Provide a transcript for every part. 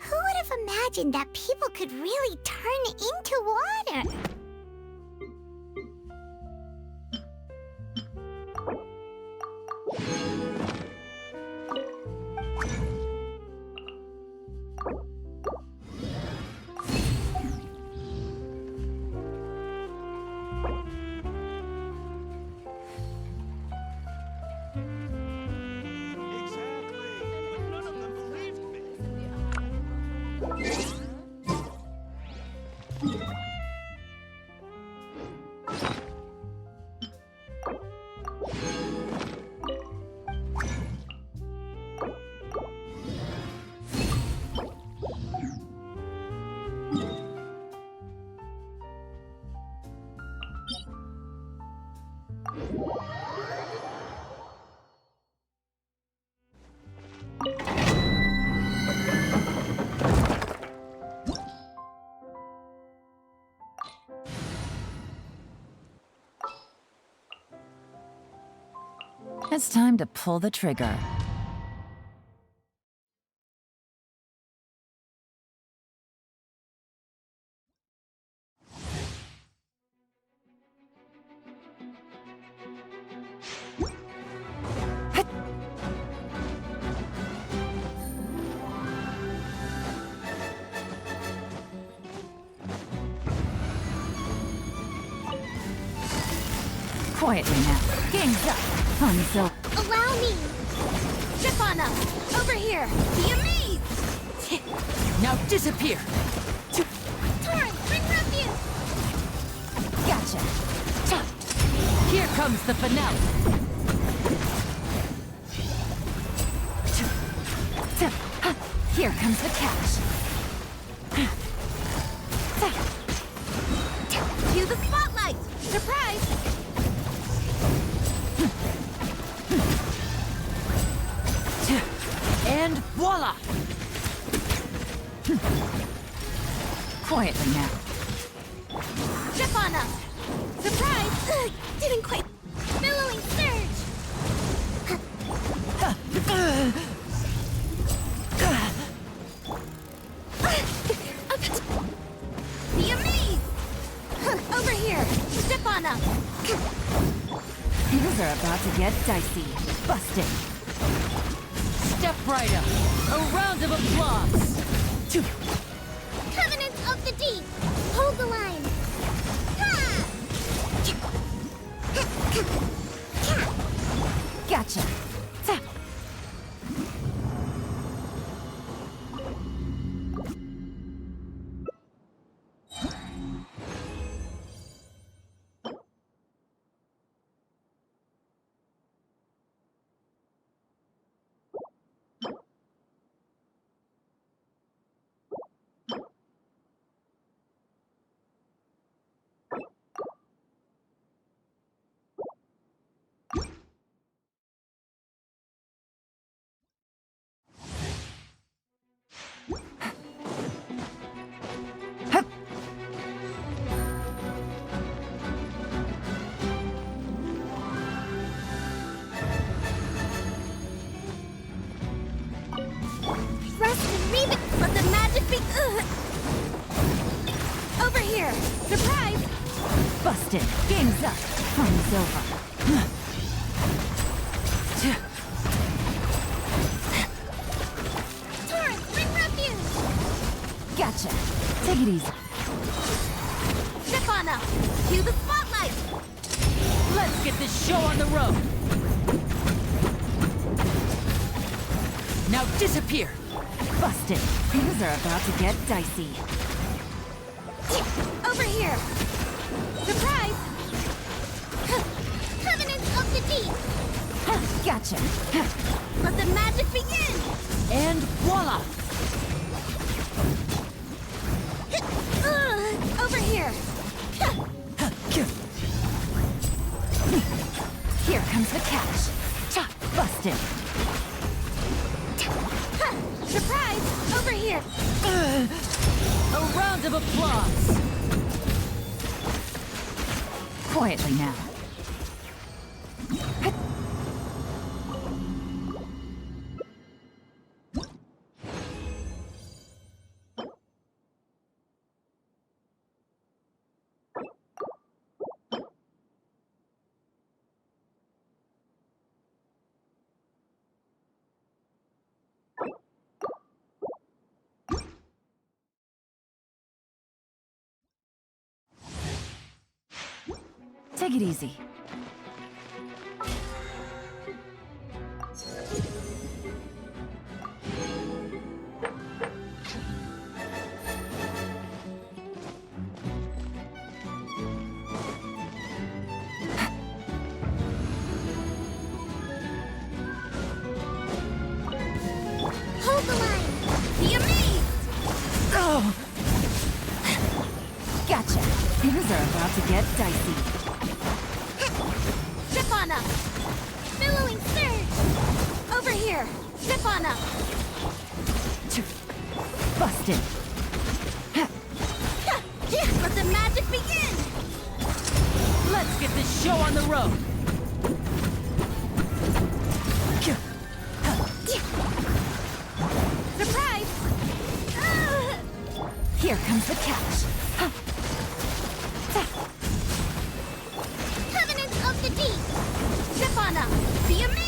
Who would have imagined that people could really turn into water? It's time to pull the trigger. Quietly now. Gang's up. Until Allow me! Ship on up! Over here! Be amazed! now disappear. Torrent, bring refuge! Gotcha. Here comes the finale. Here comes the catch. Cue the spotlight! Surprise! And voila! Quietly now. Ship on up! Surprise! Didn't quite... Billowing surge! Be amazed! Over here! Ship on up! Things are about to get dicey. Busted. Step right up. A round of applause. Covenants of the deep! Hold the line! Gotcha. Busted. Game's up. Fun is over. Torrent, bring refuge! Gotcha. Take it easy. Step on up! Cue the spotlight! Let's get this show on the road. Now disappear. Busted. Things are about to get dicey. Over here! Surprise! Covenant of the Deep! Gotcha. Let the magic begin! And voila! Over here! Here comes the catch. Chop! Busted. Surprise! Over here! A round of applause. Quietly now. Take it easy. Hold the line! Be amazed! Oh! Gotcha. Things are about to get dicey. Step on up! Billowing surge! Over here! Step on up! Busted. Let the magic begin! Let's get this show on the road. Surprise! Here comes the catch. Covenant of the Deep! Step on up! Be amazed!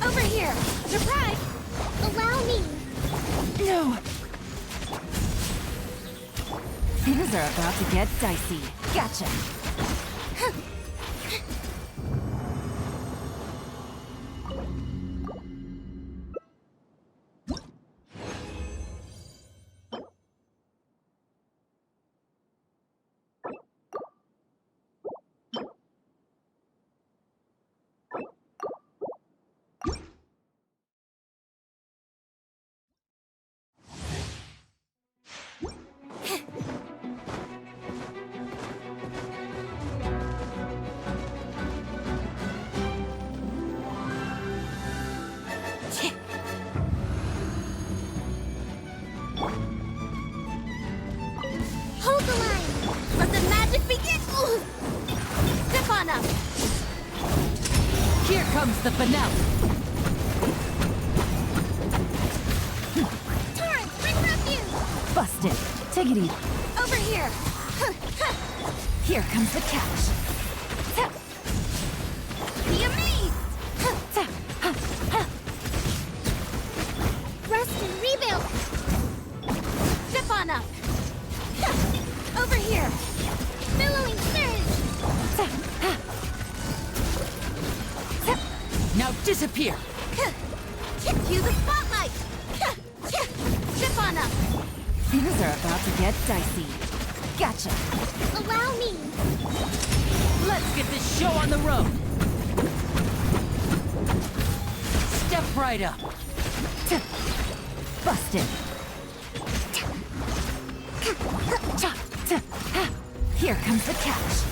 Over here! Surprise! Allow me! No! Things are about to get dicey. Gotcha. Hold the line! Let the magic begin! Step on up! Here comes the finale. Torrent, bring refuge! Busted. Take it easy. Over here! Here comes the catch. Be amazed! Rest and rebuild! Step on up! Over here! Billowing surge! Now disappear. Cue the spotlight! Step on up! Things are about to get dicey. Gotcha. Allow me! Let's get this show on the road. Step right up. Busted. Here comes the catch.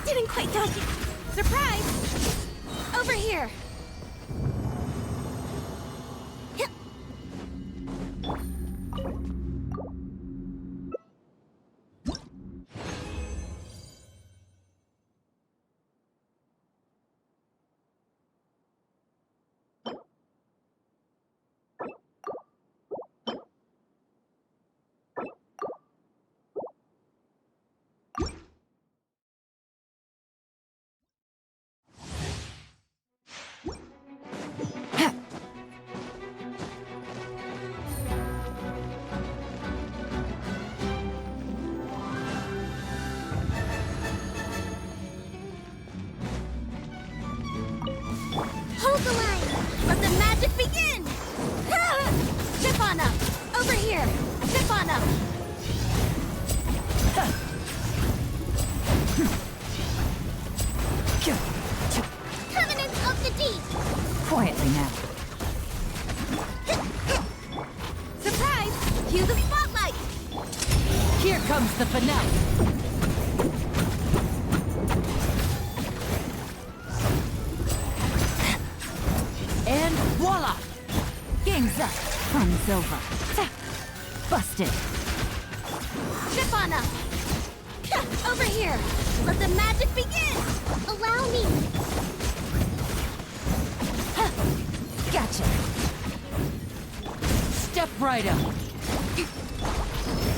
Didn't quite dodge it. Surprise! Over here! on him! Covenants of the Deep! Quietly now. Surprise! Cue the spotlight! Here comes the finale. And voila! Game's up. Fun's over. Busted. Chip on him! Over here! Let the magic begin! Allow me! Gotcha. Step right up.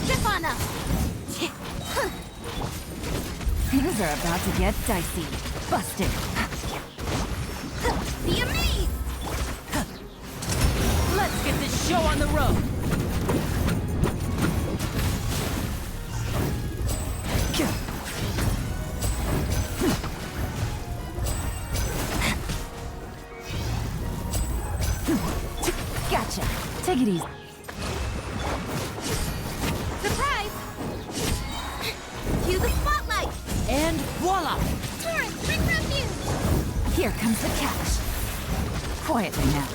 Chip on him! Things are about to get dicey. Busted. Be amazed! Let's get this show on the road. Gotcha. Take it easy. Surprise! Cue the spotlight! And voila! Torrent, bring refuge! Here comes the catch. Quietly now.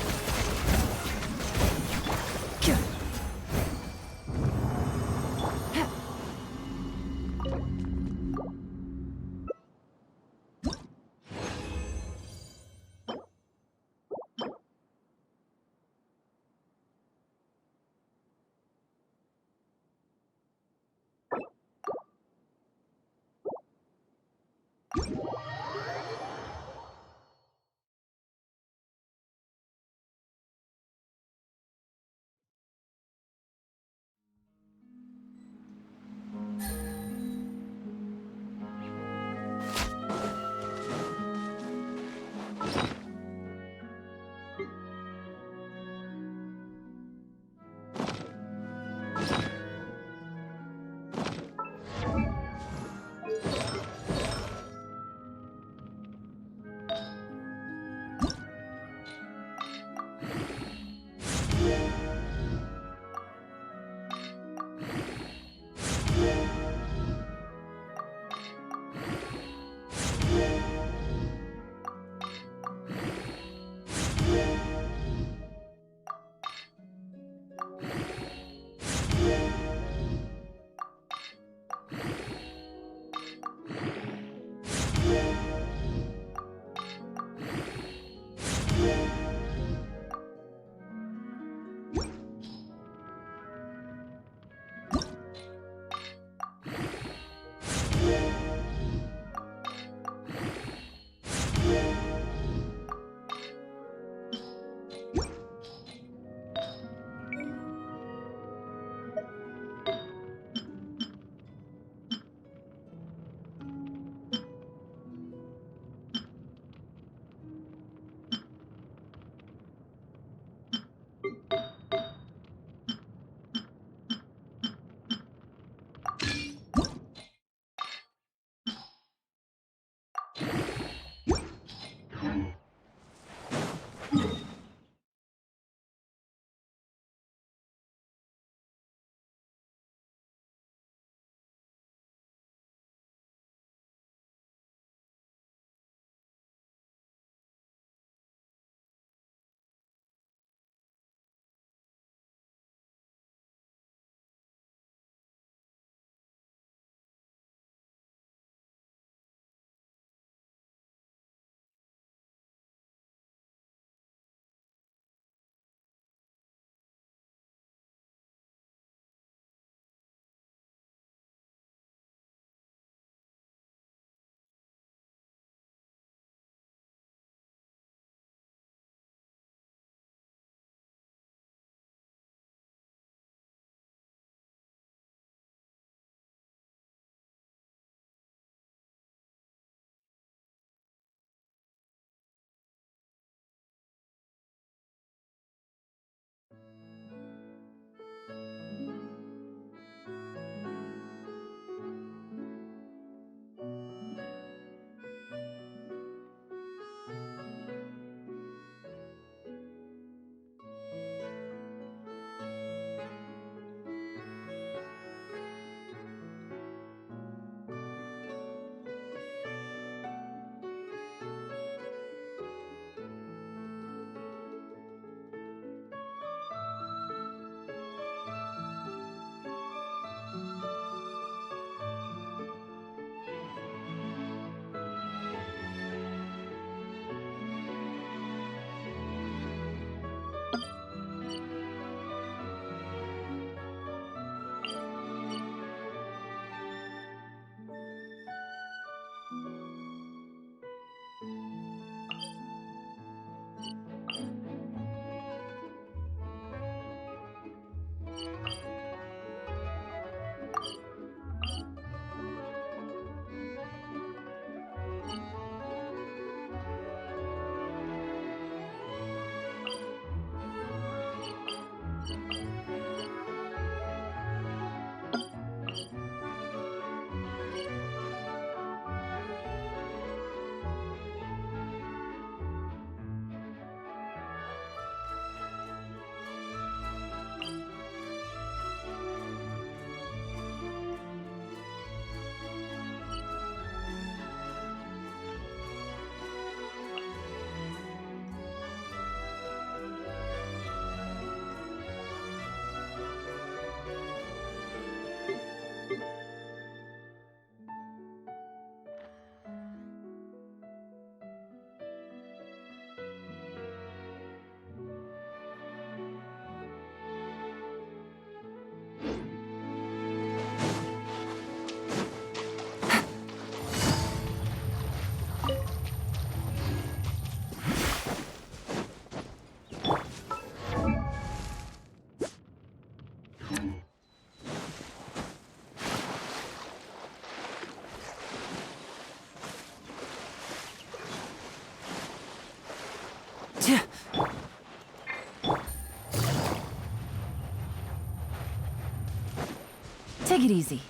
Take it easy.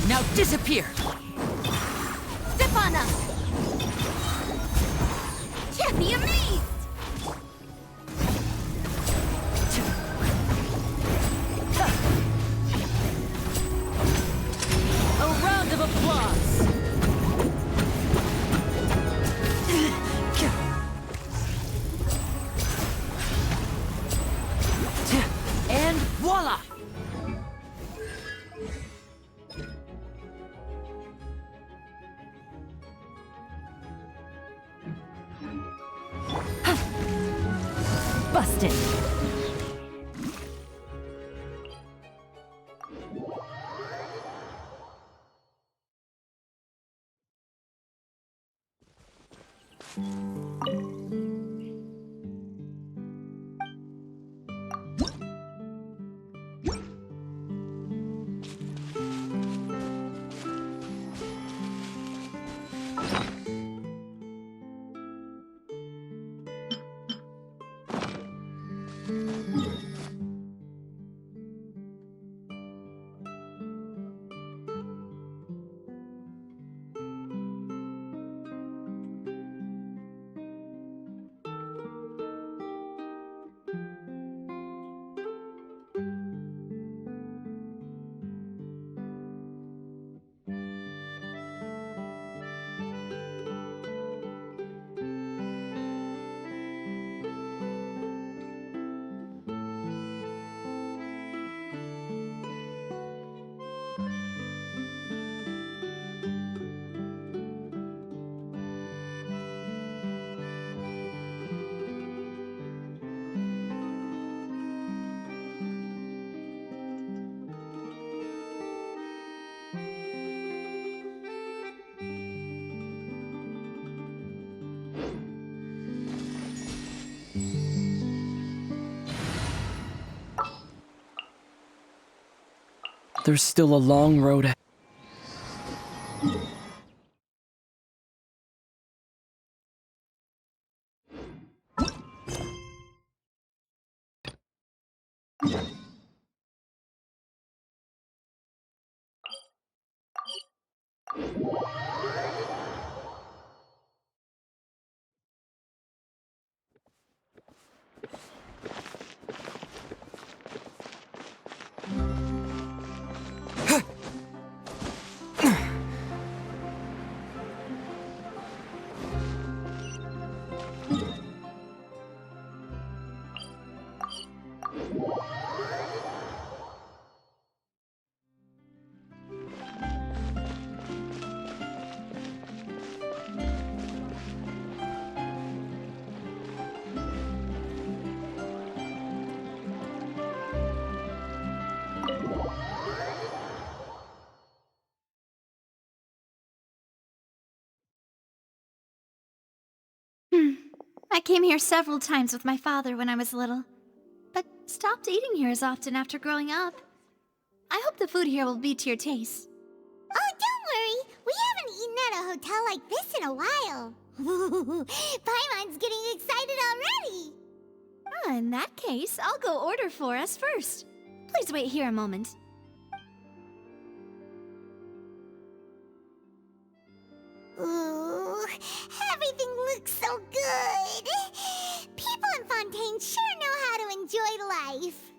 Now disappear! Step on us! Be amazed! A round of applause! And voila! Busted! There's still a long road ahead. I came here several times with my father when I was little, but stopped eating here as often after growing up. I hope the food here will be to your taste. Oh, don't worry. We haven't eaten at a hotel like this in a while. Paimon's getting excited already. In that case, I'll go order for us first. Please wait here a moment. Ooh, everything looks so good. People in Fontaine sure know how to enjoy life.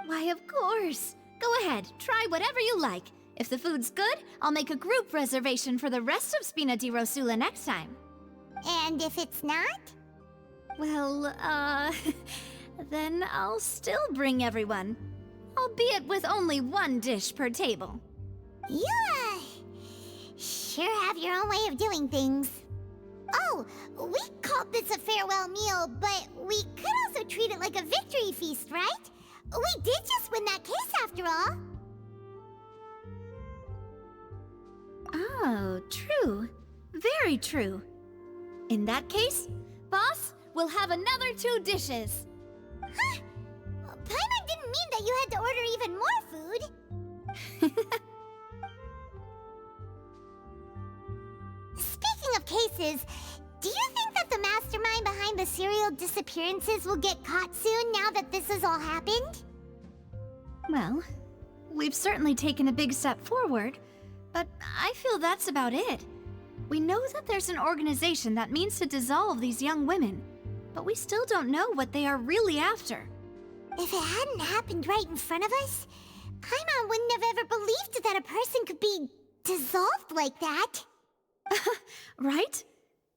Why, of course. Go ahead, try whatever you like. If the food's good, I'll make a group reservation for the rest of Spina di Rosula next time. And if it's not? Well, then I'll still bring everyone. Albeit with only one dish per table. You, sure have your own way of doing things. Oh, we called this a farewell meal, but we could also treat it like a victory feast, right? We did just win that case after all. Oh, true. Very true. In that case, boss, we'll have another 2 dishes. Huh? Paimon didn't mean that you had to order even more food. Speaking of cases, do you think that the mastermind behind the serial disappearances will get caught soon now that this has all happened? Well, we've certainly taken a big step forward, but I feel that's about it. We know that there's an organization that means to dissolve these young women, but we still don't know what they are really after. If it hadn't happened right in front of us, Paimon wouldn't have ever believed that a person could be dissolved like that. Right?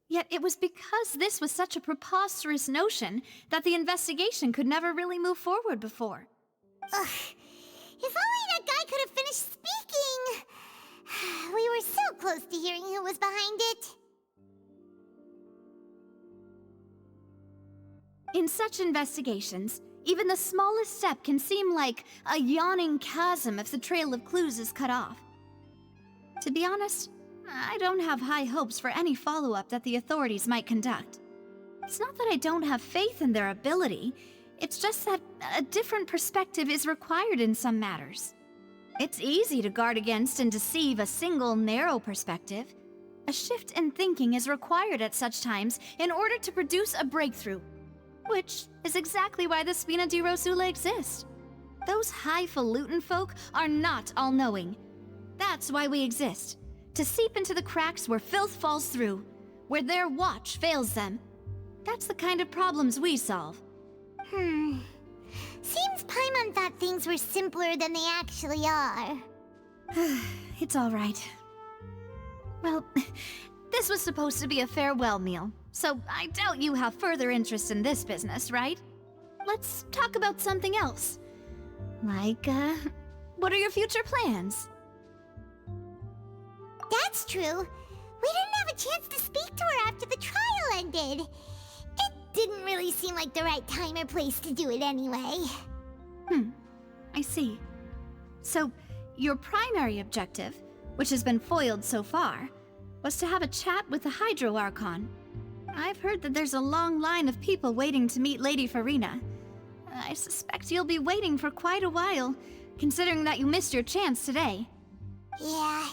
Yet it was because this was such a preposterous notion that the investigation could never really move forward before. Ugh. If only that guy could have finished speaking! We were so close to hearing who was behind it. In such investigations, even the smallest step can seem like a yawning chasm if the trail of clues is cut off. To be honest, I don't have high hopes for any follow-up that the authorities might conduct. It's not that I don't have faith in their ability, it's just that a different perspective is required in some matters. It's easy to guard against and deceive a single narrow perspective. A shift in thinking is required at such times in order to produce a breakthrough, which is exactly why the Spina di Rosula exist. Those highfalutin folk are not all-knowing. That's why we exist, to seep into the cracks where filth falls through, where their watch fails them. That's the kind of problems we solve. Seems Paimon thought things were simpler than they actually are. It's all right. Well, this was supposed to be a farewell meal, so I doubt you have further interest in this business, right? Let's talk about something else. Like, what are your future plans? That's true. We didn't have a chance to speak to her after the trial ended. It didn't really seem like the right time or place to do it anyway. I see. So, your primary objective, which has been foiled so far, was to have a chat with the Hydro Archon. I've heard that there's a long line of people waiting to meet Lady Farina. I suspect you'll be waiting for quite a while, considering that you missed your chance today. Yeah,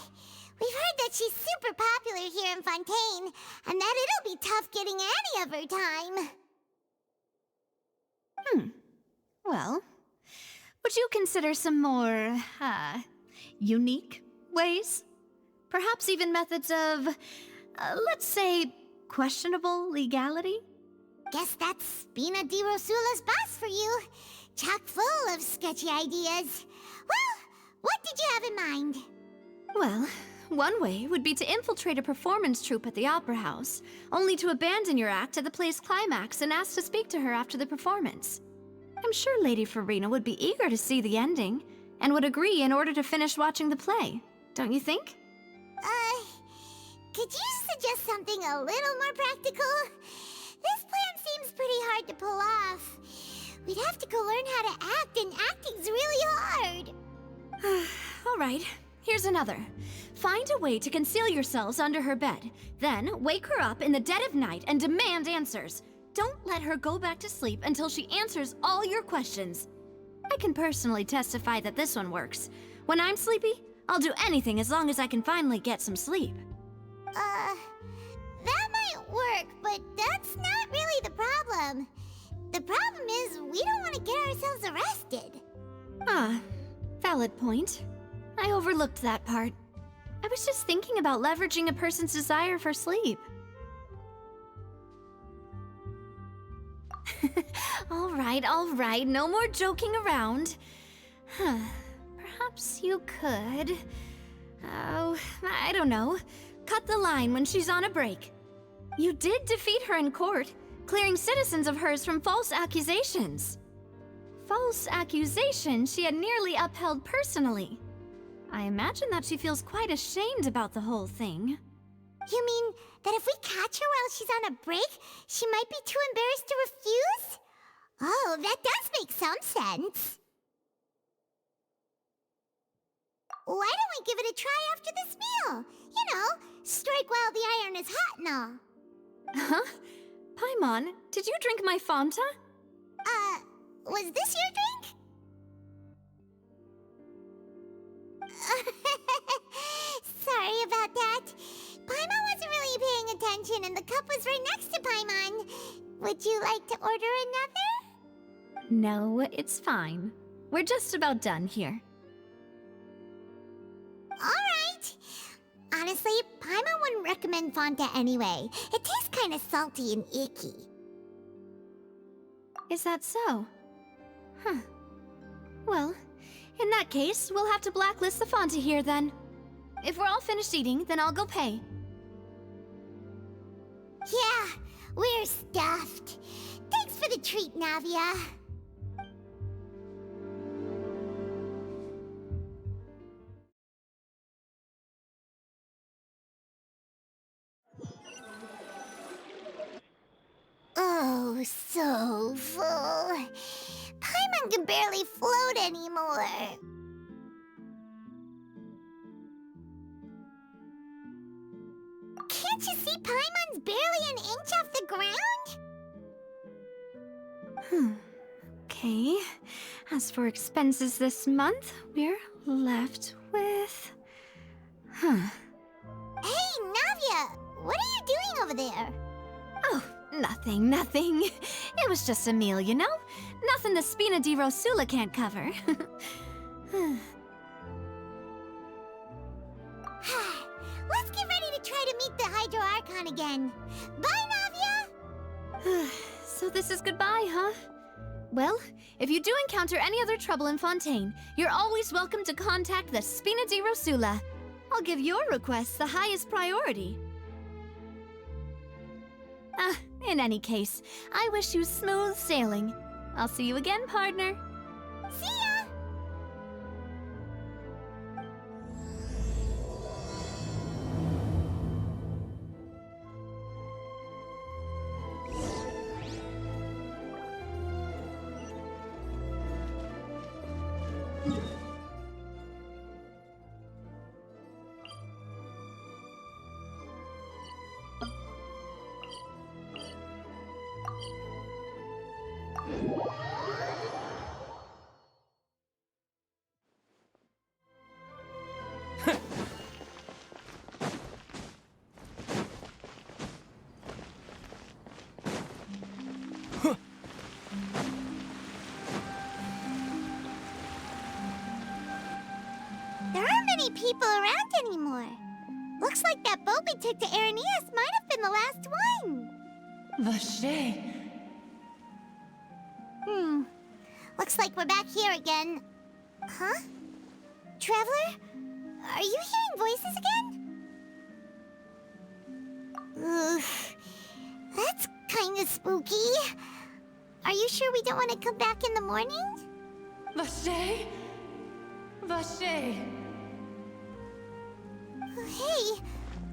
we've heard that she's super popular here in Fontaine, and that it'll be tough getting any of her time. Well, would you consider some more, unique ways? Perhaps even methods of, let's say, questionable legality? Guess that's Spina di Rosula's boss for you. Chock full of sketchy ideas. Well, what did you have in mind? Well, one way would be to infiltrate a performance troupe at the Opera House, only to abandon your act at the play's climax and ask to speak to her after the performance. I'm sure Lady Farina would be eager to see the ending, and would agree in order to finish watching the play, don't you think? Could you suggest something a little more practical? This plan seems pretty hard to pull off. We'd have to go learn how to act, and acting's really hard. All right, here's another. Find a way to conceal yourselves under her bed, then wake her up in the dead of night and demand answers. Don't let her go back to sleep until she answers all your questions. I can personally testify that this one works. When I'm sleepy, I'll do anything as long as I can finally get some sleep. That might work, but that's not really the problem. The problem is we don't want to get ourselves arrested. Valid point. I overlooked that part. I was just thinking about leveraging a person's desire for sleep. All right, no more joking around. Perhaps you could... Oh, I don't know. Cut the line when she's on a break. You did defeat her in court, clearing citizens of hers from false accusations. False accusations she had nearly upheld personally. I imagine that she feels quite ashamed about the whole thing. You mean that if we catch her while she's on a break, she might be too embarrassed to refuse? Oh, that does make some sense. Why don't we give it a try after this meal? You know, strike while the iron is hot and all. Huh? Paimon, did you drink my Fanta? Was this your drink? Sorry about that. Paimon wasn't really paying attention and the cup was right next to Paimon. Would you like to order another? No, it's fine. We're just about done here. Honestly, Paimon wouldn't recommend Fanta anyway. It tastes kind of salty and icky. Is that so? Huh. Well, in that case, we'll have to blacklist the Fanta here then. If we're all finished eating, then I'll go pay. Yeah, we're stuffed. Thanks for the treat, Navia. Oh, so full. Paimon can barely float anymore. Can't you see Paimon's barely an inch off the ground? Okay. As for expenses this month, we're left with... Hey, Navia! What are you doing over there? Oh, nothing. It was just a meal, you know? Nothing the Spina di Rosula can't cover. Let's get ready to try to meet the Hydro Archon again. Bye, Navia! So this is goodbye, huh? Well, if you do encounter any other trouble in Fontaine, you're always welcome to contact the Spina di Rosula. I'll give your request the highest priority. In any case, I wish you smooth sailing. I'll see you again, partner. See ya! There aren't many people around anymore. Looks like that boat we took to Araneas might have been the last one. Vache. Looks like we're back here again. Huh? Traveler? Are you hearing voices again? Ugh. That's kinda spooky. Are you sure we don't want to come back in the morning? Vache? Vache. Hey,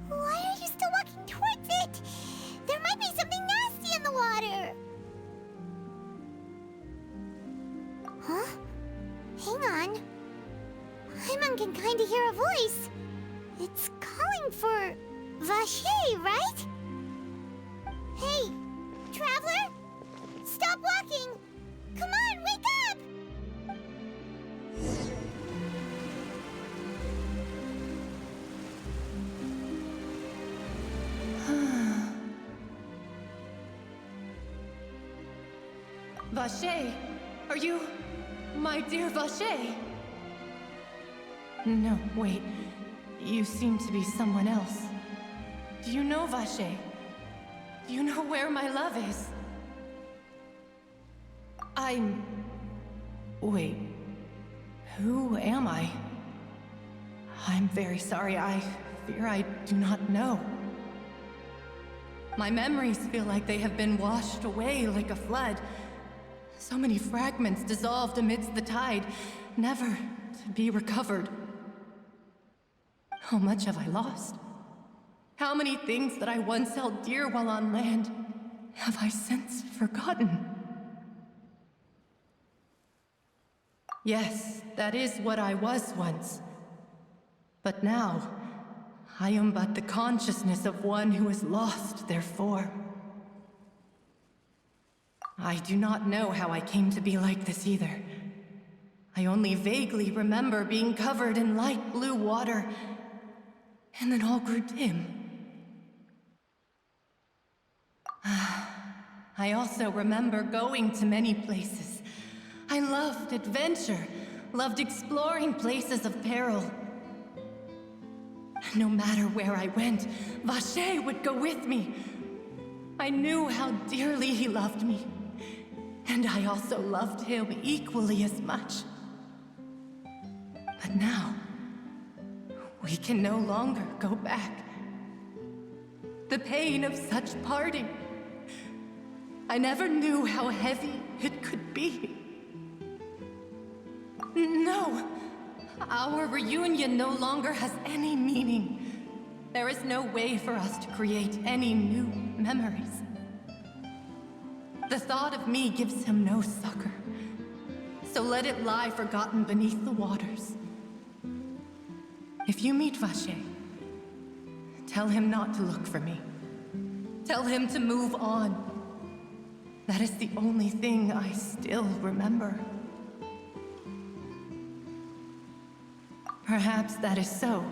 why are you still walking towards it? There might be something nasty in the water. Huh? Hang on. Paimon can kinda hear a voice. It's calling for Vache, right? Hey, traveler? Stop walking! Come on, wake up! Vache, are you... my dear Vache? No, wait. You seem to be someone else. Do you know Vache? Do you know where my love is? Wait. Who am I? I'm very sorry. I fear I do not know. My memories feel like they have been washed away like a flood. So many fragments dissolved amidst the tide, never to be recovered. How much have I lost? How many things that I once held dear while on land have I since forgotten? Yes, that is what I was once. But now, I am but the consciousness of one who is lost, therefore. I do not know how I came to be like this either. I only vaguely remember being covered in light blue water, and then all grew dim. I also remember going to many places. I loved adventure, loved exploring places of peril. No matter where I went, Vacher would go with me. I knew how dearly he loved me. And I also loved him equally as much. But now, we can no longer go back. The pain of such parting. I never knew how heavy it could be. No, our reunion no longer has any meaning. There is no way for us to create any new memories. The thought of me gives him no succor. So let it lie forgotten beneath the waters. If you meet Vacher, tell him not to look for me. Tell him to move on. That is the only thing I still remember. Perhaps that is so.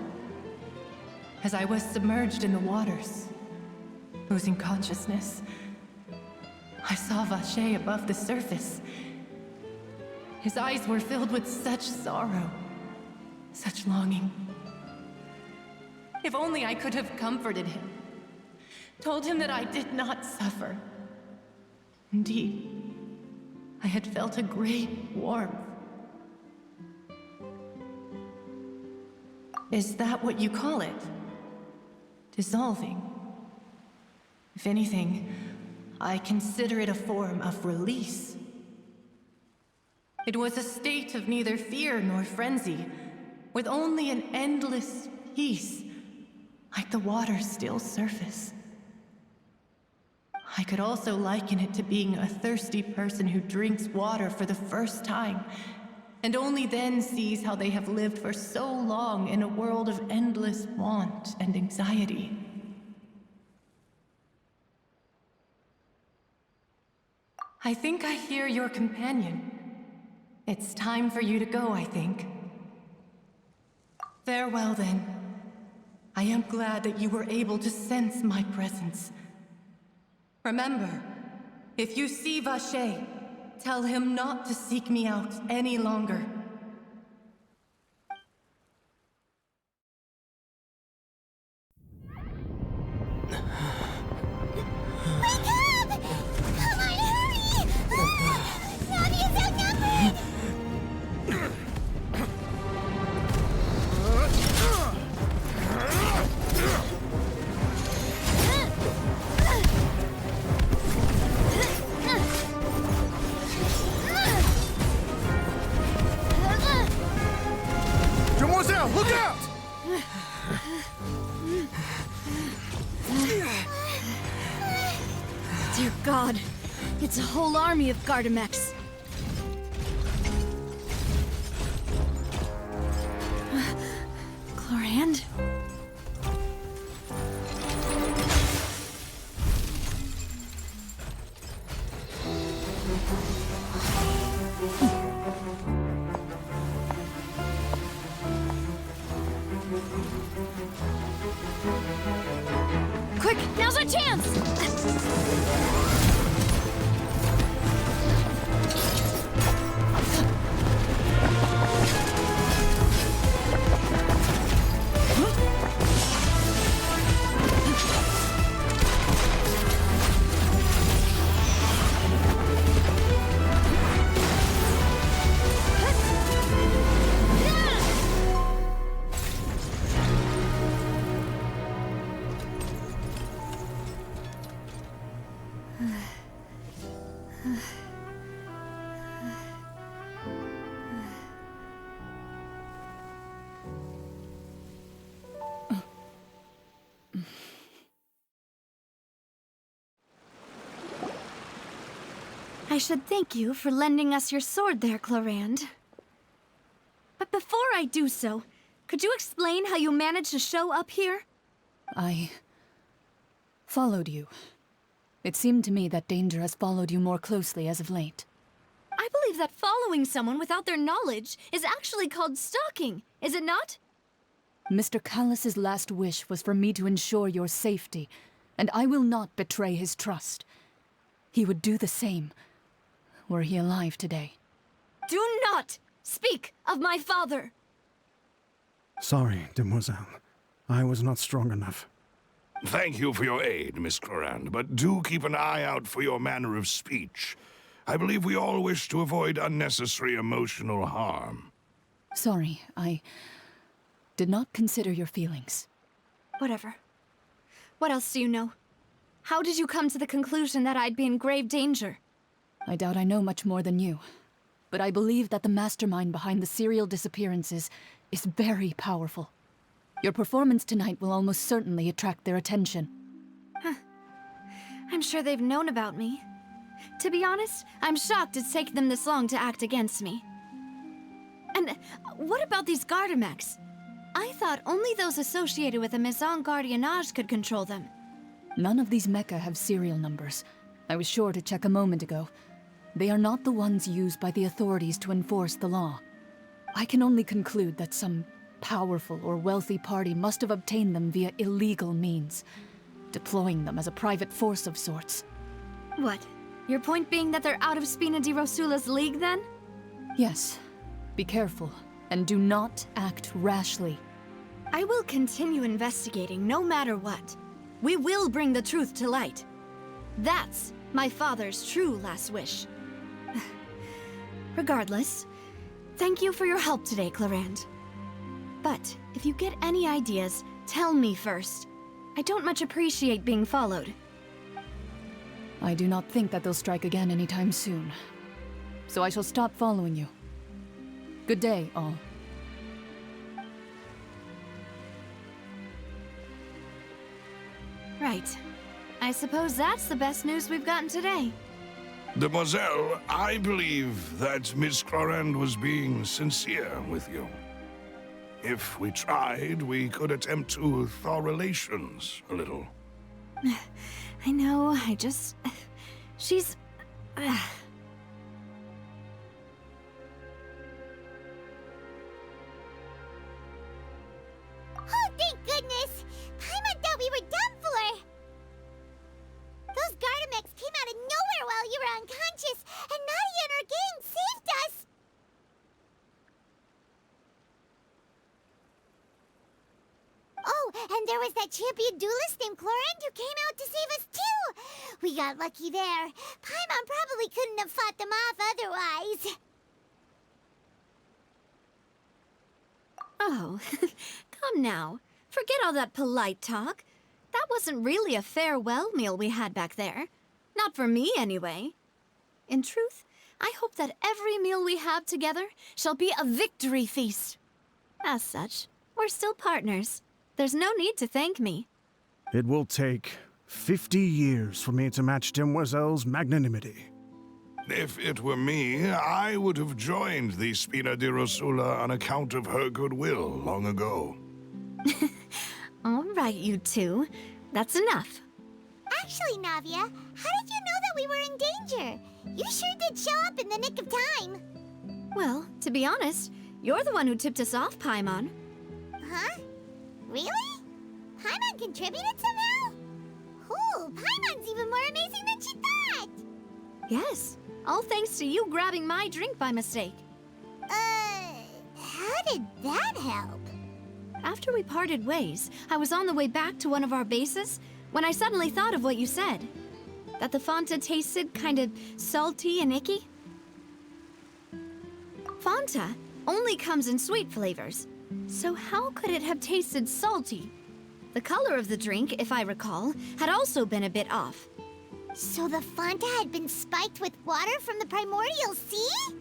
As I was submerged in the waters, losing consciousness, I saw Vacher above the surface. His eyes were filled with such sorrow, such longing. If only I could have comforted him, told him that I did not suffer. Indeed, I had felt a great warmth. Is that what you call it? Dissolving? If anything, I consider it a form of release. It was a state of neither fear nor frenzy, with only an endless peace, like the water's still surface. I could also liken it to being a thirsty person who drinks water for the first time, and only then sees how they have lived for so long in a world of endless want and anxiety. I think I hear your companion. It's time for you to go, I think. Farewell, then. I am glad that you were able to sense my presence. Remember, if you see Vacher, tell him not to seek me out any longer. Wake up! Come on, hurry! Navi is outnumbered! Demoiselle, look out! Dear God, it's a whole army of Gardamex. Chlorand? Quick, now's our chance! I should thank you for lending us your sword there, Chlorand. But before I do so, could you explain how you managed to show up here? I followed you. It seemed to me that danger has followed you more closely as of late. I believe that following someone without their knowledge is actually called stalking, is it not? Mr. Callus's last wish was for me to ensure your safety, and I will not betray his trust. He would do the same, were he alive today. Do not speak of my father! Sorry, Demoiselle. I was not strong enough. Thank you for your aid, Miss Clorand, but do keep an eye out for your manner of speech. I believe we all wish to avoid unnecessary emotional harm. Sorry, I did not consider your feelings. Whatever. What else do you know? How did you come to the conclusion that I'd be in grave danger? I doubt I know much more than you, but I believe that the mastermind behind the serial disappearances is very powerful. Your performance tonight will almost certainly attract their attention. I'm sure they've known about me. To be honest, I'm shocked it's taken them this long to act against me. And what about these Gardamex? I thought only those associated with the Maison Gardiennage could control them. None of these mecha have serial numbers. I was sure to check a moment ago. They are not the ones used by the authorities to enforce the law. I can only conclude that some powerful or wealthy party must have obtained them via illegal means, deploying them as a private force of sorts. What? Your point being that they're out of Spina di Rosula's league, then? Yes. Be careful, and do not act rashly. I will continue investigating no matter what. We will bring the truth to light. That's my father's true last wish. Regardless, thank you for your help today, Clorand. But if you get any ideas, tell me first. I don't much appreciate being followed. I do not think that they'll strike again anytime soon. So I shall stop following you. Good day, all. Right. I suppose that's the best news we've gotten today. Demoiselle, I believe that Miss Clorand was being sincere with you. If we tried, we could attempt to thaw relations a little. I know, she's... Oh, thank goodness! Paimon thought we were done for! Those Gardamex came out of nowhere while you were unconscious, and Nadia and her gang saved us! Oh, and there was that champion duelist named Clorand who came out to save us too! We got lucky there. Paimon probably couldn't have fought them off otherwise. Oh, come now. Forget all that polite talk. That wasn't really a farewell meal we had back there. Not for me, anyway. In truth, I hope that every meal we have together shall be a victory feast. As such, we're still partners. There's no need to thank me. It will take 50 years for me to match Demoiselle's magnanimity. If it were me, I would have joined the Spina di Rosula on account of her goodwill long ago. All right, you two. That's enough. Actually, Navia, how did you know that we were in danger? You sure did show up in the nick of time. Well, to be honest, you're the one who tipped us off, Paimon. Huh? Really? Paimon contributed somehow? Ooh, Paimon's even more amazing than she thought! Yes, all thanks to you grabbing my drink by mistake. How did that help? After we parted ways, I was on the way back to one of our bases when I suddenly thought of what you said. That the Fanta tasted kind of salty and icky. Fanta only comes in sweet flavors, so how could it have tasted salty? The color of the drink, if I recall, had also been a bit off. So the Fanta had been spiked with water from the primordial sea?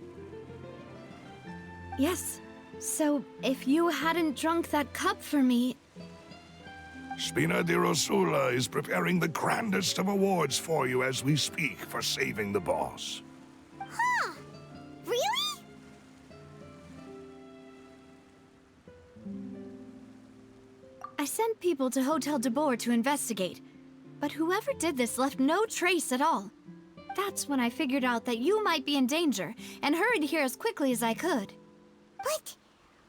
Yes. So, if you hadn't drunk that cup for me... Spina di Rosula is preparing the grandest of awards for you as we speak for saving the boss. Huh. Really? I sent people to Hotel de Boer to investigate, but whoever did this left no trace at all. That's when I figured out that you might be in danger, and hurried here as quickly as I could. But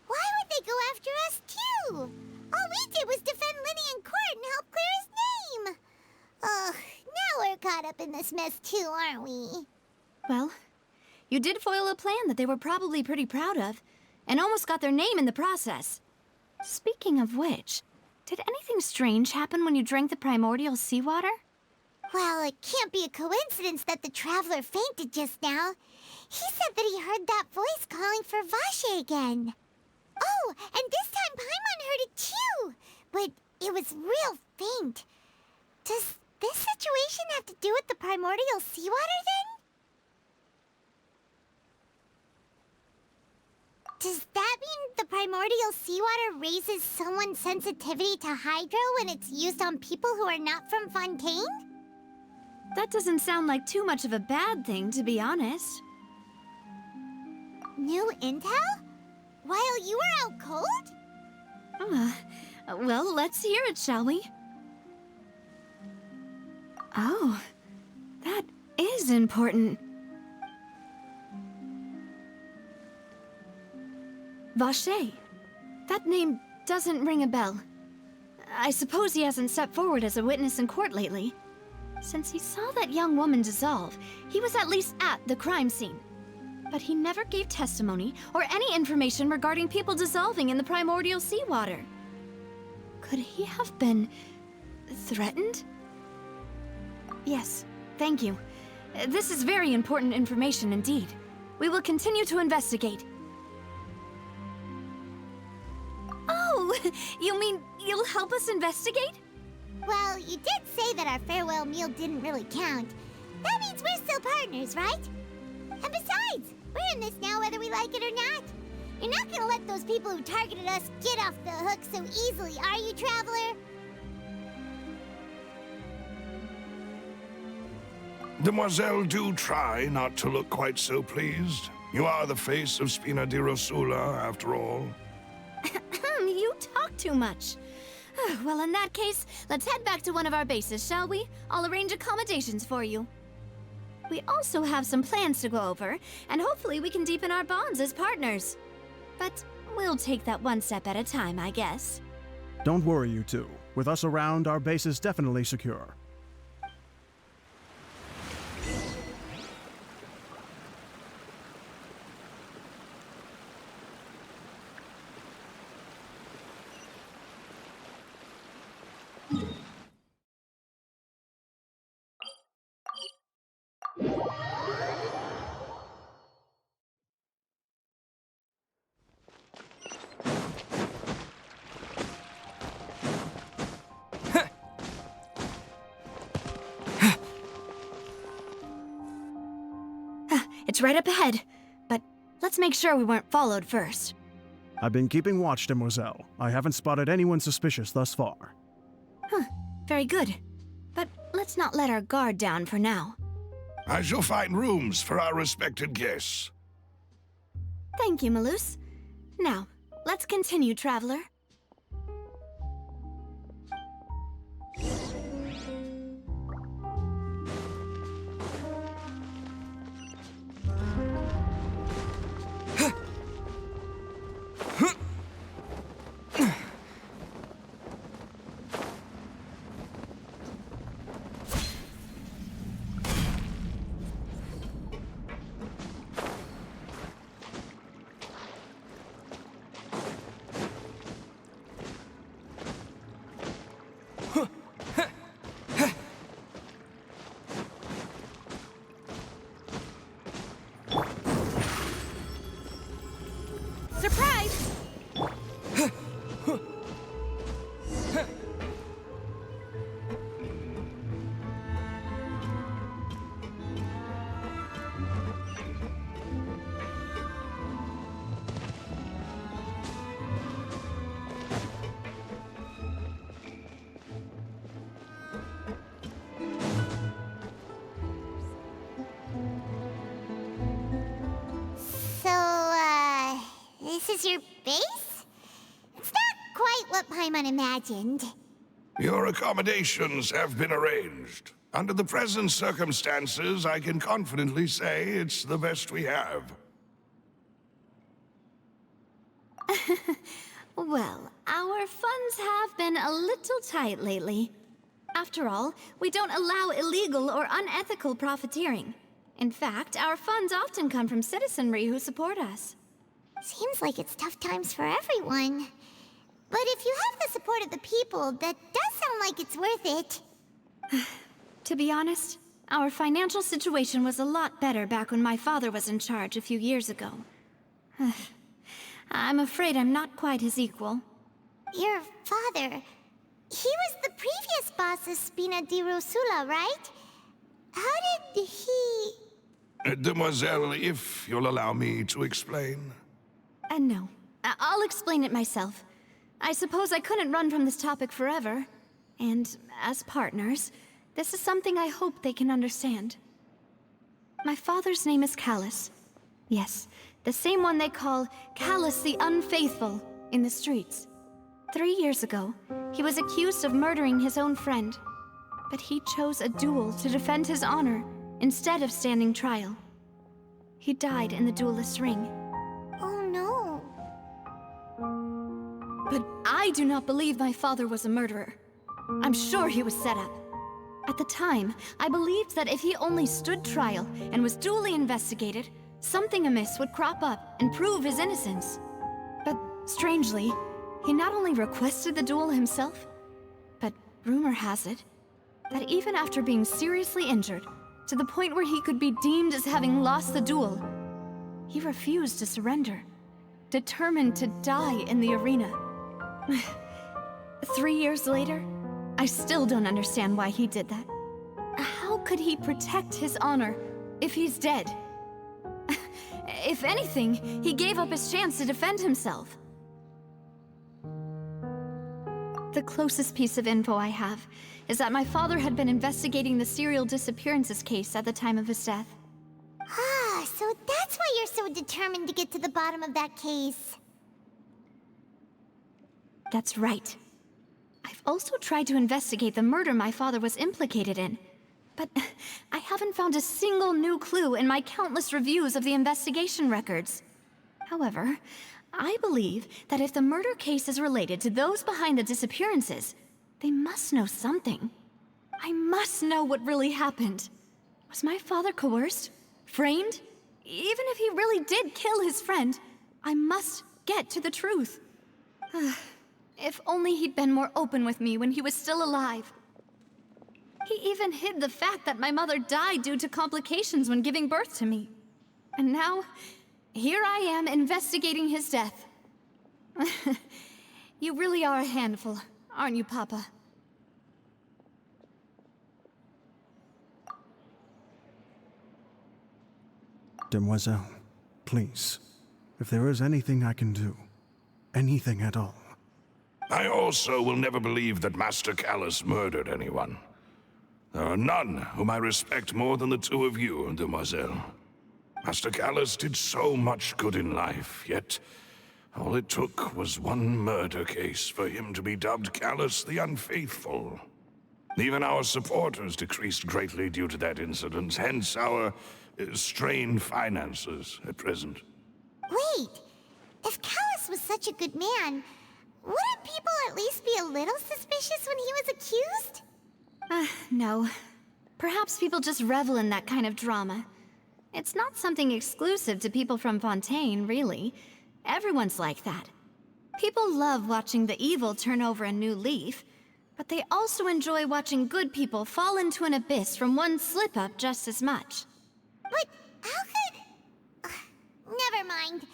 why would they go after us, too? All we did was defend Linny in court and help clear his name. Ugh, now we're caught up in this mess, too, aren't we? Well, you did foil a plan that they were probably pretty proud of, and almost got their name in the process. Speaking of which, Did anything strange happen when you drank the primordial seawater? Well, it can't be a coincidence that the traveler fainted just now. He said that he heard that voice calling for Vache again. Oh, and this time Paimon heard it too, but it was real faint. Does this situation have to do with the primordial seawater then? Does that mean the primordial seawater raises someone's sensitivity to hydro when it's used on people who are not from Fontaine? That doesn't sound like too much of a bad thing, to be honest. New intel? While you were out cold? Well, let's hear it, shall we? Oh, that is important. Vache. That name doesn't ring a bell. I suppose he hasn't stepped forward as a witness in court lately. Since he saw that young woman dissolve, he was at least at the crime scene. But he never gave testimony or any information regarding people dissolving in the primordial seawater. Could he have been threatened? Yes, thank you. This is very important information indeed. We will continue to investigate. Oh, you mean you'll help us investigate? Well, you did say that our farewell meal didn't really count. That means we're still partners, right? And besides, we're in this now whether we like it or not. You're not gonna let those people who targeted us get off the hook so easily, are you, Traveler? Demoiselle, do try not to look quite so pleased. You are the face of Spina di Rosula, after all. You talk too much. Well, in that case, let's head back to one of our bases, shall we? I'll arrange accommodations for you. We also have some plans to go over, and hopefully we can deepen our bonds as partners. But we'll take that one step at a time, I guess. Don't worry, you two. With us around, our base is definitely secure. It's right up ahead, but let's make sure we weren't followed first. I've been keeping watch, Demoiselle. I haven't spotted anyone suspicious thus far. Very good. But let's not let our guard down for now. I shall find rooms for our respected guests. Thank you, Malus. Now, let's continue, Traveler. Surprise! This is your base? It's not quite what Paimon imagined. Your accommodations have been arranged. Under the present circumstances, I can confidently say it's the best we have. Well, our funds have been a little tight lately. After all, we don't allow illegal or unethical profiteering. In fact, our funds often come from citizenry who support us. Seems like it's tough times for everyone. But if you have the support of the people, that does sound like it's worth it. To be honest, our financial situation was a lot better back when my father was in charge a few years ago. I'm afraid I'm not quite his equal. Your father, he was the previous boss of Spina di Rosula, right? How did he... Demoiselle, if you'll allow me to explain. No. I'll explain it myself. I suppose I couldn't run from this topic forever. And as partners, this is something I hope they can understand. My father's name is Callus. Yes, the same one they call Callus the Unfaithful in the streets. 3 years ago, he was accused of murdering his own friend. But he chose a duel to defend his honor instead of standing trial. He died in the duelist's ring. Oh no. But I do not believe my father was a murderer. I'm sure he was set up. At the time, I believed that if he only stood trial and was duly investigated, something amiss would crop up and prove his innocence. But strangely, he not only requested the duel himself, but rumor has it that even after being seriously injured, to the point where he could be deemed as having lost the duel, he refused to surrender, determined to die in the arena. 3 years later, I still don't understand why he did that. How could he protect his honor if he's dead? If anything, he gave up his chance to defend himself. The closest piece of info I have is that my father had been investigating the serial disappearances case at the time of his death. Ah, so that's why you're so determined to get to the bottom of that case. That's right. I've also tried to investigate the murder my father was implicated in, but I haven't found a single new clue in my countless reviews of the investigation records. However, I believe that if the murder case is related to those behind the disappearances, they must know something. I must know what really happened. Was my father coerced? Framed? Even if he really did kill his friend, I must get to the truth. If only he'd been more open with me when he was still alive. He even hid the fact that my mother died due to complications when giving birth to me. And now, here I am investigating his death. You really are a handful, aren't you, Papa? Demoiselle, please, if there is anything I can do, anything at all. I also will never believe that Master Callus murdered anyone. There are none whom I respect more than the two of you, Demoiselle. Master Callus did so much good in life, yet all it took was one murder case for him to be dubbed Callus the Unfaithful. Even our supporters decreased greatly due to that incident, hence our strained finances at present. Wait, if Callus was such a good man, wouldn't people at least be a little suspicious when he was accused? No. Perhaps people just revel in that kind of drama. It's not something exclusive to people from Fontaine, really. Everyone's like that. People love watching the evil turn over a new leaf, but they also enjoy watching good people fall into an abyss from one slip-up just as much. But how could... never mind.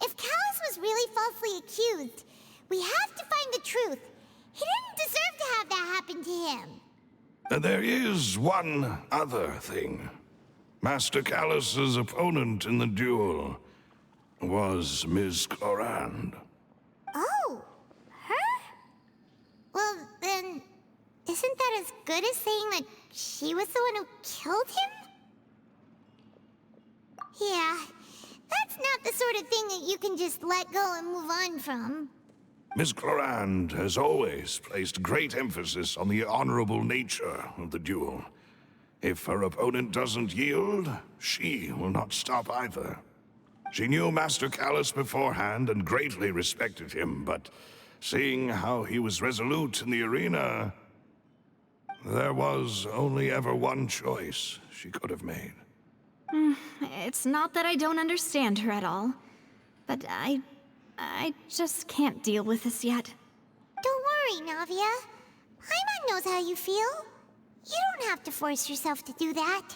If Callus was really falsely accused, we have to find the truth. He didn't deserve to have that happen to him. There is one other thing. Master Callus's opponent in the duel was Ms. Clorand. Oh, her? Well, then, isn't that as good as saying that she was the one who killed him? Yeah, that's not the sort of thing that you can just let go and move on from. Ms. Clorand has always placed great emphasis on the honorable nature of the duel. If her opponent doesn't yield, she will not stop either. She knew Master Callus beforehand and greatly respected him, but seeing how he was resolute in the arena, there was only ever one choice she could have made. It's not that I don't understand her at all, but I I just can't deal with this yet. Don't worry, Navia. Paimon knows how you feel. You don't have to force yourself to do that.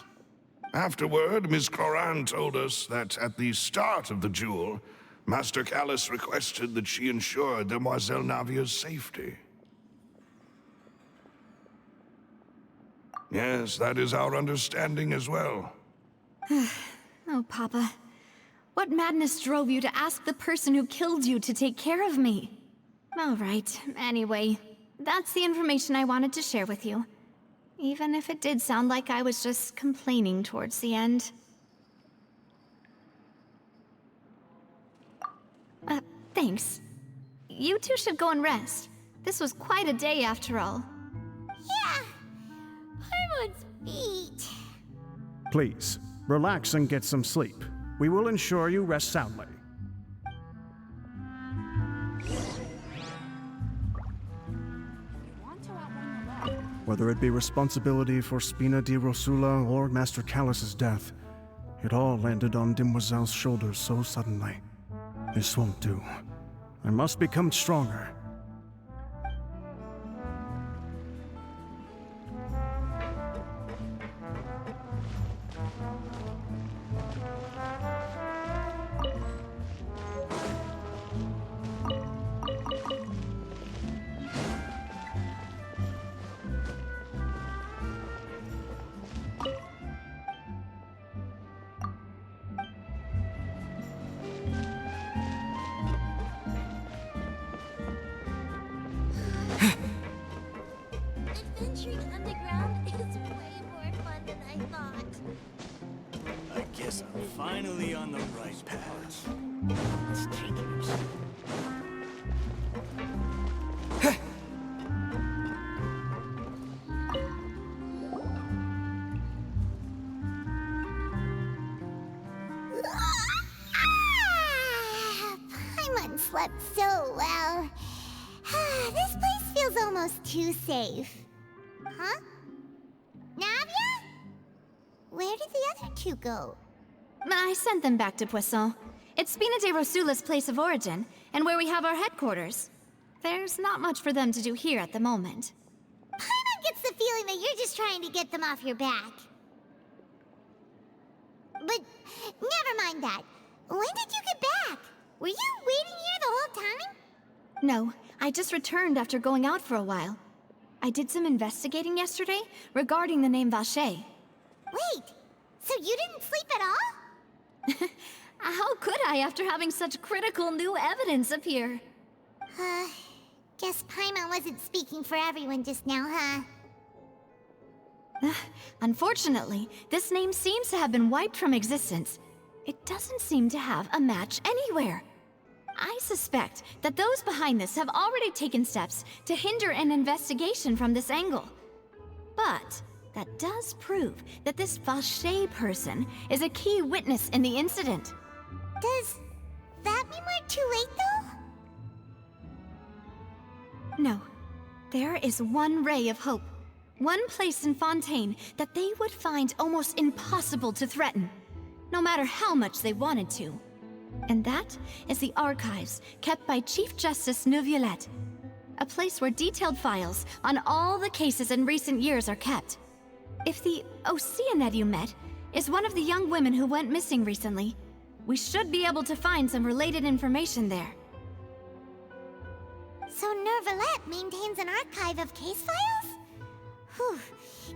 Afterward, Miss Cloran told us that at the start of the duel, Master Callus requested that she ensure Demoiselle Navia's safety. Yes, that is our understanding as well. Oh, Papa. What madness drove you to ask the person who killed you to take care of me? All right, anyway, that's the information I wanted to share with you. Even if it did sound like I was just complaining towards the end. Thanks. You two should go and rest. This was quite a day after all. Yeah. Paimon's beat. Please, relax and get some sleep. We will ensure you rest soundly. Whether it be responsibility for Spina di Rosula or Master Callus's death, it all landed on Demoiselle's shoulders so suddenly. This won't do. I must become stronger. Adventuring underground is way more fun than I thought. I guess I'm finally on the right path. Let's take it. Paimon slept so well. This place feels almost too safe. Huh? Navia? Where did the other two go? I sent them back to Poisson. It's Spina de Rosula's place of origin, and where we have our headquarters. There's not much for them to do here at the moment. Paimon gets the feeling that you're just trying to get them off your back. But never mind that. When did you get back? Were you waiting here the whole time? No, I just returned after going out for a while. I did some investigating yesterday regarding the name Vache. Wait, so you didn't sleep at all? How could I after having such critical new evidence appear? Guess Paimon wasn't speaking for everyone just now, huh? Unfortunately, this name seems to have been wiped from existence. It doesn't seem to have a match anywhere. I suspect that those behind this have already taken steps to hinder an investigation from this angle. But that does prove that this Vache person is a key witness in the incident. Does that mean we're too late, though? No. There is one ray of hope. One place in Fontaine that they would find almost impossible to threaten, no matter how much they wanted to. And that is the archives kept by Chief Justice Neuvillette. A place where detailed files on all the cases in recent years are kept. If the Oceanid you met is one of the young women who went missing recently, we should be able to find some related information there. So Neuvillette maintains an archive of case files? Whew.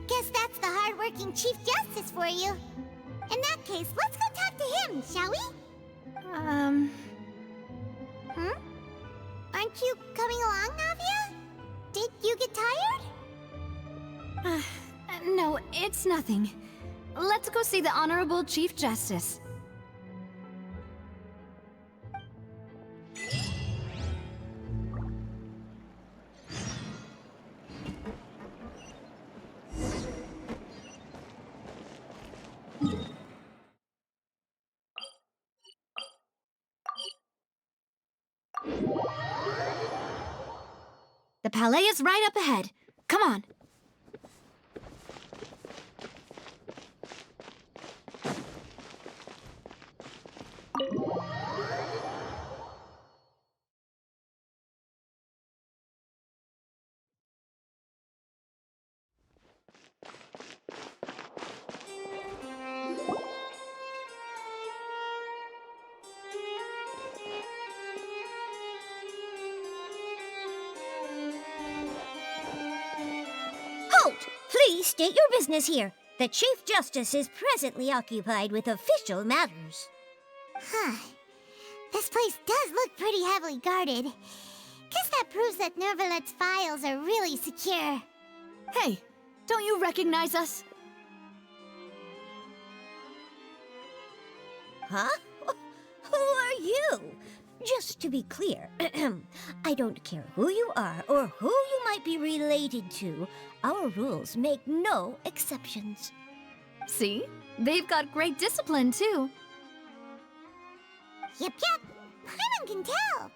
Guess that's the hard-working Chief Justice for you. In that case, let's go talk to him, shall we? Aren't you coming along, Navia? Did you get tired? No, it's nothing. Let's go see the Honorable Chief Justice. The Palais is right up ahead. Come on. Please state your business here. The Chief Justice is presently occupied with official matters. Huh. This place does look pretty heavily guarded. Guess that proves that Nervalet's files are really secure. Hey, don't you recognize us? Huh? Who are you? Just to be clear, I don't care who you are or who you might be related to. Our rules make no exceptions. See? They've got great discipline, too. Yep. Paimon can tell.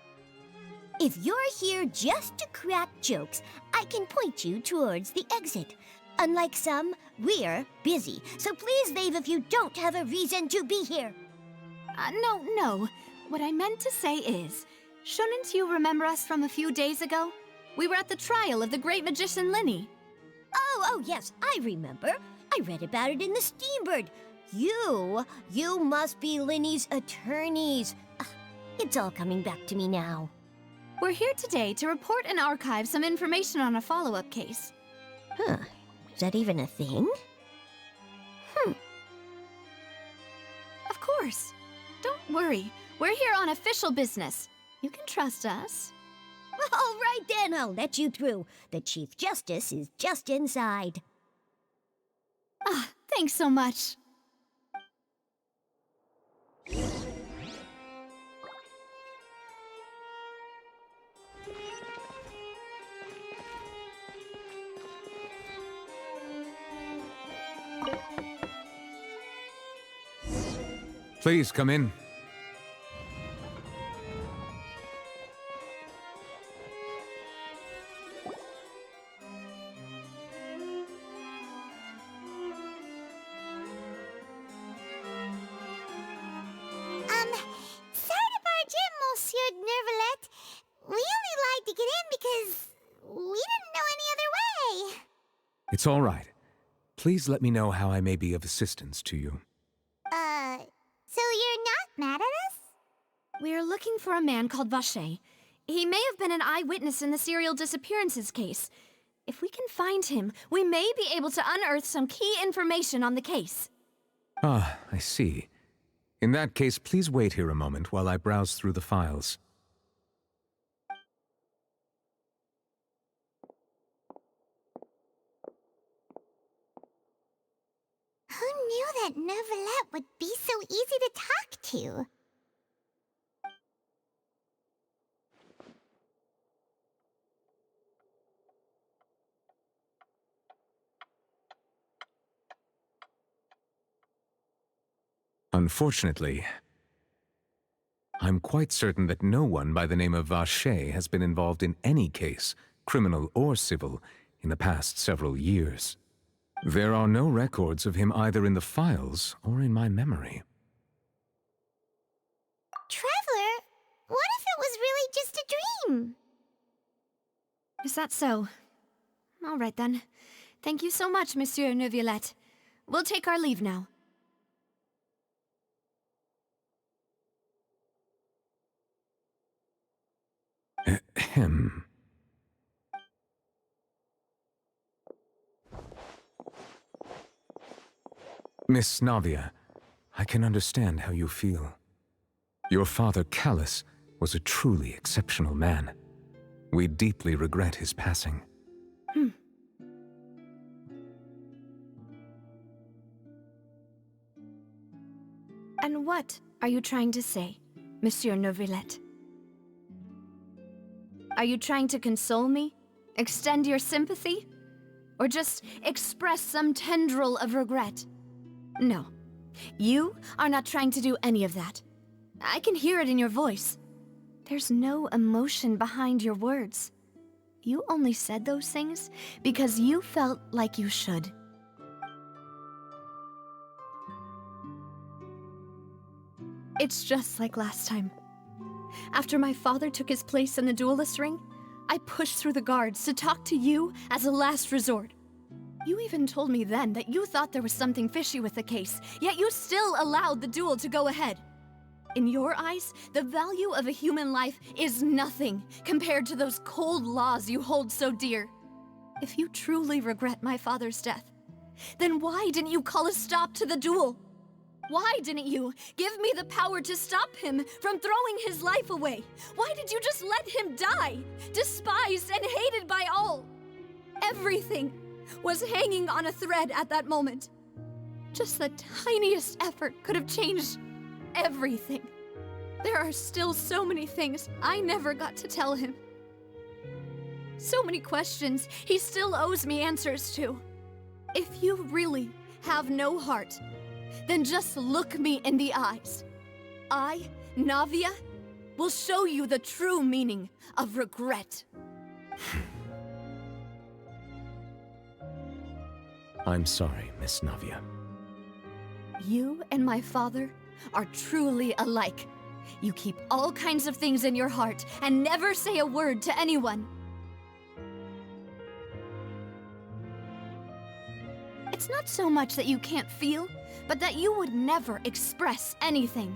If you're here just to crack jokes, I can point you towards the exit. Unlike some, we're busy, so please leave if you don't have a reason to be here. No. What I meant to say is, shouldn't you remember us from a few days ago? We were at the trial of the great magician Linny. Oh, yes, I remember. I read about it in the Steambird. You must be Linny's attorneys. It's all coming back to me now. We're here today to report and archive some information on a follow-up case. Huh. Is that even a thing? Of course. Don't worry. We're here on official business. You can trust us. All right then, I'll let you through. The Chief Justice is just inside. Thanks so much. Please come in. Sorry to barge in, Monsieur Nervalet. We only lied to get in because we didn't know any other way. It's all right. Please let me know how I may be of assistance to you. So you're not mad at us? We're looking for a man called Vache. He may have been an eyewitness in the serial disappearances case. If we can find him, we may be able to unearth some key information on the case. Ah, I see. In that case, please wait here a moment while I browse through the files. Who knew that Nervalet would be so easy to talk to? Unfortunately, I'm quite certain that no one by the name of Vache has been involved in any case, criminal or civil, in the past several years. There are no records of him either in the files or in my memory. Traveler, what if it was really just a dream? Is that so? All right then. Thank you so much, Monsieur Neuvillette. We'll take our leave now. Ahem. Miss Navia, I can understand how you feel. Your father, Callus, was a truly exceptional man. We deeply regret his passing. And what are you trying to say, Monsieur Neuvillette? Are you trying to console me? Extend your sympathy? Or just express some tendril of regret? No. You are not trying to do any of that. I can hear it in your voice. There's no emotion behind your words. You only said those things because you felt like you should. It's just like last time. After my father took his place in the duelist ring, I pushed through the guards to talk to you as a last resort. You even told me then that you thought there was something fishy with the case, yet you still allowed the duel to go ahead. In your eyes, the value of a human life is nothing compared to those cold laws you hold so dear. If you truly regret my father's death, then why didn't you call a stop to the duel? Why didn't you give me the power to stop him from throwing his life away? Why did you just let him die, despised and hated by all? Everything was hanging on a thread at that moment. Just the tiniest effort could have changed everything. There are still so many things I never got to tell him. So many questions he still owes me answers to. If you really have no heart, then just look me in the eyes. I, Navia, will show you the true meaning of regret. I'm sorry, Miss Navia. You and my father are truly alike. You keep all kinds of things in your heart and never say a word to anyone. It's not so much that you can't feel, but that you would never express anything.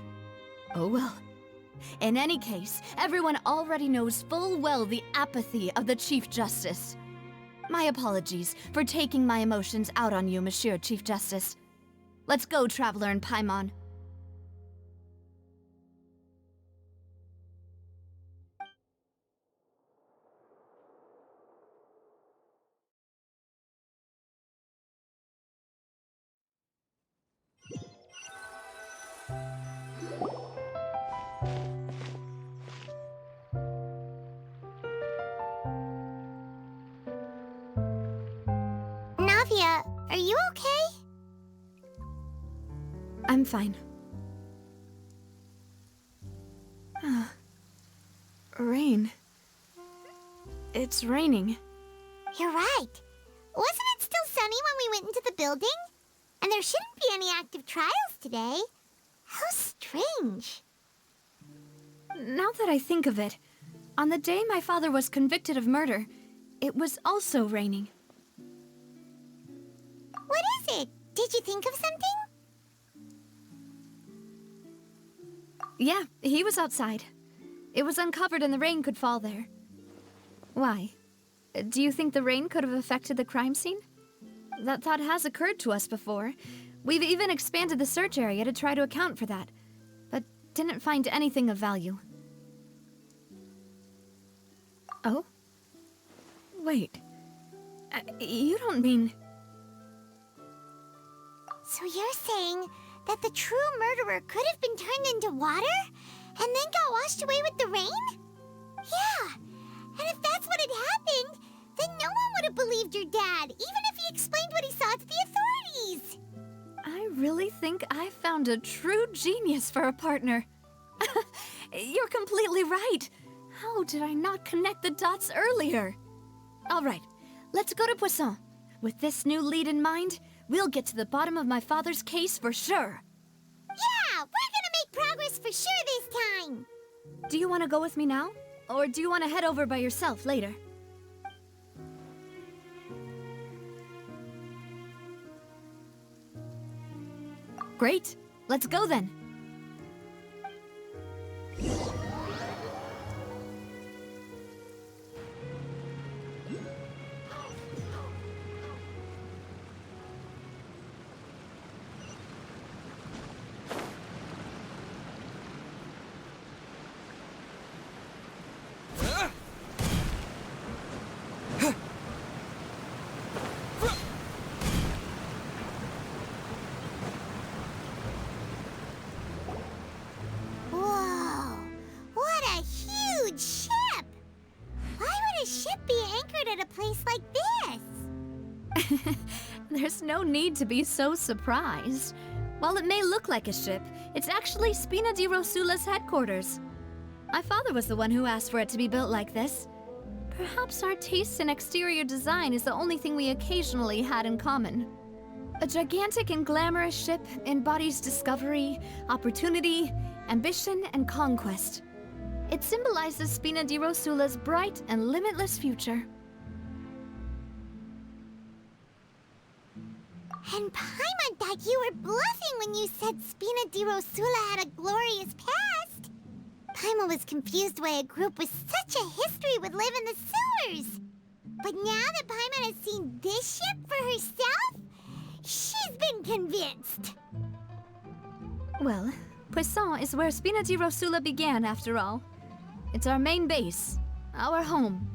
Oh well. In any case, everyone already knows full well the apathy of the Chief Justice. My apologies for taking my emotions out on you, Monsieur Chief Justice. Let's go, Traveler and Paimon. Navia, are you okay? I'm fine. Rain. It's raining. You're right. Wasn't it still sunny when we went into the building? And there shouldn't be any active trials today. How strange. Now that I think of it, on the day my father was convicted of murder, it was also raining. What is it? Did you think of something? Yeah, he was outside. It was uncovered and the rain could fall there. Why? Do you think the rain could have affected the crime scene? That thought has occurred to us before. We've even expanded the search area to try to account for that, but didn't find anything of value. Oh? Wait. You don't mean... So you're saying that the true murderer could have been turned into water and then got washed away with the rain? Yeah, and if that's what had happened, then no one would have believed your dad, even if he explained what he saw to the authorities. I really think I found a true genius for a partner. You're completely right. How did I not connect the dots earlier? All right, let's go to Poisson. With this new lead in mind, we'll get to the bottom of my father's case for sure. Yeah, we're gonna make progress for sure this time. Do you want to go with me now? Or do you want to head over by yourself later? Great. Let's go then. Whoa, what a huge ship! Why would a ship be anchored at a place like this? There's no need to be so surprised. While it may look like a ship, it's actually Spina di Rosula's headquarters. My father was the one who asked for it to be built like this. Perhaps our taste in exterior design is the only thing we occasionally had in common. A gigantic and glamorous ship embodies discovery, opportunity, ambition, and conquest. It symbolizes Spina di Rosula's bright and limitless future. And Paimon thought you were bluffing when you said Spina di Rosula had a glorious past. Paimon was confused why a group with such a history would live in the sewers. But now that Paimon has seen this ship for herself, she's been convinced. Well, Poisson is where Spina di Rosula began, after all. It's our main base, our home.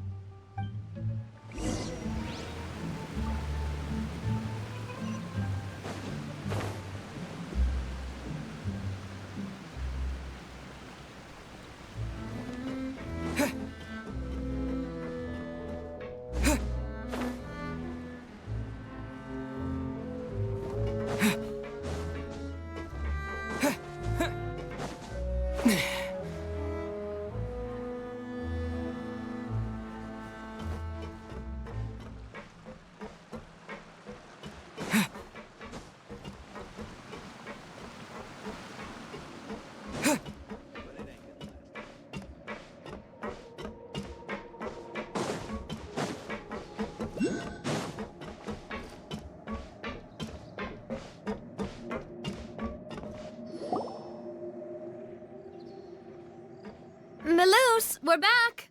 Melus, we're back!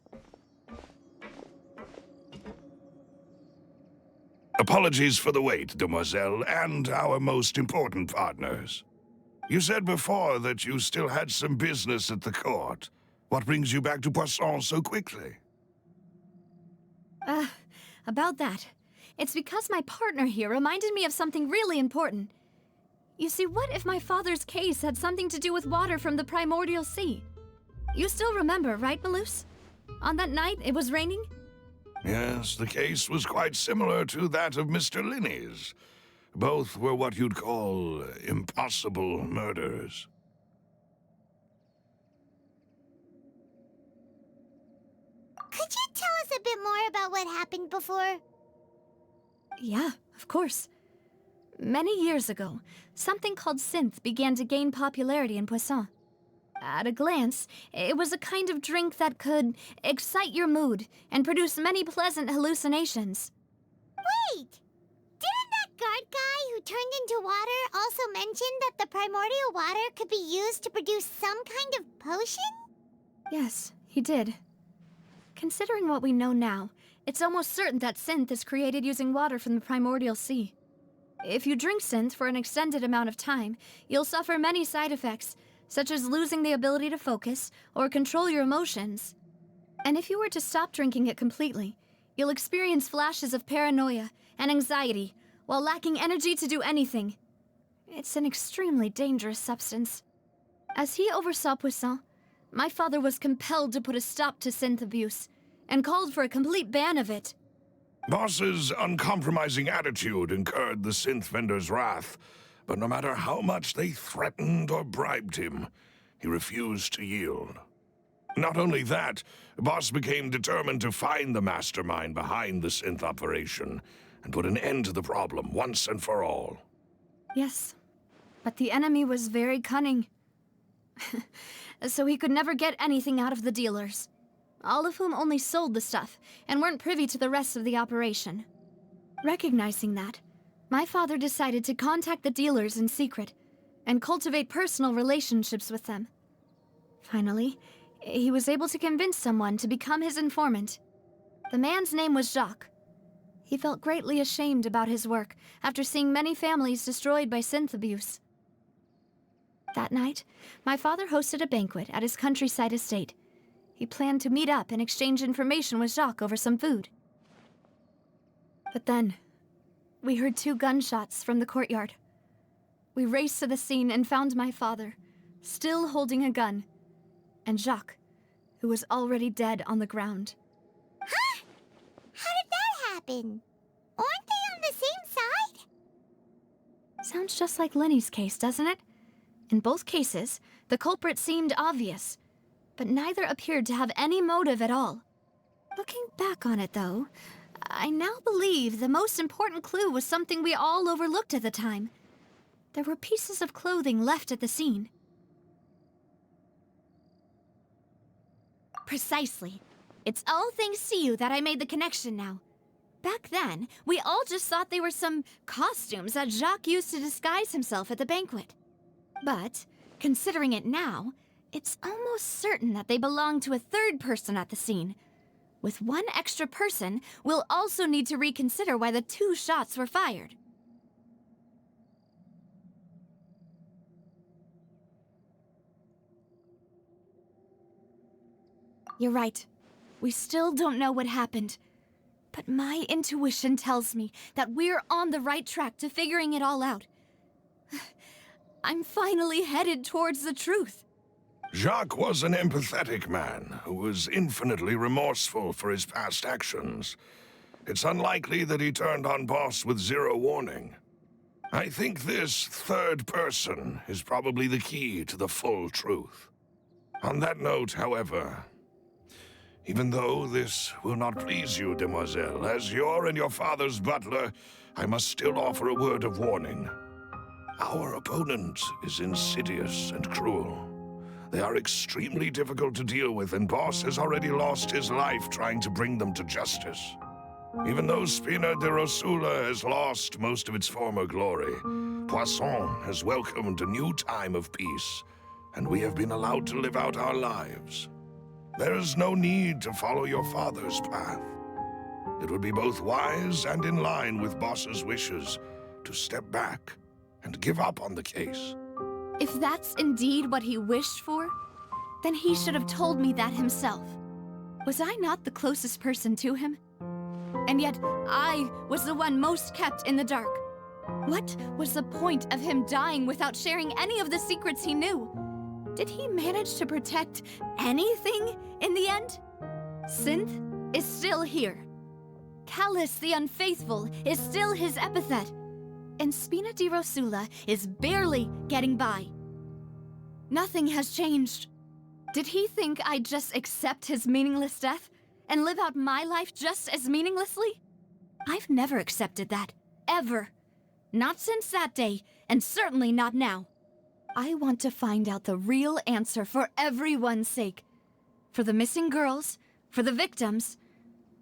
Apologies for the wait, demoiselle, and our most important partners. You said before that you still had some business at the court. What brings you back to Poisson so quickly? About that. It's because my partner here reminded me of something really important. You see, what if my father's case had something to do with water from the primordial sea? You still remember, right, Melus? On that night, it was raining? Yes, the case was quite similar to that of Mr. Linney's. Both were what you'd call impossible murders. Could you tell us a bit more about what happened before? Yeah, of course. Many years ago, something called synth began to gain popularity in Poisson. At a glance, it was a kind of drink that could excite your mood and produce many pleasant hallucinations. Wait! Didn't that guard guy who turned into water also mention that the primordial water could be used to produce some kind of potion? Yes, he did. Considering what we know now, it's almost certain that synth is created using water from the primordial sea. If you drink synth for an extended amount of time, you'll suffer many side effects, such as losing the ability to focus or control your emotions. And if you were to stop drinking it completely, you'll experience flashes of paranoia and anxiety while lacking energy to do anything. It's an extremely dangerous substance. As he oversaw Poisson, my father was compelled to put a stop to synth abuse and called for a complete ban of it. Boss's uncompromising attitude incurred the synth vendor's wrath, but no matter how much they threatened or bribed him, he refused to yield. Not only that, Boss became determined to find the mastermind behind the synth operation and put an end to the problem once and for all. Yes, but the enemy was very cunning. So he could never get anything out of the dealers, all of whom only sold the stuff and weren't privy to the rest of the operation. Recognizing that, my father decided to contact the dealers in secret and cultivate personal relationships with them. Finally, he was able to convince someone to become his informant. The man's name was Jacques. He felt greatly ashamed about his work after seeing many families destroyed by synth abuse. That night, my father hosted a banquet at his countryside estate. He planned to meet up and exchange information with Jacques over some food. But then, we heard 2 gunshots from the courtyard. We raced to the scene and found my father, still holding a gun, and Jacques, who was already dead on the ground. Huh? How did that happen? Aren't they on the same side? Sounds just like Lenny's case, doesn't it? In both cases, the culprit seemed obvious, but neither appeared to have any motive at all. Looking back on it, though, I now believe the most important clue was something we all overlooked at the time. There were pieces of clothing left at the scene. Precisely. It's all thanks to you that I made the connection now. Back then, we all just thought they were some costumes that Jacques used to disguise himself at the banquet. But, considering it now, it's almost certain that they belong to a third person at the scene. With one extra person, we'll also need to reconsider why the 2 shots were fired. You're right. We still don't know what happened. But my intuition tells me that we're on the right track to figuring it all out. I'm finally headed towards the truth. Jacques was an empathetic man who was infinitely remorseful for his past actions. It's unlikely that he turned on Boss with 0 warning. I think this 3rd person is probably the key to the full truth. On that note, however, even though this will not please you, demoiselle, as your and your father's butler, I must still offer a word of warning. Our opponent is insidious and cruel. They are extremely difficult to deal with, and Boss has already lost his life trying to bring them to justice. Even though Spina de Rosula has lost most of its former glory, Poisson has welcomed a new time of peace, and we have been allowed to live out our lives. There is no need to follow your father's path. It would be both wise and in line with Boss's wishes to step back and give up on the case. If that's indeed what he wished for, then he should have told me that himself. Was I not the closest person to him? And yet, I was the one most kept in the dark. What was the point of him dying without sharing any of the secrets he knew? Did he manage to protect anything in the end? Synth is still here. Callus the Unfaithful is still his epithet. And Spina di Rosula is barely getting by. Nothing has changed. Did he think I'd just accept his meaningless death and live out my life just as meaninglessly? I've never accepted that, ever. Not since that day, and certainly not now. I want to find out the real answer for everyone's sake. For the missing girls, for the victims,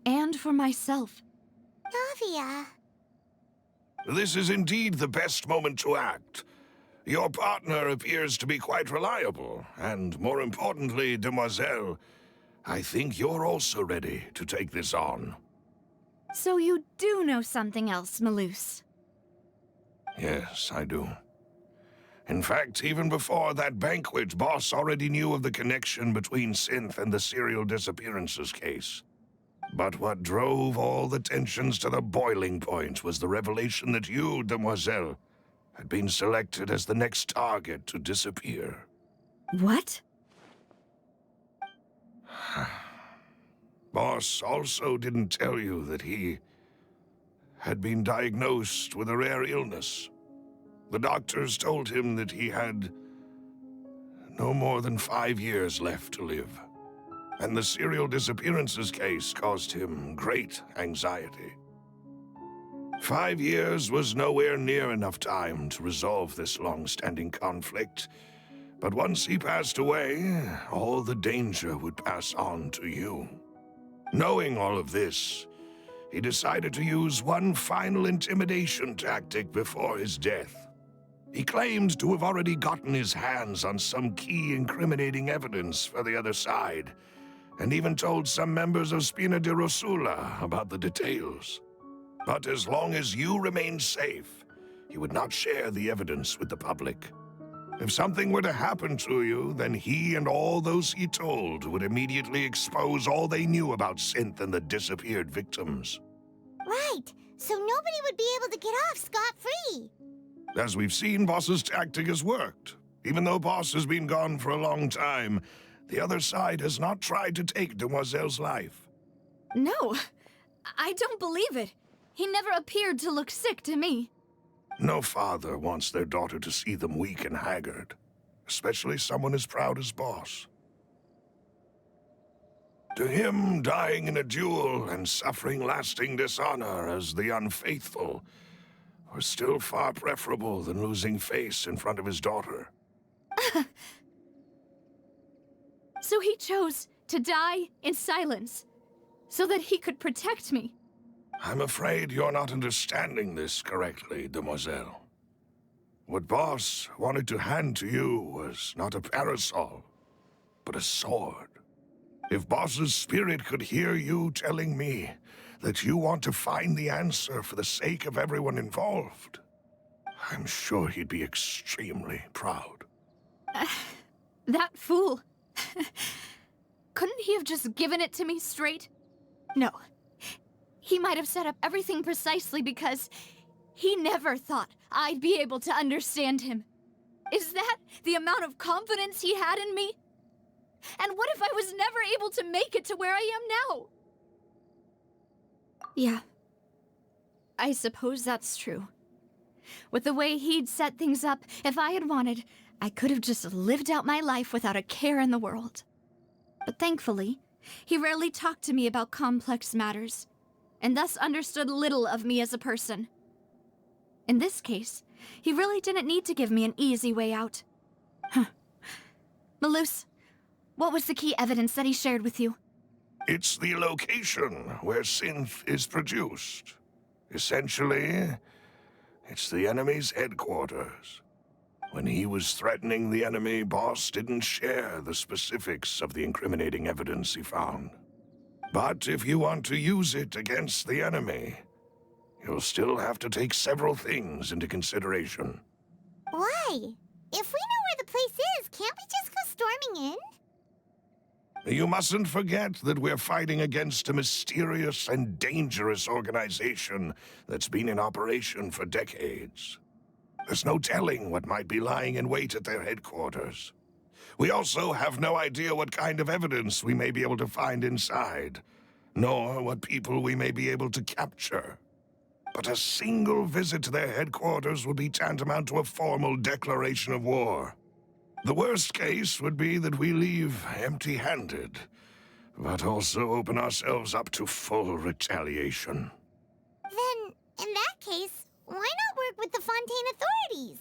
and for myself. Navia. This is indeed the best moment to act. Your partner appears to be quite reliable, and more importantly, demoiselle, I think you're also ready to take this on. So you do know something else, Malouse? Yes, I do. In fact, even before that banquet, Boss already knew of the connection between Synth and the serial disappearances case. But what drove all the tensions to the boiling point was the revelation that you, demoiselle, had been selected as the next target to disappear. What? Boss also didn't tell you that he had been diagnosed with a rare illness. The doctors told him that he had no more than 5 years left to live. And the serial disappearances case caused him great anxiety. 5 years was nowhere near enough time to resolve this long-standing conflict, but once he passed away, all the danger would pass on to you. Knowing all of this, he decided to use one final intimidation tactic before his death. He claimed to have already gotten his hands on some key incriminating evidence for the other side, and even told some members of Spina de Rosula about the details. But as long as you remained safe, he would not share the evidence with the public. If something were to happen to you, then he and all those he told would immediately expose all they knew about Synth and the disappeared victims. Right, so nobody would be able to get off scot-free. As we've seen, Boss's tactic has worked. Even though Boss has been gone for a long time, the other side has not tried to take Demoiselle's life. No, I don't believe it. He never appeared to look sick to me. No father wants their daughter to see them weak and haggard, especially someone as proud as Boss. To him, dying in a duel and suffering lasting dishonor as the Unfaithful were still far preferable than losing face in front of his daughter. So he chose to die in silence, so that he could protect me. I'm afraid you're not understanding this correctly, demoiselle. What Boss wanted to hand to you was not a parasol, but a sword. If Boss's spirit could hear you telling me that you want to find the answer for the sake of everyone involved, I'm sure he'd be extremely proud. That fool. Couldn't he have just given it to me straight? No. He might have set up everything precisely because he never thought I'd be able to understand him. Is that the amount of confidence he had in me? And what if I was never able to make it to where I am now? Yeah. I suppose that's true. With the way he'd set things up, if I had wanted, I could have just lived out my life without a care in the world. But thankfully, he rarely talked to me about complex matters, and thus understood little of me as a person. In this case, he really didn't need to give me an easy way out. Malus, what was the key evidence that he shared with you? It's the location where synth is produced. Essentially, it's the enemy's headquarters. When he was threatening the enemy, Boss didn't share the specifics of the incriminating evidence he found. But if you want to use it against the enemy, you'll still have to take several things into consideration. Why? If we know where the place is, can't we just go storming in? You mustn't forget that we're fighting against a mysterious and dangerous organization that's been in operation for decades. There's no telling what might be lying in wait at their headquarters. We also have no idea what kind of evidence we may be able to find inside, nor what people we may be able to capture. But a single visit to their headquarters would be tantamount to a formal declaration of war. The worst case would be that we leave empty-handed, but also open ourselves up to full retaliation. Then, in that case, why not work with the Fontaine authorities?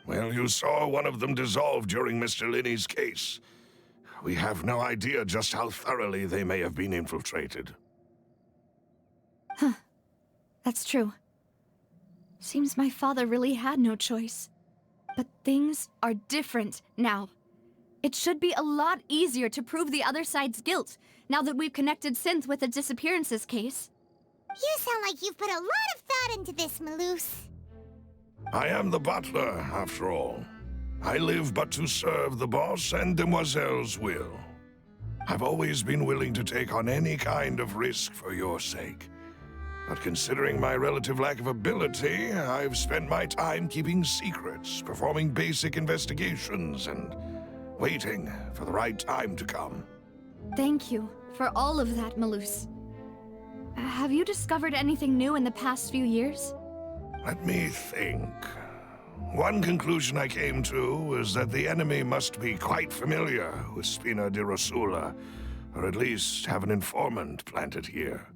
Well, you saw one of them dissolve during Mr. Linney's case. We have no idea just how thoroughly they may have been infiltrated. Huh. That's true. Seems my father really had no choice. But things are different now. It should be a lot easier to prove the other side's guilt, now that we've connected Synth with the disappearances case. You sound like you've put a lot of thought into this, Malus. I am the butler, after all. I live but to serve the boss and Demoiselle's will. I've always been willing to take on any kind of risk for your sake. But considering my relative lack of ability, I've spent my time keeping secrets, performing basic investigations, and waiting for the right time to come. Thank you for all of that, Malus. Have you discovered anything new in the past few years? Let me think. One conclusion I came to was that the enemy must be quite familiar with Spina di Rosula, or at least have an informant planted here.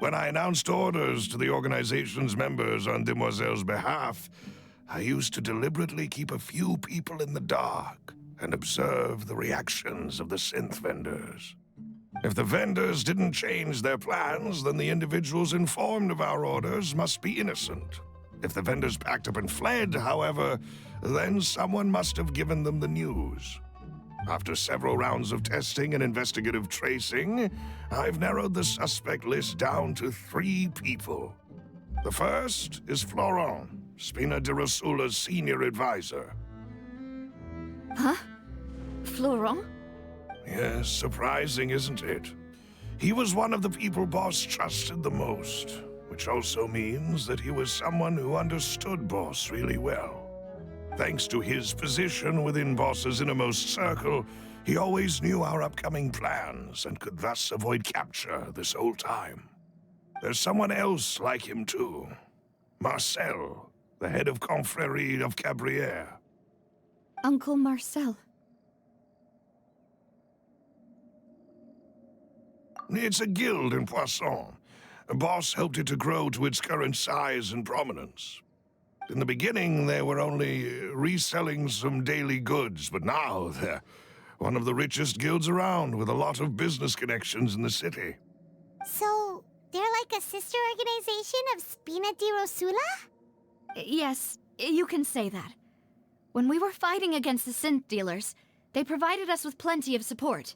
When I announced orders to the organization's members on Demoiselle's behalf, I used to deliberately keep a few people in the dark and observe the reactions of the synth vendors. If the vendors didn't change their plans, then the individuals informed of our orders must be innocent. If the vendors packed up and fled, however, then someone must have given them the news. After several rounds of testing and investigative tracing, I've narrowed the suspect list down to 3 people. The first is Florent, Spina di Rosula's senior advisor. Huh? Florent? Yes, surprising, isn't it? He was one of the people Boss trusted the most, which also means that he was someone who understood Boss really well. Thanks to his position within Boss's innermost circle, he always knew our upcoming plans and could thus avoid capture this whole time. There's someone else like him too. Marcel, the head of Confrérie of Cabrières. Uncle Marcel. It's a guild in Poisson. Boss helped it to grow to its current size and prominence. In the beginning, they were only reselling some daily goods, but now they're one of the richest guilds around, with a lot of business connections in the city. So, they're like a sister organization of Spina di Rosula? Yes, you can say that. When we were fighting against the synth dealers, they provided us with plenty of support.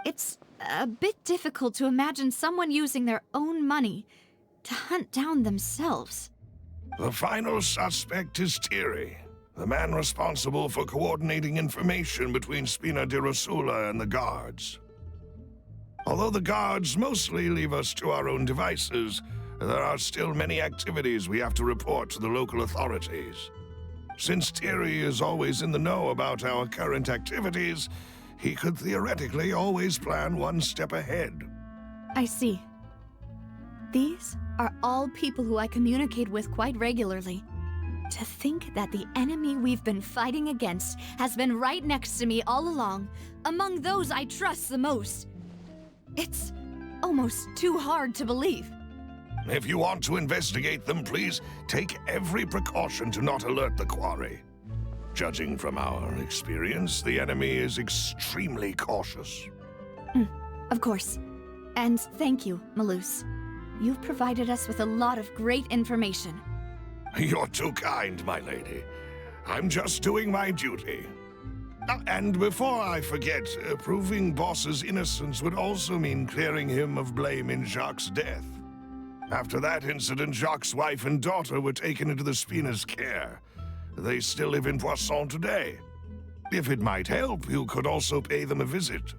It's a bit difficult to imagine someone using their own money to hunt down themselves. The final suspect is Thierry, the man responsible for coordinating information between Spina di Rosula and the guards. Although the guards mostly leave us to our own devices, there are still many activities we have to report to the local authorities. Since Thierry is always in the know about our current activities, he could theoretically always plan one step ahead. I see. These are all people who I communicate with quite regularly. To think that the enemy we've been fighting against has been right next to me all along, among those I trust the most. It's almost too hard to believe. If you want to investigate them, please take every precaution to not alert the quarry. Judging from our experience, the enemy is extremely cautious. Of course. And thank you, Malus. You've provided us with a lot of great information. You're too kind, my lady. I'm just doing my duty. And before I forget, proving Boss's innocence would also mean clearing him of blame in Jacques' death. After that incident, Jacques' wife and daughter were taken into the Spina's care. They still live in Poisson today. If it might help, you could also pay them a visit.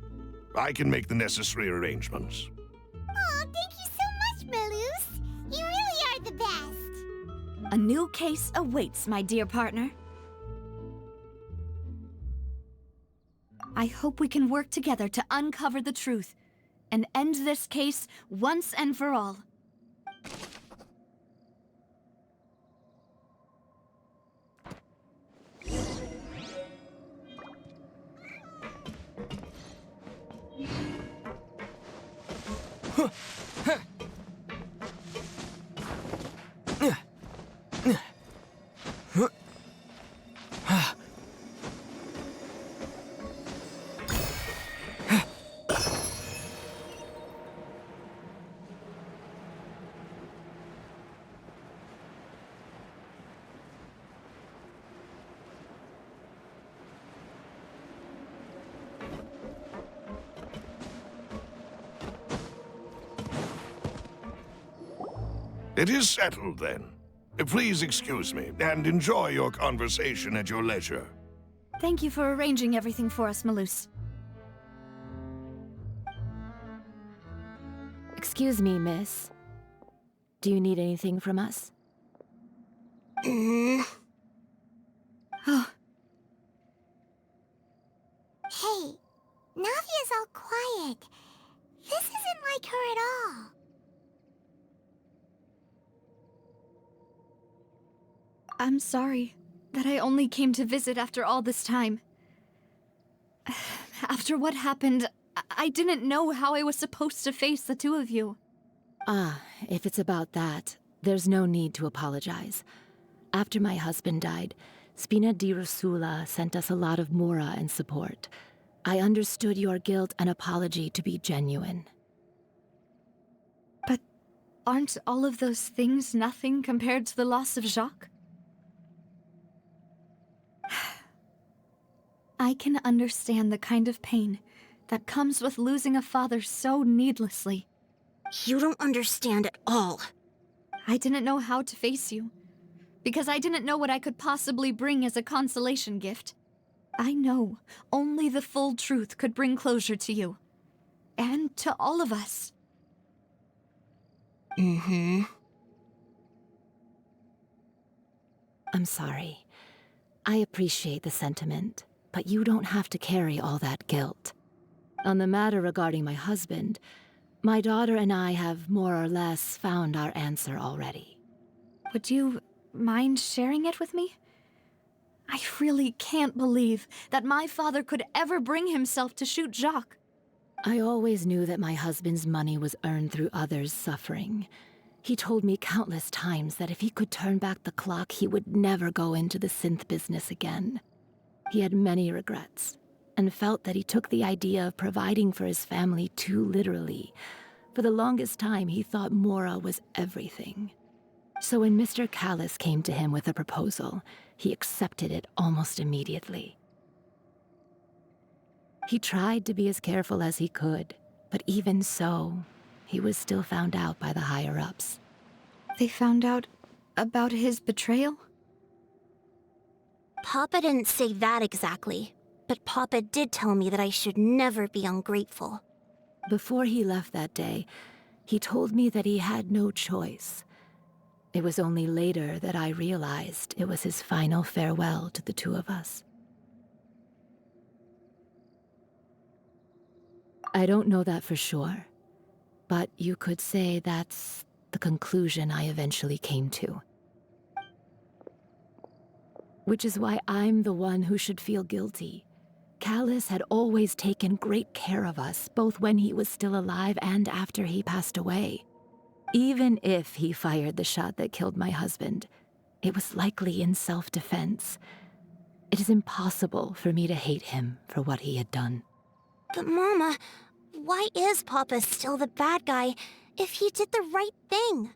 I can make the necessary arrangements. Oh, thank you so much, Malus. You really are the best. A new case awaits, my dear partner. I hope we can work together to uncover the truth and end this case once and for all. It is settled, then. Please excuse me, and enjoy your conversation at your leisure. Thank you for arranging everything for us, Malus. Excuse me, miss. Do you need anything from us? Oh, Hey, Navia's all quiet. This isn't like her at all. I'm sorry that I only came to visit after all this time. After what happened, I didn't know how I was supposed to face the two of you. Ah, if it's about that, there's no need to apologize. After my husband died, Spina di Rosula sent us a lot of mora and support. I understood your guilt and apology to be genuine. But aren't all of those things nothing compared to the loss of Jacques? I can understand the kind of pain that comes with losing a father so needlessly. You don't understand at all. I didn't know how to face you, because I didn't know what I could possibly bring as a consolation gift. I know only the full truth could bring closure to you, and to all of us. I'm sorry. I appreciate the sentiment, but you don't have to carry all that guilt. On the matter regarding my husband, my daughter and I have more or less found our answer already. Would you mind sharing it with me? I really can't believe that my father could ever bring himself to shoot Jacques. I always knew that my husband's money was earned through others' suffering. He told me countless times that if he could turn back the clock, he would never go into the synth business again. He had many regrets, and felt that he took the idea of providing for his family too literally. For the longest time, he thought Mora was everything. So when Mr. Callis came to him with a proposal, he accepted it almost immediately. He tried to be as careful as he could, but even so, he was still found out by the higher-ups. They found out about his betrayal? Papa didn't say that exactly, but Papa did tell me that I should never be ungrateful. Before he left that day, he told me that he had no choice. It was only later that I realized it was his final farewell to the two of us. I don't know that for sure, but you could say that's the conclusion I eventually came to. Which is why I'm the one who should feel guilty. Callus had always taken great care of us, both when he was still alive and after he passed away. Even if he fired the shot that killed my husband, it was likely in self-defense. It is impossible for me to hate him for what he had done. But Mama, why is Papa still the bad guy if he did the right thing?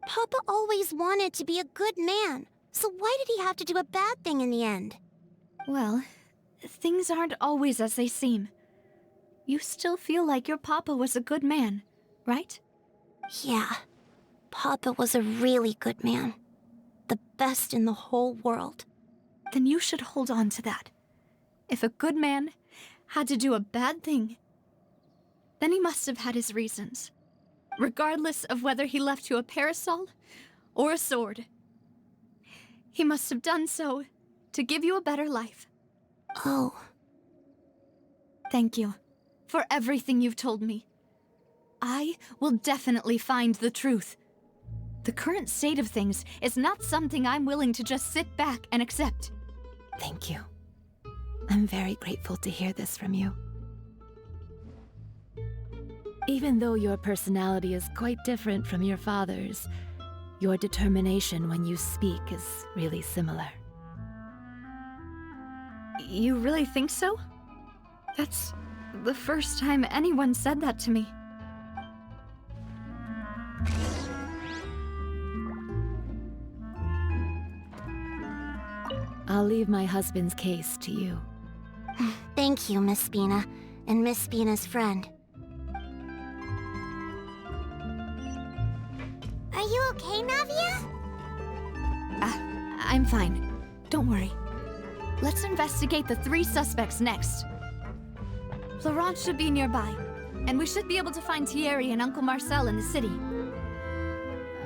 Papa always wanted to be a good man, so why did he have to do a bad thing in the end? Well, things aren't always as they seem. You still feel like your papa was a good man, right? Yeah, Papa was a really good man. The best in the whole world. Then you should hold on to that. If a good man had to do a bad thing, then he must have had his reasons. Regardless of whether he left you a parasol or a sword. He must have done so to give you a better life. Oh. Thank you for everything you've told me. I will definitely find the truth. The current state of things is not something I'm willing to just sit back and accept. Thank you. I'm very grateful to hear this from you. Even though your personality is quite different from your father's, your determination when you speak is really similar. You really think so? That's the first time anyone said that to me. I'll leave my husband's case to you. Thank you, Miss Spina, and Miss Spina's friend. Are you okay, Navia? I'm fine. Don't worry. Let's investigate the 3 suspects next. Florence should be nearby, and we should be able to find Thierry and Uncle Marcel in the city.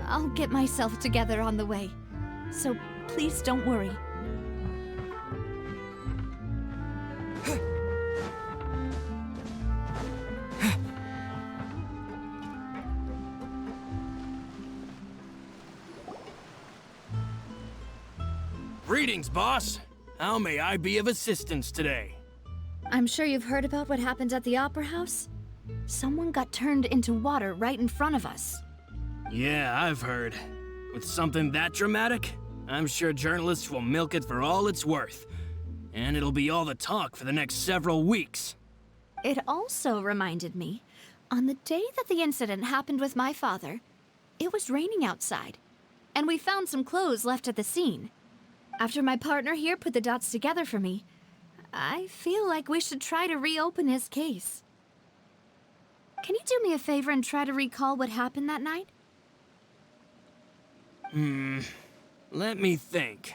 I'll get myself together on the way, so please don't worry. Greetings, boss. How may I be of assistance today? I'm sure you've heard about what happened at the Opera House. Someone got turned into water right in front of us. Yeah, I've heard. With something that dramatic, I'm sure journalists will milk it for all it's worth. And it'll be all the talk for the next several weeks. It also reminded me, on the day that the incident happened with my father, it was raining outside, and we found some clothes left at the scene. After my partner here put the dots together for me, I feel like we should try to reopen his case. Can you do me a favor and try to recall what happened that night? Let me think.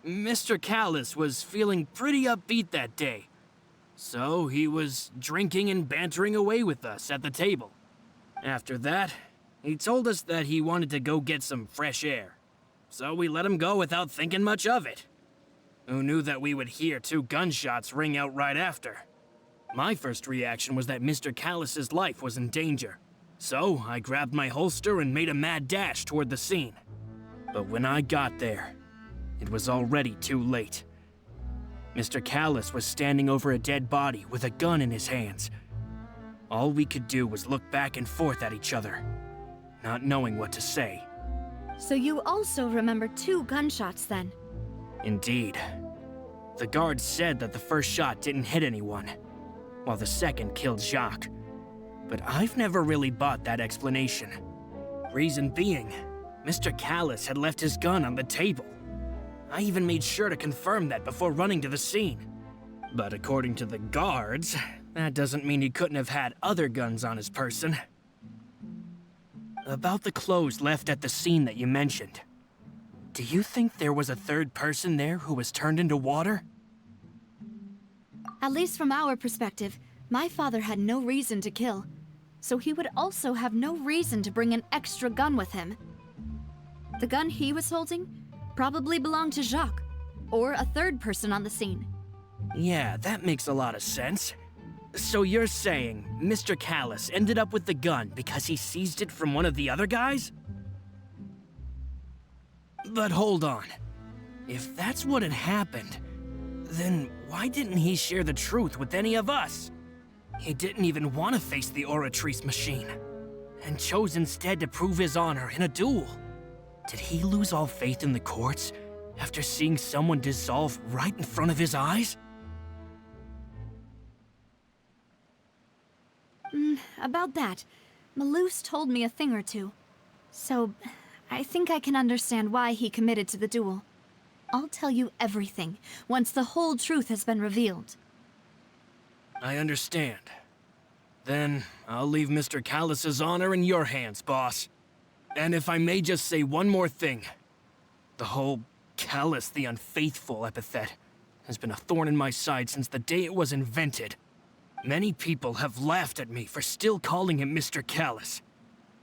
Mr. Callus was feeling pretty upbeat that day. So he was drinking and bantering away with us at the table. After that, he told us that he wanted to go get some fresh air. So we let him go without thinking much of it. Who knew that we would hear 2 gunshots ring out right after? My first reaction was that Mr. Callus's life was in danger. So I grabbed my holster and made a mad dash toward the scene. But when I got there, it was already too late. Mr. Callus was standing over a dead body with a gun in his hands. All we could do was look back and forth at each other, not knowing what to say. So you also remember 2 gunshots then? Indeed. The guard said that the first shot didn't hit anyone, while the second killed Jacques. But I've never really bought that explanation. Reason being, Mr. Callus had left his gun on the table. I even made sure to confirm that before running to the scene. But according to the guards, that doesn't mean he couldn't have had other guns on his person. About the clothes left at the scene that you mentioned. Do you think there was a third person there who was turned into water? At least from our perspective, my father had no reason to kill. So he would also have no reason to bring an extra gun with him. The gun he was holding probably belonged to Jacques, or a third person on the scene. Yeah, that makes a lot of sense. So you're saying Mr. Callus ended up with the gun because he seized it from one of the other guys? But hold on. If that's what had happened, then why didn't he share the truth with any of us? He didn't even want to face the Oratrice machine, and chose instead to prove his honor in a duel. Did he lose all faith in the courts after seeing someone dissolve right in front of his eyes? About that, Malus told me a thing or two. So, I think I can understand why he committed to the duel. I'll tell you everything, once the whole truth has been revealed. I understand. Then, I'll leave Mr. Callus's honor in your hands, boss. And if I may just say one more thing. The whole Callus the Unfaithful epithet has been a thorn in my side since the day it was invented. Many people have laughed at me for still calling him Mr. Callus,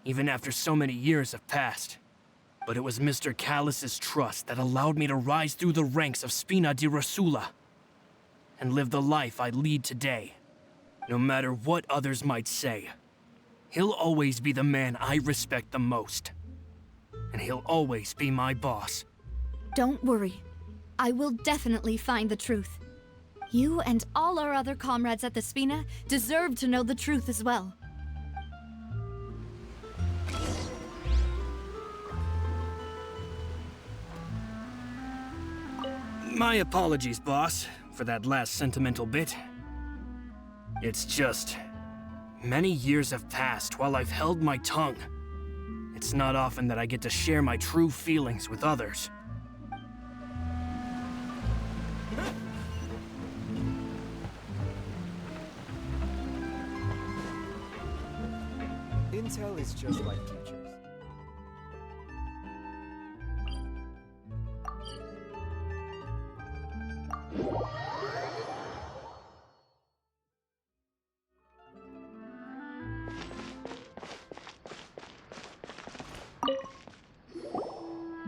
even after so many years have passed. But it was Mr. Callus's trust that allowed me to rise through the ranks of Spina di Rosula and live the life I lead today. No matter what others might say, he'll always be the man I respect the most. And he'll always be my boss. Don't worry. I will definitely find the truth. You and all our other comrades at the Spina deserve to know the truth as well. My apologies, boss, for that last sentimental bit. It's just, many years have passed while I've held my tongue. It's not often that I get to share my true feelings with others. Intel is just like teachers.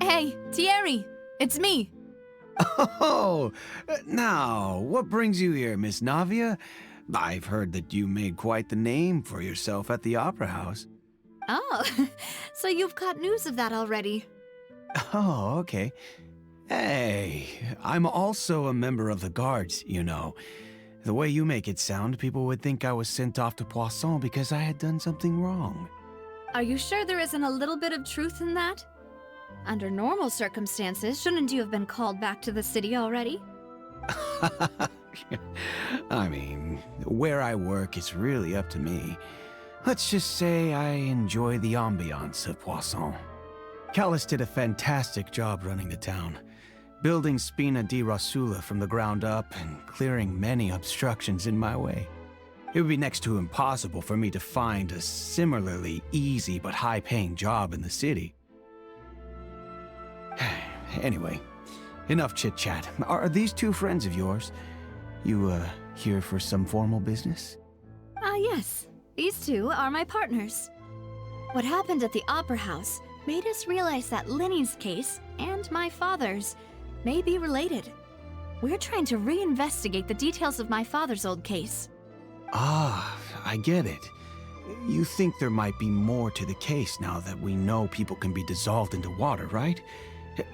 Hey, Thierry! It's me! Oh, now, what brings you here, Miss Navia? I've heard that you made quite the name for yourself at the Opera House. Oh, so you've caught news of that already. Oh, okay. Hey, I'm also a member of the Guards, you know. The way you make it sound, people would think I was sent off to Poisson because I had done something wrong. Are you sure there isn't a little bit of truth in that? Under normal circumstances, shouldn't you have been called back to the city already? I mean, where I work is really up to me. Let's just say I enjoy the ambiance of Poisson. Callus did a fantastic job running the town, building Spina di Rosula from the ground up and clearing many obstructions in my way. It would be next to impossible for me to find a similarly easy but high-paying job in the city. Anyway, enough chit-chat. Are these two friends of yours? You, here for some formal business? Yes. These two are my partners. What happened at the Opera House made us realize that Linny's case and my father's may be related. We're trying to reinvestigate the details of my father's old case. Ah, I get it. You think there might be more to the case now that we know people can be dissolved into water, right?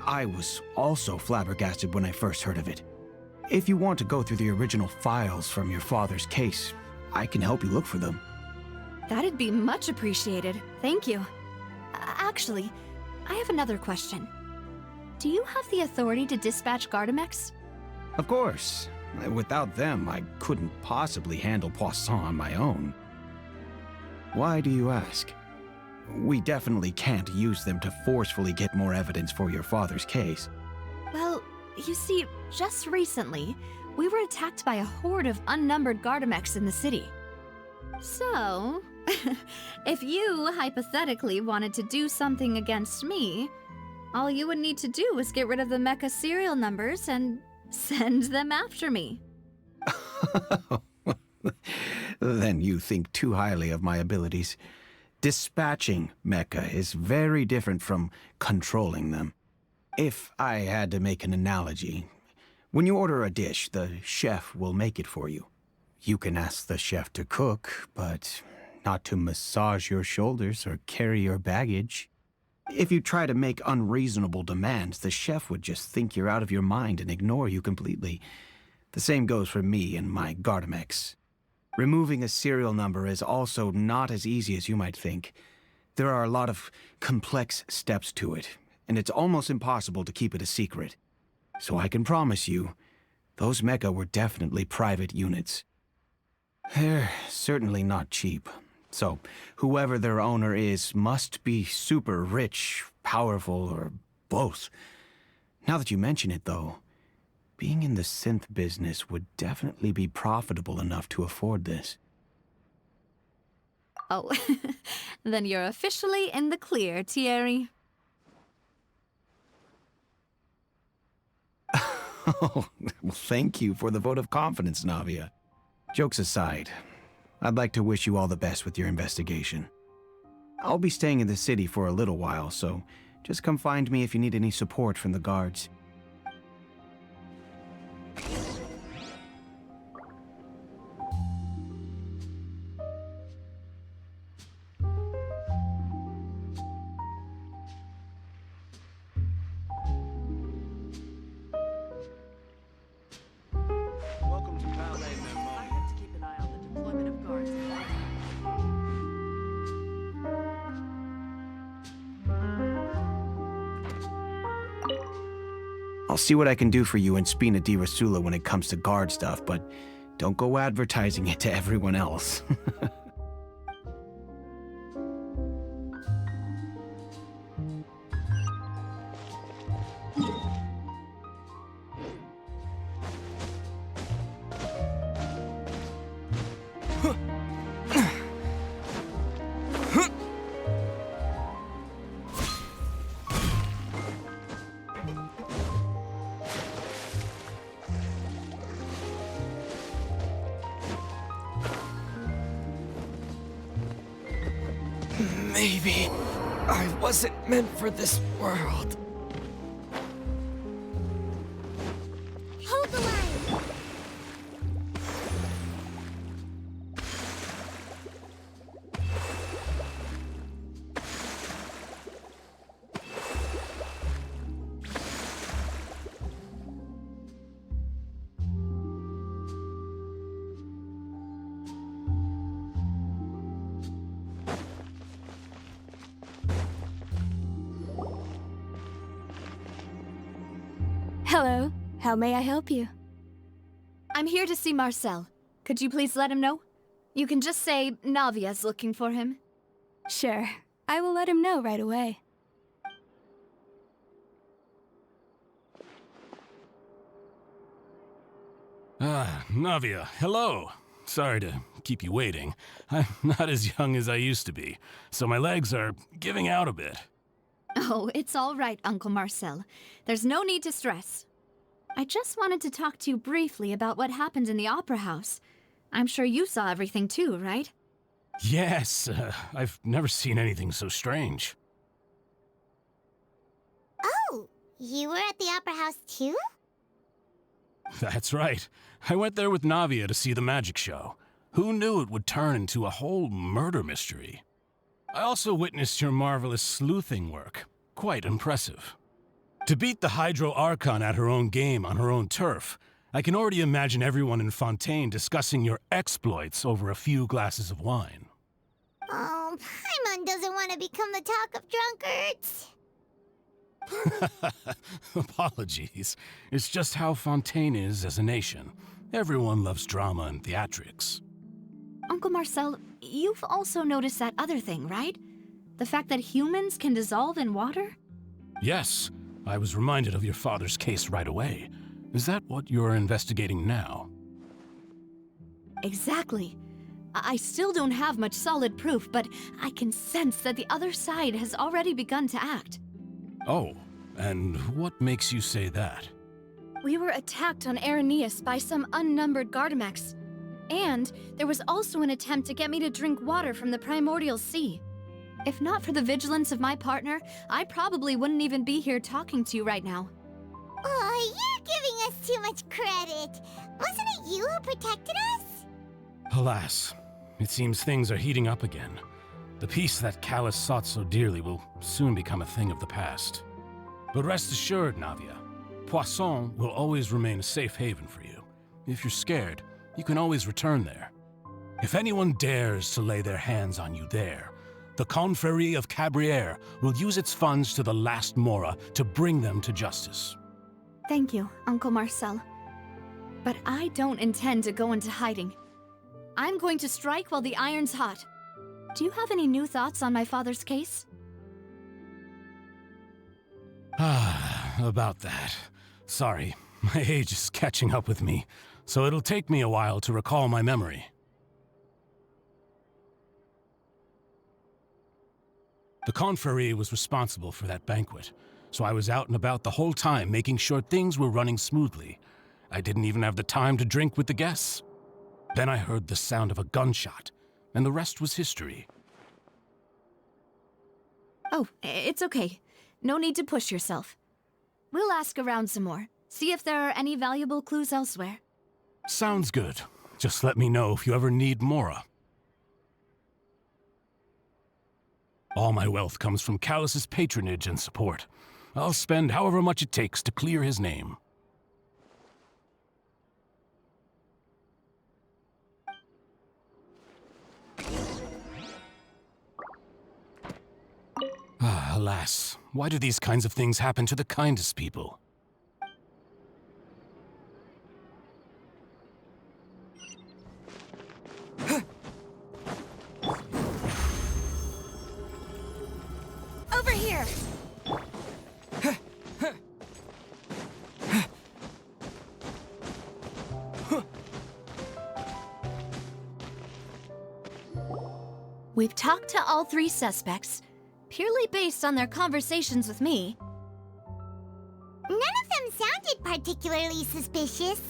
I was also flabbergasted when I first heard of it. If you want to go through the original files from your father's case, I can help you look for them. That'd be much appreciated. Thank you. Actually, I have another question. Do you have the authority to dispatch Gardamex? Of course. Without them, I couldn't possibly handle Poisson on my own. Why do you ask? We definitely can't use them to forcefully get more evidence for your father's case. Well, you see, just recently, we were attacked by a horde of unnumbered Gardamex in the city. So, if you hypothetically wanted to do something against me, all you would need to do was get rid of the mecha serial numbers and send them after me. Then you think too highly of my abilities. Dispatching mecha is very different from controlling them. If I had to make an analogy, when you order a dish, the chef will make it for you. You can ask the chef to cook, but not to massage your shoulders or carry your baggage. If you try to make unreasonable demands, the chef would just think you're out of your mind and ignore you completely. The same goes for me and my Gardamex. Removing a serial number is also not as easy as you might think. There are a lot of complex steps to it, and it's almost impossible to keep it a secret. So I can promise you, those mecha were definitely private units. They're certainly not cheap. So, whoever their owner is must be super rich, powerful, or both. Now that you mention it, though, being in the synth business would definitely be profitable enough to afford this. Oh, then you're officially in the clear, Thierry. Oh, well, thank you for the vote of confidence, Navia. Jokes aside, I'd like to wish you all the best with your investigation. I'll be staying in the city for a little while, so just come find me if you need any support from the guards. Welcome to Ballet Memo. I have to keep an eye on the deployment of guards. I'll see what I can do for you in Spina di Rosula when it comes to guard stuff, but don't go advertising it to everyone else. Maybe I wasn't meant for this world. Hold the line! Hello. How may I help you? I'm here to see Marcel. Could you please let him know? You can just say Navia's looking for him. Sure. I will let him know right away. Navia, hello. Sorry to keep you waiting. I'm not as young as I used to be, so my legs are giving out a bit. Oh, it's all right, Uncle Marcel. There's no need to stress. I just wanted to talk to you briefly about what happened in the Opera House. I'm sure you saw everything too, right? Yes, I've never seen anything so strange. Oh, you were at the Opera House too? That's right. I went there with Navia to see the magic show. Who knew it would turn into a whole murder mystery? I also witnessed your marvelous sleuthing work. Quite impressive. To beat the Hydro Archon at her own game on her own turf, I can already imagine everyone in Fontaine discussing your exploits over a few glasses of wine. Oh, Paimon doesn't want to become the talk of drunkards. Apologies. It's just how Fontaine is as a nation. Everyone loves drama and theatrics. Uncle Marcel, you've also noticed that other thing, right? The fact that humans can dissolve in water? Yes, I was reminded of your father's case right away. Is that what you're investigating now? Exactly. I still don't have much solid proof, but I can sense that the other side has already begun to act. Oh, and what makes you say that? We were attacked on Araneus by some unnumbered Gardamex. And there was also an attempt to get me to drink water from the primordial sea. If not for the vigilance of my partner, I probably wouldn't even be here talking to you right now. Oh, you're giving us too much credit. Wasn't it you who protected us? Alas, it seems things are heating up again. The peace that Callus sought so dearly will soon become a thing of the past. But rest assured, Navia, Poisson will always remain a safe haven for you. If you're scared, you can always return there. If anyone dares to lay their hands on you there, the Confrérie of Cabriere will use its funds to the last Mora to bring them to justice. Thank you, Uncle Marcel. But I don't intend to go into hiding. I'm going to strike while the iron's hot. Do you have any new thoughts on my father's case? About that. Sorry, my age is catching up with me, so it'll take me a while to recall my memory. The Confrérie was responsible for that banquet, so I was out and about the whole time making sure things were running smoothly. I didn't even have the time to drink with the guests. Then I heard the sound of a gunshot, and the rest was history. Oh, it's okay. No need to push yourself. We'll ask around some more, see if there are any valuable clues elsewhere. Sounds good. Just let me know if you ever need Mora. All my wealth comes from Callus's patronage and support. I'll spend however much it takes to clear his name. Alas, why do these kinds of things happen to the kindest people? Over here! We've talked to all three suspects, purely based on their conversations with me. None of them sounded particularly suspicious.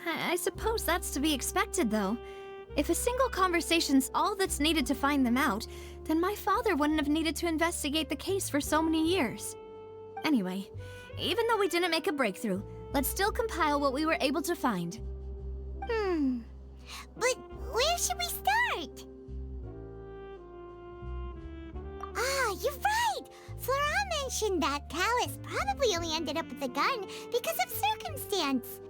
I suppose that's to be expected, though. If a single conversation's all that's needed to find them out, then my father wouldn't have needed to investigate the case for so many years. Anyway, even though we didn't make a breakthrough, let's still compile what we were able to find. But where should we start? Ah, you're right! Flora mentioned that Callus probably only ended up with the gun because of circumstance.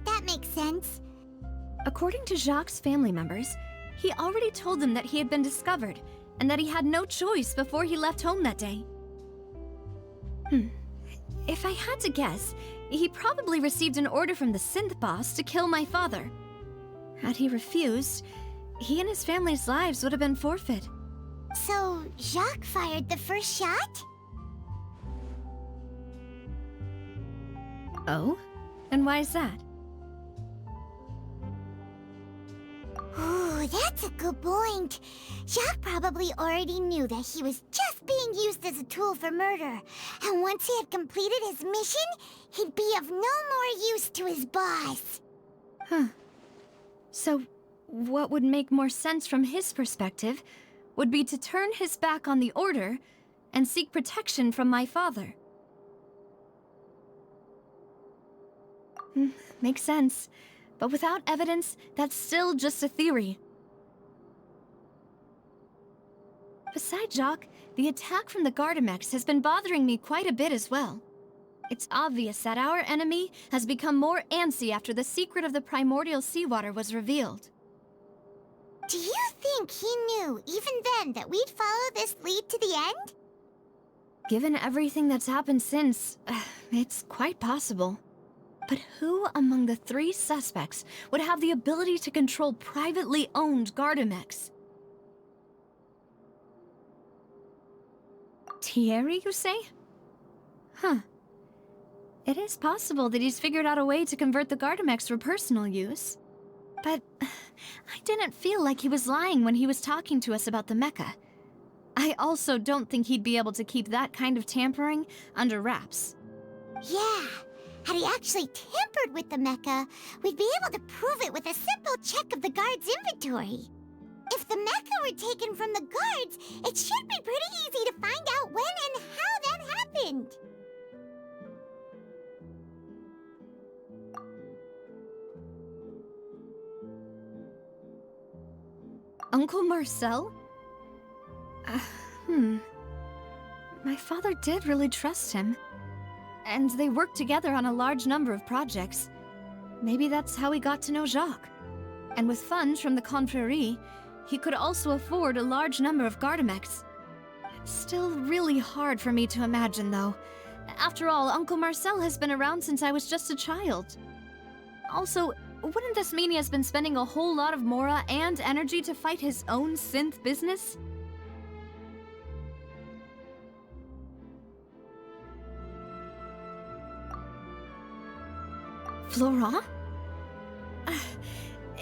That makes sense. According to Jacques' family members, he already told them that he had been discovered, and that he had no choice before he left home that day. If I had to guess, he probably received an order from the synth boss to kill my father. Had he refused, he and his family's lives would have been forfeit. So, Jacques fired the first shot? Oh? And why is that? Ooh, that's a good point. Jacques probably already knew that he was just being used as a tool for murder. And once he had completed his mission, he'd be of no more use to his boss. So, what would make more sense from his perspective would be to turn his back on the Order and seek protection from my father. Makes sense. But without evidence, that's still just a theory. Besides Jacques, the attack from the Gardamex has been bothering me quite a bit as well. It's obvious that our enemy has become more antsy after the secret of the primordial seawater was revealed. Do you think he knew, even then, that we'd follow this lead to the end? Given everything that's happened since, it's quite possible. But who among the three suspects would have the ability to control privately owned Gardamex? Thierry, you say? Huh. It is possible that he's figured out a way to convert the Gardamex for personal use. But I didn't feel like he was lying when he was talking to us about the mecha. I also don't think he'd be able to keep that kind of tampering under wraps. Yeah, had he actually tampered with the mecha, we'd be able to prove it with a simple check of the guard's inventory. If the mecha were taken from the guards, it should be pretty easy to find out when and how that happened. Uncle Marcel? My father did really trust him. And they worked together on a large number of projects. Maybe that's how he got to know Jacques. And with funds from the Confrérie, he could also afford a large number of Gardamex. It's still really hard for me to imagine, though. After all, Uncle Marcel has been around since I was just a child. Also, wouldn't this mean he has been spending a whole lot of mora and energy to fight his own synth business? Florent?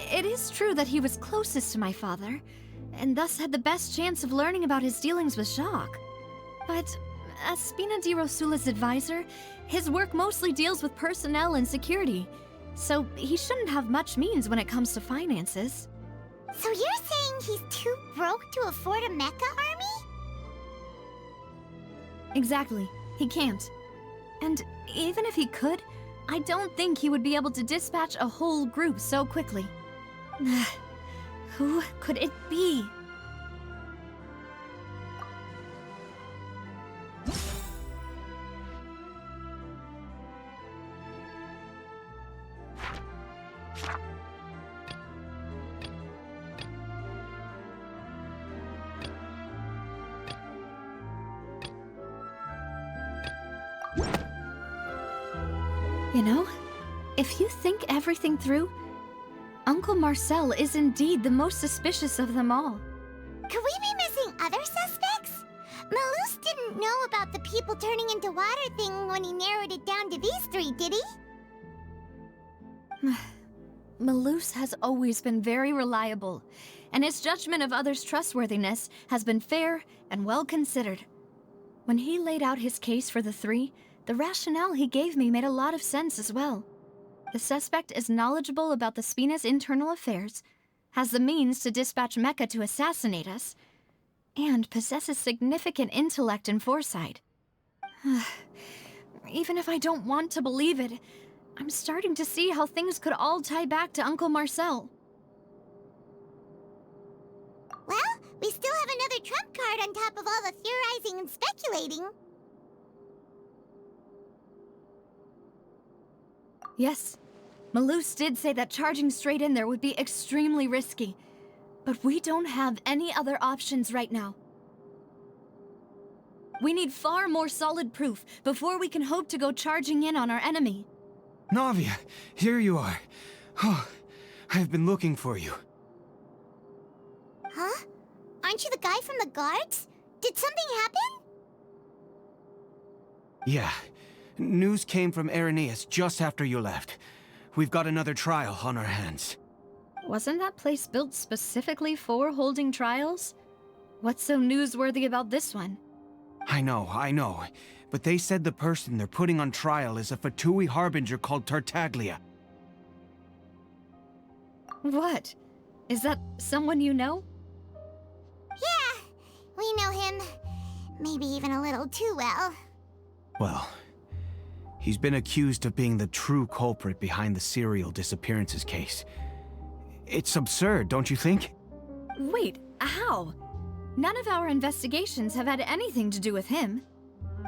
It is true that he was closest to my father, and thus had the best chance of learning about his dealings with Jacques. But as Spina di Rosula's advisor, his work mostly deals with personnel and security, so he shouldn't have much means when it comes to finances. So you're saying he's too broke to afford a mecha army? Exactly. He can't. And even if he could, I don't think he would be able to dispatch a whole group so quickly. Who could it be? You know, if you think everything through, Uncle Marcel is indeed the most suspicious of them all. Could we be missing other suspects? Malus didn't know about the people turning into water thing when he narrowed it down to these three, did he? Malus has always been very reliable, and his judgment of others' trustworthiness has been fair and well considered. When he laid out his case for the three, the rationale he gave me made a lot of sense as well. The suspect is knowledgeable about the Spina's internal affairs, has the means to dispatch Mecha to assassinate us, and possesses significant intellect and foresight. Even if I don't want to believe it, I'm starting to see how things could all tie back to Uncle Marcel. Well, we still have another trump card on top of all the theorizing and speculating. Yes, Malus did say that charging straight in there would be extremely risky, but we don't have any other options right now. We need far more solid proof before we can hope to go charging in on our enemy. Navia, here you are. Oh, I've been looking for you. Huh? Aren't you the guy from the guards? Did something happen? Yeah. News came from Irenaeus just after you left. We've got another trial on our hands. Wasn't that place built specifically for holding trials? What's so newsworthy about this one? I know. But they said the person they're putting on trial is a Fatui harbinger called Tartaglia. What? Is that someone you know? Yeah, we know him. Maybe even a little too well. Well, he's been accused of being the true culprit behind the serial disappearances case. It's absurd, don't you think? Wait, how? None of our investigations have had anything to do with him.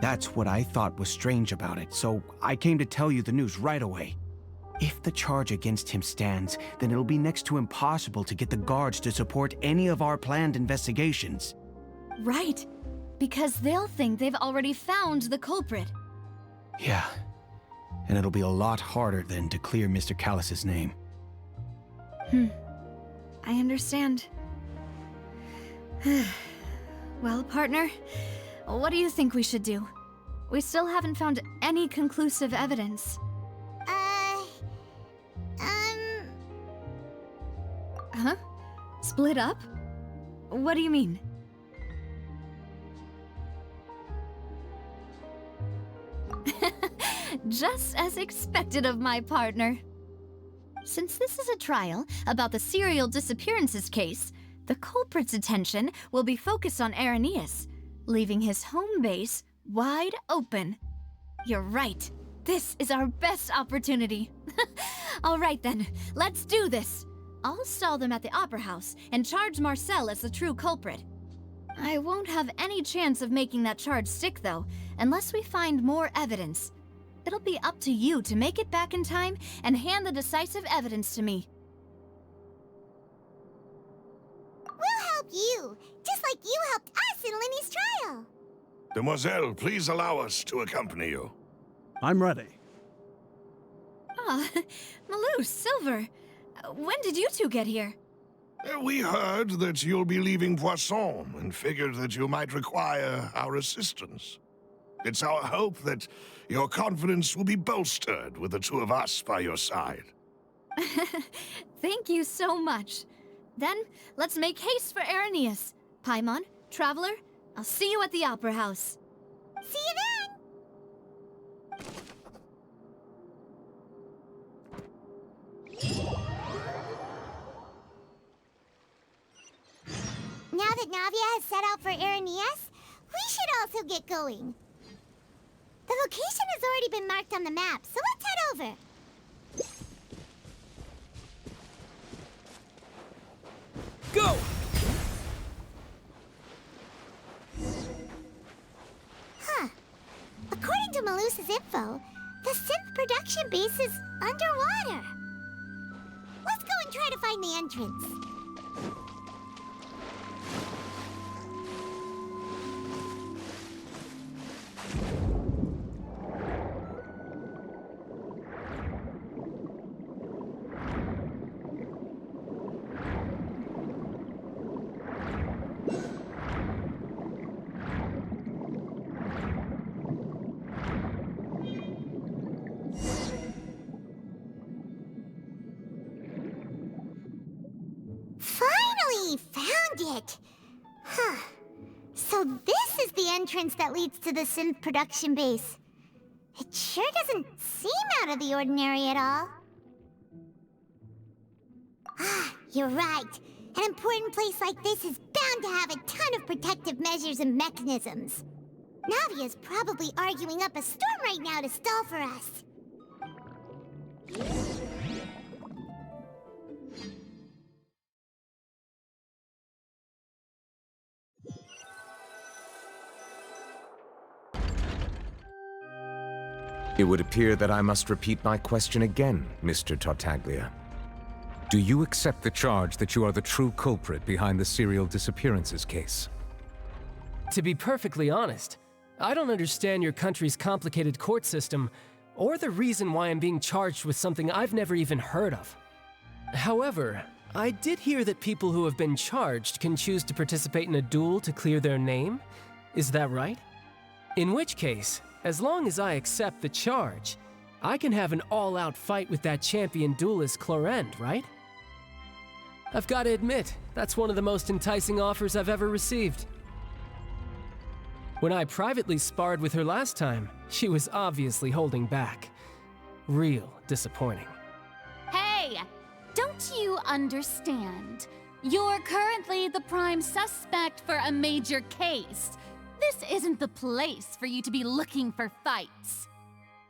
That's what I thought was strange about it, so I came to tell you the news right away. If the charge against him stands, then it'll be next to impossible to get the guards to support any of our planned investigations. Right, because they'll think they've already found the culprit. Yeah, and it'll be a lot harder then to clear Mr. Callus's name. I understand. Well, partner, What do you think we should do? We still haven't found any conclusive evidence. Huh? Split up? What do you mean? Just as expected of my partner. Since this is a trial about the serial disappearances case, the culprit's attention will be focused on Arrhenius, leaving his home base wide open. You're right. This is our best opportunity. All right then, let's do this. I'll stall them at the Opera House and charge Marcel as the true culprit. I won't have any chance of making that charge stick, though, unless we find more evidence. It'll be up to you to make it back in time and hand the decisive evidence to me. We'll help you, just like you helped us in Linny's trial. Demoiselle, please allow us to accompany you. I'm ready. Ah, Malou, Silver. When did you two get here? We heard that you'll be leaving Poisson and figured that you might require our assistance. It's our hope that your confidence will be bolstered with the two of us by your side. Thank you so much. Then, let's make haste for Arrhenius. Paimon, Traveler, I'll see you at the Opera House. See you then! Now that Navia has set out for Arrhenius, we should also get going. The location has already been marked on the map, so let's head over. Go! Huh. According to Malusa's info, the synth production base is underwater. Let's go and try to find the entrance. Finally found it! Huh. So this is the entrance that leads to the synth production base. It sure doesn't seem out of the ordinary at all. Ah, you're right. An important place like this is bound to have a ton of protective measures and mechanisms. Navia's probably arguing up a storm right now to stall for us. It would appear that I must repeat my question again, Mr. Tartaglia. Do you accept the charge that you are the true culprit behind the serial disappearances case? To be perfectly honest, I don't understand your country's complicated court system, or the reason why I'm being charged with something I've never even heard of. However, I did hear that people who have been charged can choose to participate in a duel to clear their name. Is that right? In which case, as long as I accept the charge, I can have an all-out fight with that champion duelist Clorend, right? I've got to admit, that's one of the most enticing offers I've ever received. When I privately sparred with her last time, she was obviously holding back. Real disappointing. Hey! Don't you understand? You're currently the prime suspect for a major case. This isn't the place for you to be looking for fights.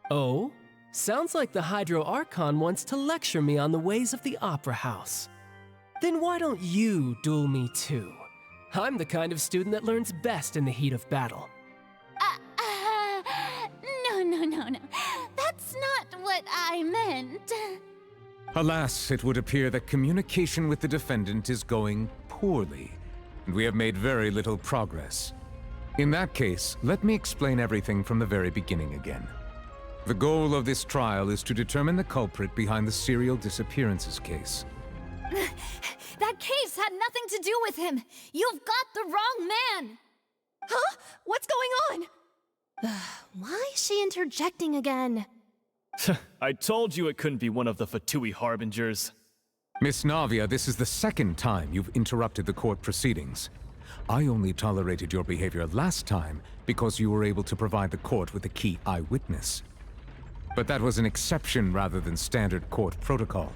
Oh? Sounds like the Hydro Archon wants to lecture me on the ways of the Opera House. Then why don't you duel me too? I'm the kind of student that learns best in the heat of battle. No. That's not what I meant. Alas, it would appear that communication with the defendant is going poorly, and we have made very little progress. In that case, let me explain everything from the very beginning again. The goal of this trial is to determine the culprit behind the serial disappearances case. That case had nothing to do with him! You've got the wrong man! Huh? What's going on? Why is she interjecting again? I told you it couldn't be one of the Fatui harbingers. Miss Navia, this is the second time you've interrupted the court proceedings. I only tolerated your behavior last time because you were able to provide the court with a key eyewitness. But that was an exception rather than standard court protocol.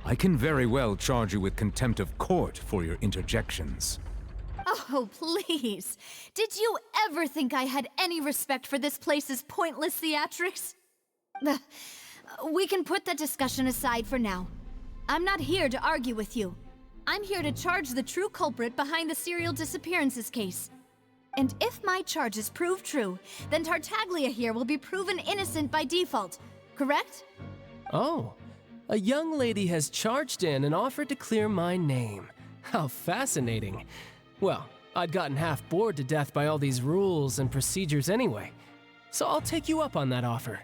I can very well charge you with contempt of court for your interjections. Oh, please. Did you ever think I had any respect for this place's pointless theatrics? We can put that discussion aside for now. I'm not here to argue with you. I'm here to charge the true culprit behind the serial disappearances case. And if my charges prove true, then Tartaglia here will be proven innocent by default, correct? Oh, a young lady has charged in and offered to clear my name. How fascinating. Well, I'd gotten half bored to death by all these rules and procedures anyway, so I'll take you up on that offer.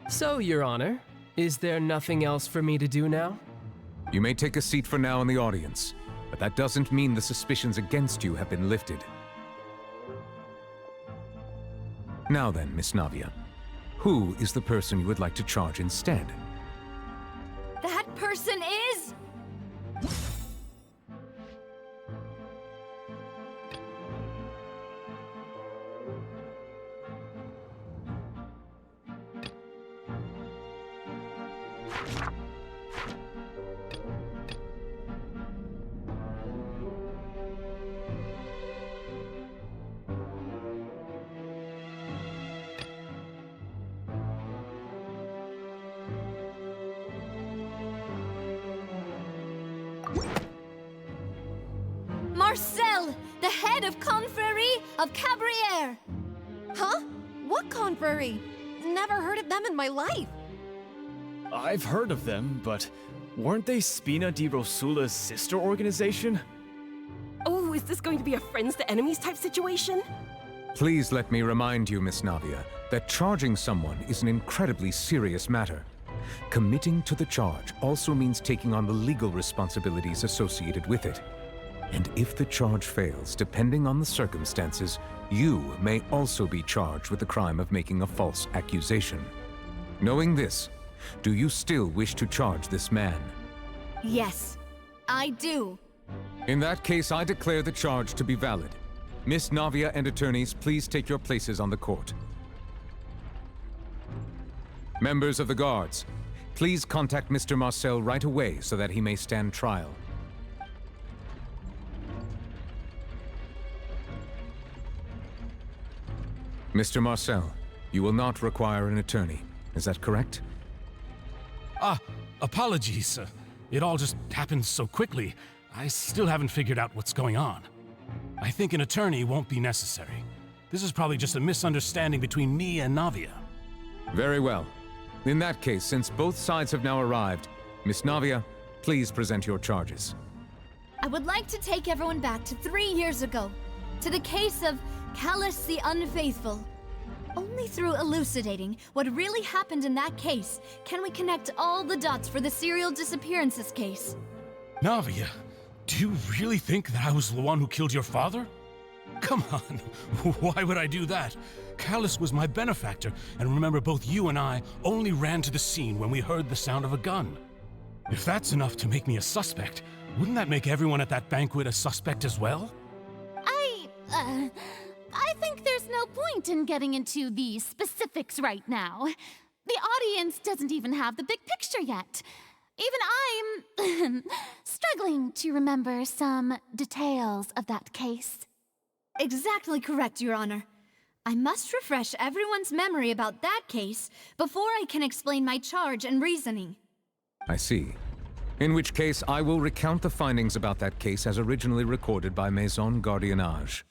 So, Your Honor, is there nothing else for me to do now? You may take a seat for now in the audience, but that doesn't mean the suspicions against you have been lifted. Now then, Miss Navia, who is the person you would like to charge instead? That person is... Marcel, the head of Confrérie of Cabrières! Huh? What confrérie? Never heard of them in my life. I've heard of them, but weren't they Spina di Rosula's sister organization? Oh, is this going to be a friends to enemies type situation? Please let me remind you, Miss Navia, that charging someone is an incredibly serious matter. Committing to the charge also means taking on the legal responsibilities associated with it. And if the charge fails, depending on the circumstances, you may also be charged with the crime of making a false accusation. Knowing this, do you still wish to charge this man? Yes, I do. In that case, I declare the charge to be valid. Miss Navia and attorneys, please take your places on the court. Members of the guards, please contact Mr. Marcel right away so that he may stand trial. Mr. Marcel, you will not require an attorney. Is that correct? Apologies. It all just happened so quickly. I still haven't figured out what's going on. I think an attorney won't be necessary. This is probably just a misunderstanding between me and Navia. Very well. In that case, since both sides have now arrived, Miss Navia, please present your charges. I would like to take everyone back to 3 years ago, to the case of Callus the Unfaithful. Only through elucidating what really happened in that case can we connect all the dots for the serial disappearances case. Navia, do you really think that I was the one who killed your father? Come on, why would I do that? Callus was my benefactor, and remember both you and I only ran to the scene when we heard the sound of a gun. If that's enough to make me a suspect, wouldn't that make everyone at that banquet a suspect as well? I think there's no point in getting into the specifics right now. The audience doesn't even have the big picture yet. Even I'm struggling to remember some details of that case. Exactly correct, Your Honor. I must refresh everyone's memory about that case before I can explain my charge and reasoning. I see. In which case, I will recount the findings about that case as originally recorded by Maison Gardiennage.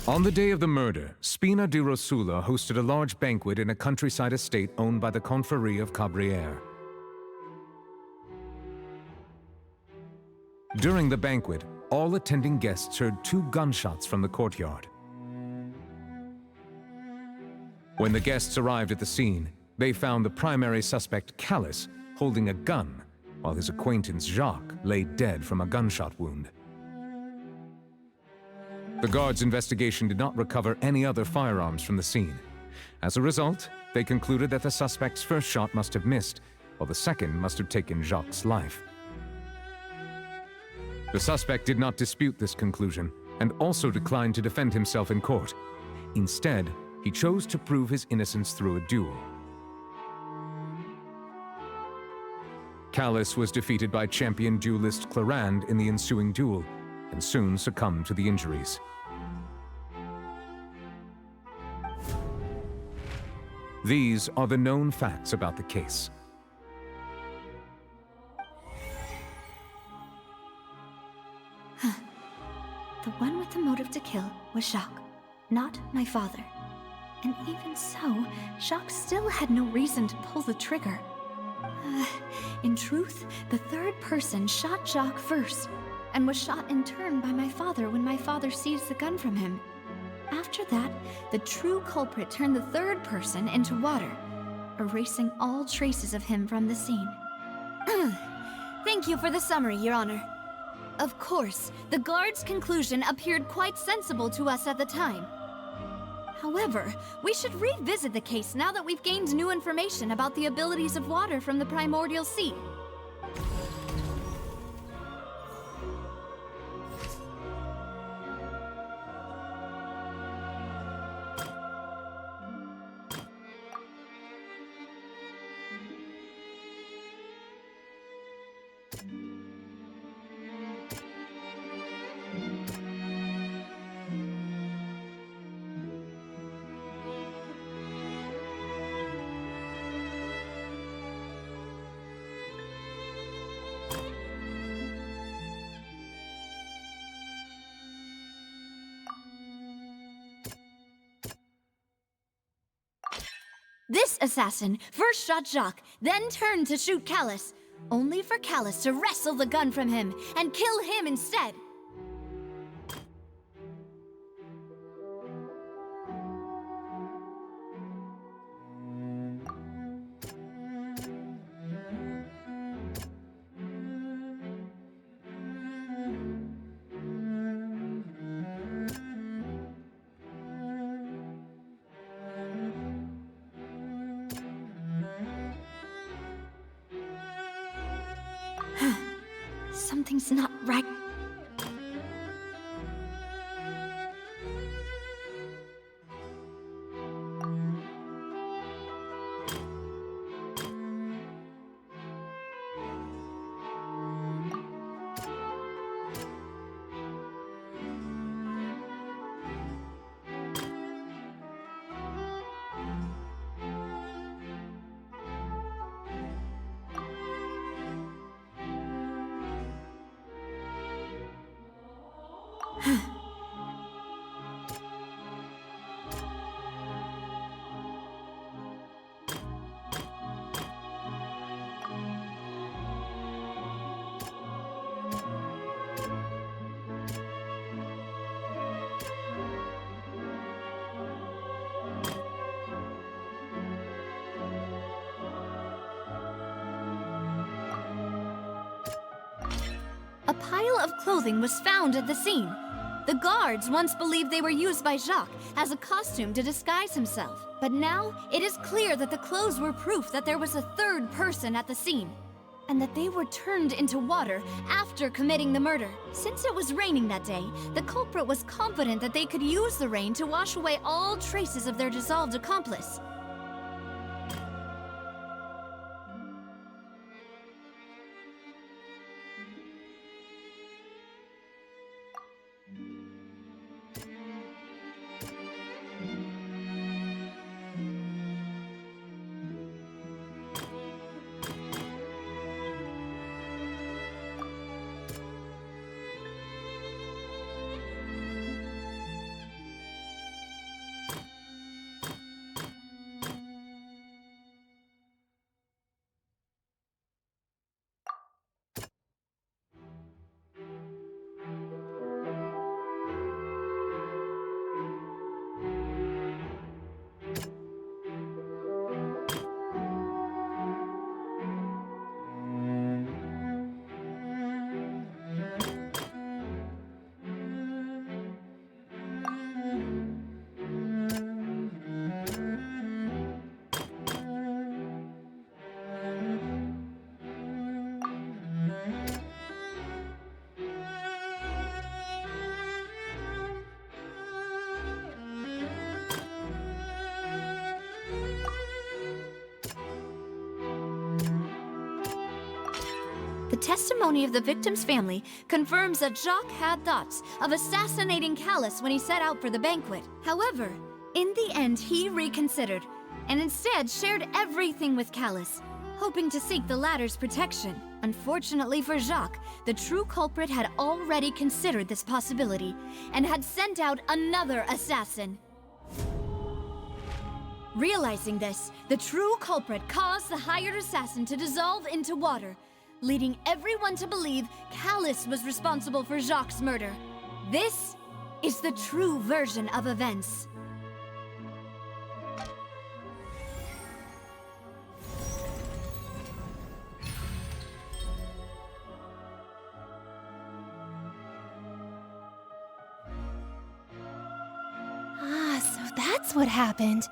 On the day of the murder, Spina di Rosula hosted a large banquet in a countryside estate owned by the Confrérie of Cabrières. During the banquet, all attending guests heard 2 gunshots from the courtyard. When the guests arrived at the scene, they found the primary suspect, Callus, holding a gun, while his acquaintance Jacques lay dead from a gunshot wound. The guards' investigation did not recover any other firearms from the scene. As a result, they concluded that the suspect's first shot must have missed, while the second must have taken Jacques' life. The suspect did not dispute this conclusion, and also declined to defend himself in court. Instead, he chose to prove his innocence through a duel. Callus was defeated by champion duelist Clarand in the ensuing duel, and soon succumbed to the injuries. These are the known facts about the case. The one with the motive to kill was Jacques, not my father. And even so, Jacques still had no reason to pull the trigger. In truth, the third person shot Jacques first, and was shot in turn by my father when my father seized the gun from him. After that, the true culprit turned the third person into water, erasing all traces of him from the scene. Thank you for the summary, Your Honor. Of course, the guard's conclusion appeared quite sensible to us at the time. However, we should revisit the case now that we've gained new information about the abilities of water from the primordial sea. This assassin first shot Jacques, then turned to shoot Callus, only for Callus to wrestle the gun from him and kill him instead. Something's not right. A pile of clothing was found at the scene. The guards once believed they were used by Jacques as a costume to disguise himself. But now, it is clear that the clothes were proof that there was a third person at the scene, and that they were turned into water after committing the murder. Since it was raining that day, the culprit was confident that they could use the rain to wash away all traces of their dissolved accomplice. testimony of the victim's family confirms that Jacques had thoughts of assassinating Callus when he set out for the banquet. However, in the end, he reconsidered and instead shared everything with Callus, hoping to seek the latter's protection. Unfortunately for Jacques, the true culprit had already considered this possibility and had sent out another assassin. Realizing this, the true culprit caused the hired assassin to dissolve into water, leading everyone to believe Callus was responsible for Jacques' murder. This is the true version of events. So that's what happened.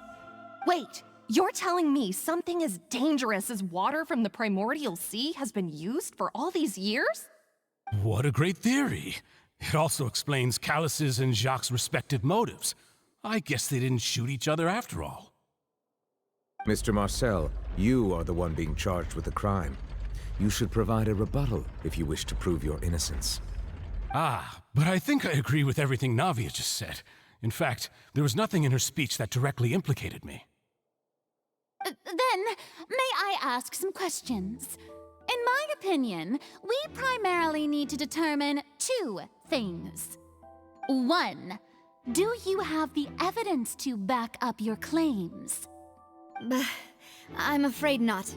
Wait, you're telling me something as dangerous as water from the primordial sea has been used for all these years? What a great theory. It also explains Callus's and Jacques' respective motives. I guess they didn't shoot each other after all. Mr. Marcel, you are the one being charged with the crime. You should provide a rebuttal if you wish to prove your innocence. Ah, but I think I agree with everything Navia just said. In fact, there was nothing in her speech that directly implicated me. Then, may I ask some questions? In my opinion, we primarily need to determine two things. One, do you have the evidence to back up your claims? I'm afraid not.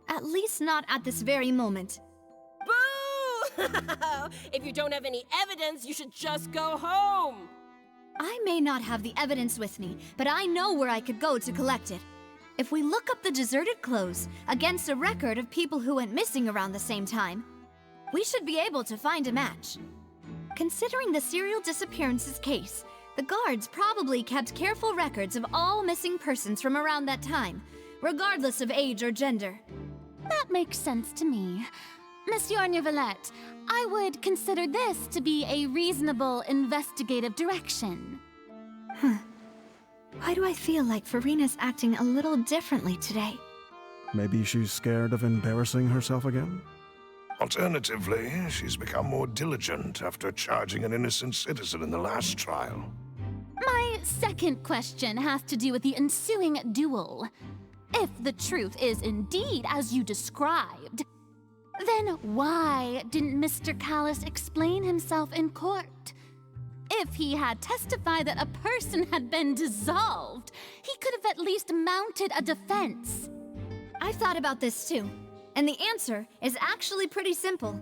At least not at this very moment. Boo! If you don't have any evidence, you should just go home! I may not have the evidence with me, but I know where I could go to collect it. If we look up the deserted clothes against a record of people who went missing around the same time, we should be able to find a match. Considering the serial disappearances case, the guards probably kept careful records of all missing persons from around that time, regardless of age or gender. That makes sense to me. Monsieur Neuvillette, I would consider this to be a reasonable investigative direction. Why do I feel like Farina's acting a little differently today? Maybe she's scared of embarrassing herself again? Alternatively, she's become more diligent after charging an innocent citizen in the last trial. My second question has to do with the ensuing duel. If the truth is indeed as you described, then why didn't Mr. Callus explain himself in court? If he had testified that a person had been dissolved, he could have at least mounted a defense. I've thought about this too, and the answer is actually pretty simple.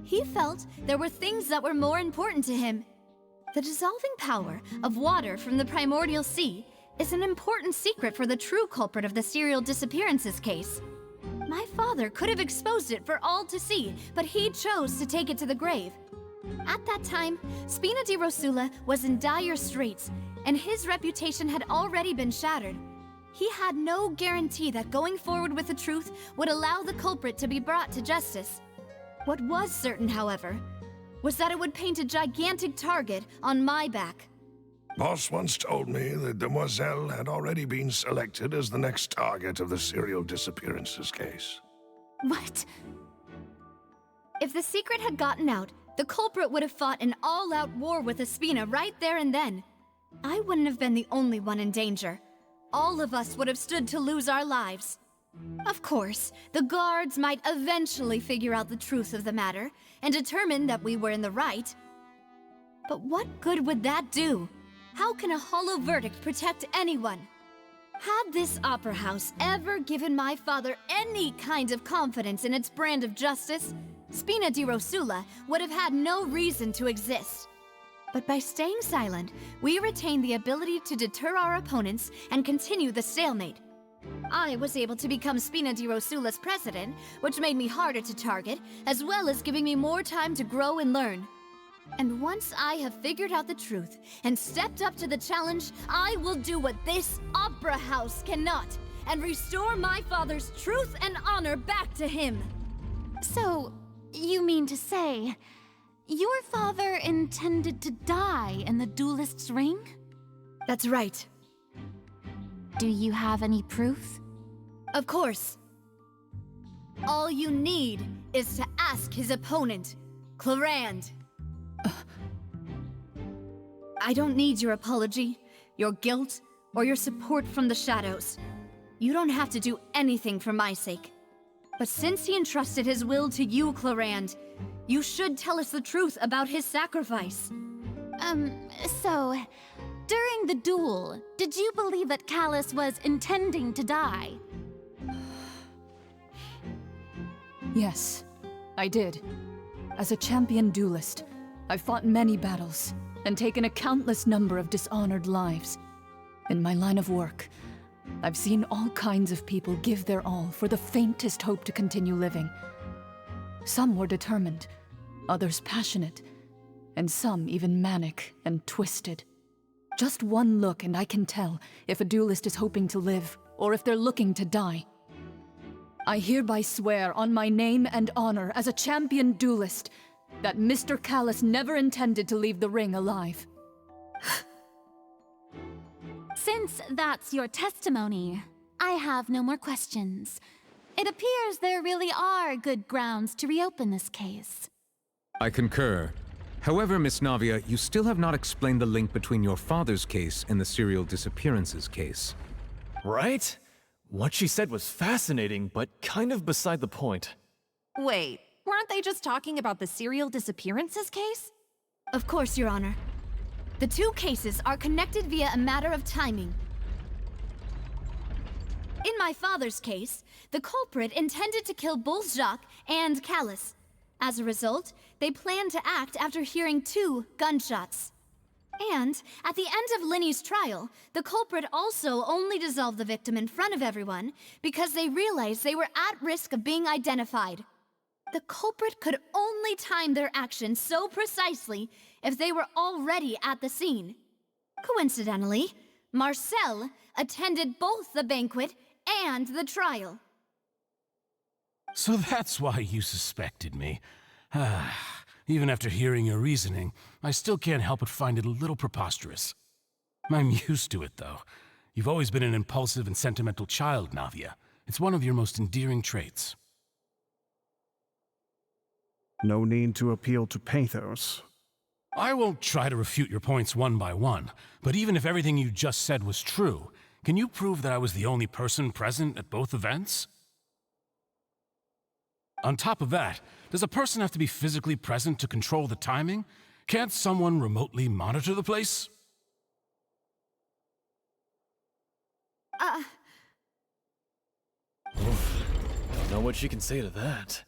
He felt there were things that were more important to him. The dissolving power of water from the primordial sea is an important secret for the true culprit of the serial disappearances case. My father could have exposed it for all to see, but he chose to take it to the grave. At that time, Spina di Rosula was in dire straits, and his reputation had already been shattered. He had no guarantee that going forward with the truth would allow the culprit to be brought to justice. What was certain, however, was that it would paint a gigantic target on my back. Boss once told me that Demoiselle had already been selected as the next target of the serial disappearances case. What? If the secret had gotten out, the culprit would have fought an all-out war with Espina right there and then. I wouldn't have been the only one in danger. All of us would have stood to lose our lives. Of course, the guards might eventually figure out the truth of the matter and determine that we were in the right. But what good would that do? How can a hollow verdict protect anyone? Had this opera house ever given my father any kind of confidence in its brand of justice, Spina di Rosula would have had no reason to exist. But by staying silent, we retained the ability to deter our opponents and continue the stalemate. I was able to become Spina di Rosula's president, which made me harder to target, as well as giving me more time to grow and learn. And once I have figured out the truth and stepped up to the challenge, I will do what this opera house cannot, and restore my father's truth and honor back to him. So, you mean to say, your father intended to die in the duelist's ring? That's right. Do you have any proof? Of course. All you need is to ask his opponent, Clorand. I don't need your apology, your guilt, or your support from the shadows. You don't have to do anything for my sake. But since he entrusted his will to you, Clorand, you should tell us the truth about his sacrifice. So, during the duel, did you believe that Callus was intending to die? Yes, I did. As a champion duelist, I've fought many battles and taken a countless number of dishonored lives. In my line of work, I've seen all kinds of people give their all for the faintest hope to continue living. Some were determined, others passionate, and some even manic and twisted. Just one look and I can tell if a duelist is hoping to live or if they're looking to die. I hereby swear on my name and honor as a champion duelist that Mr. Callus never intended to leave the ring alive. Since that's your testimony, I have no more questions. It appears there really are good grounds to reopen this case. I concur. However, Miss Navia, you still have not explained the link between your father's case and the serial disappearances case. Right? What she said was fascinating, but kind of beside the point. Wait, weren't they just talking about the serial disappearances case? Of course, Your Honor. The two cases are connected via a matter of timing. In my father's case, the culprit intended to kill both Jacques and Callus. As a result, they planned to act after hearing 2 gunshots. And at the end of Linny's trial, the culprit also only dissolved the victim in front of everyone because they realized they were at risk of being identified. The culprit could only time their actions so precisely if they were already at the scene. Coincidentally, Marcel attended both the banquet and the trial. So that's why you suspected me. Even after hearing your reasoning, I still can't help but find it a little preposterous. I'm used to it, though. You've always been an impulsive and sentimental child, Navia. It's one of your most endearing traits. No need to appeal to pathos. I won't try to refute your points one by one, but even if everything you just said was true, can you prove that I was the only person present at both events? On top of that, does a person have to be physically present to control the timing? Can't someone remotely monitor the place? Don't know what she can say to that.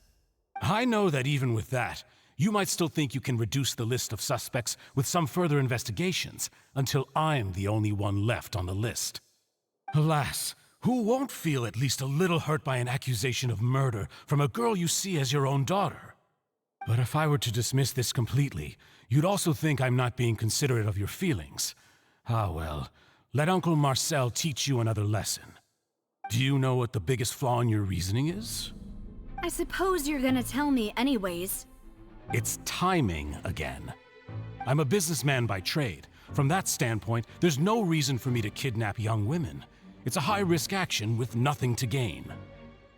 I know that even with that, you might still think you can reduce the list of suspects with some further investigations, until I'm the only one left on the list. Alas, who won't feel at least a little hurt by an accusation of murder from a girl you see as your own daughter? But if I were to dismiss this completely, you'd also think I'm not being considerate of your feelings. Ah well, let Uncle Marcel teach you another lesson. Do you know what the biggest flaw in your reasoning is? I suppose you're gonna tell me anyways. It's timing again. I'm a businessman by trade. From that standpoint, there's no reason for me to kidnap young women. It's a high-risk action with nothing to gain.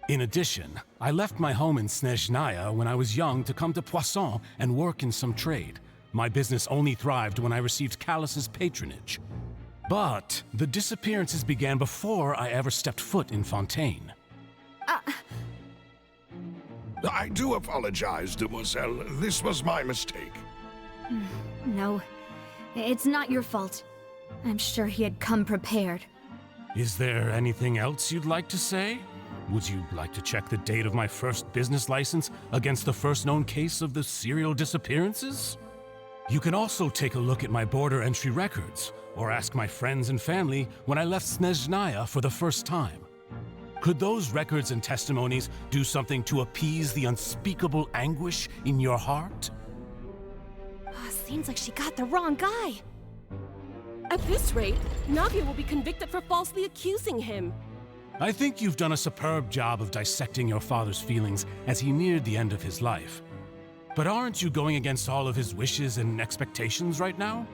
In addition, I left my home in Snezhnaya when I was young to come to Poisson and work in some trade. My business only thrived when I received Callus's patronage. But the disappearances began before I ever stepped foot in Fontaine. I do apologize, demoiselle. This was my mistake. No, it's not your fault. I'm sure he had come prepared. Is there anything else you'd like to say? Would you like to check the date of my first business license against the first known case of the serial disappearances? You can also take a look at my border entry records, or ask my friends and family when I left Snezhnaya for the first time. Could those records and testimonies do something to appease the unspeakable anguish in your heart? Seems like she got the wrong guy. At this rate, Navia will be convicted for falsely accusing him. I think you've done a superb job of dissecting your father's feelings as he neared the end of his life. But aren't you going against all of his wishes and expectations right now?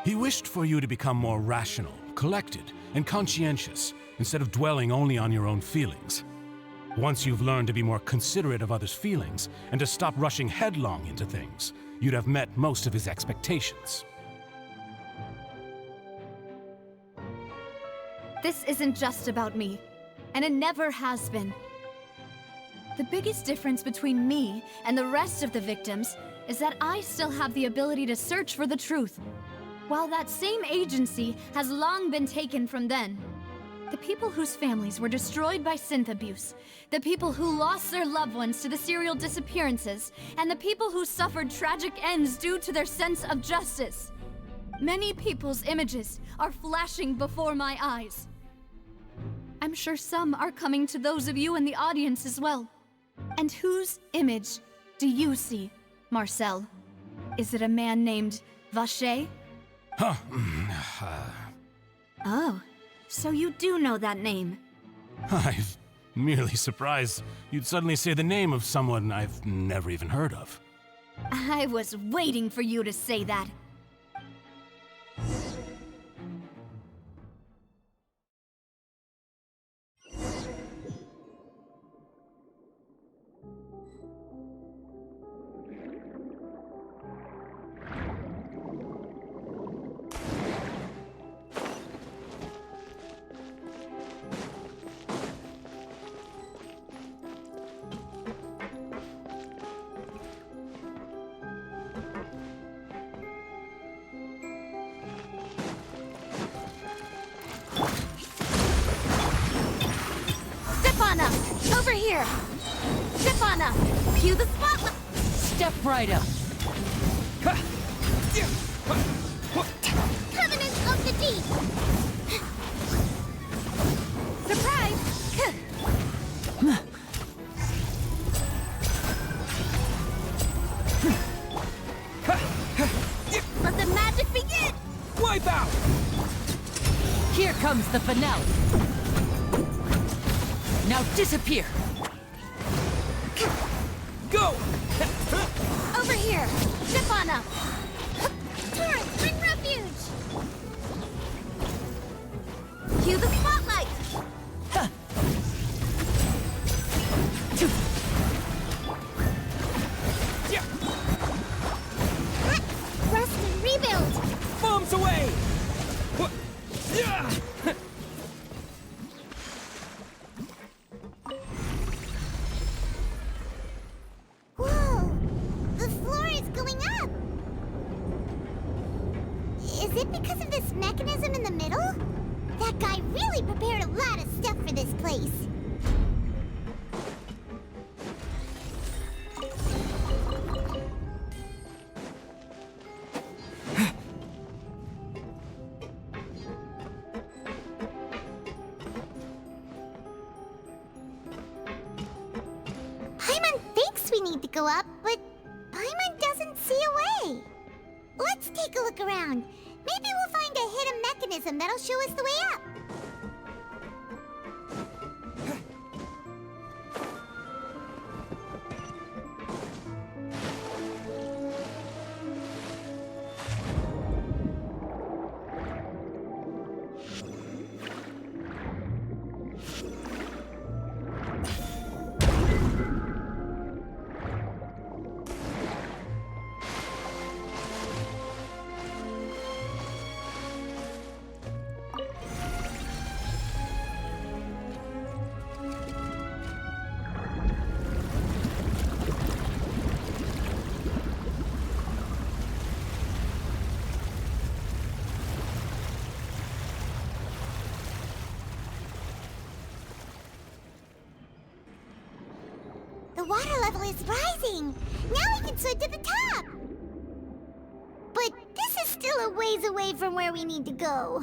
He wished for you to become more rational, collected, and conscientious, instead of dwelling only on your own feelings. Once you've learned to be more considerate of others' feelings and to stop rushing headlong into things, you'd have met most of his expectations. This isn't just about me, and it never has been. The biggest difference between me and the rest of the victims is that I still have the ability to search for the truth, while that same agency has long been taken from them. The people whose families were destroyed by synth abuse, the people who lost their loved ones to the serial disappearances, and the people who suffered tragic ends due to their sense of justice. Many people's images are flashing before my eyes. I'm sure some are coming to those of you in the audience as well. And whose image do you see, Marcel? Is it a man named Vacher? Huh. Oh, so you do know that name. I'm merely surprised you'd suddenly say the name of someone I've never even heard of. I was waiting for you to say that. Over here! Step on up! Cue the spotlight! Step right up! Covenant of the Deep! Surprise! Let the magic begin! Wipe out! Here comes the finale! Now disappear! Go! Over here! Step on up! Torrent, bring refuge! Cue the spotlight! Rest and rebuild! Bombs away! Whoa! The floor is going up! Is it because of this mechanism in the middle? That guy really prepared a lot of stuff for this place. Paimon thinks we need to go up, but Paimon doesn't see a way. Let's take a look around. Maybe we'll find a hidden mechanism that'll show us the way up. The water level is rising! Now we can swim to the top! But this is still a ways away from where we need to go.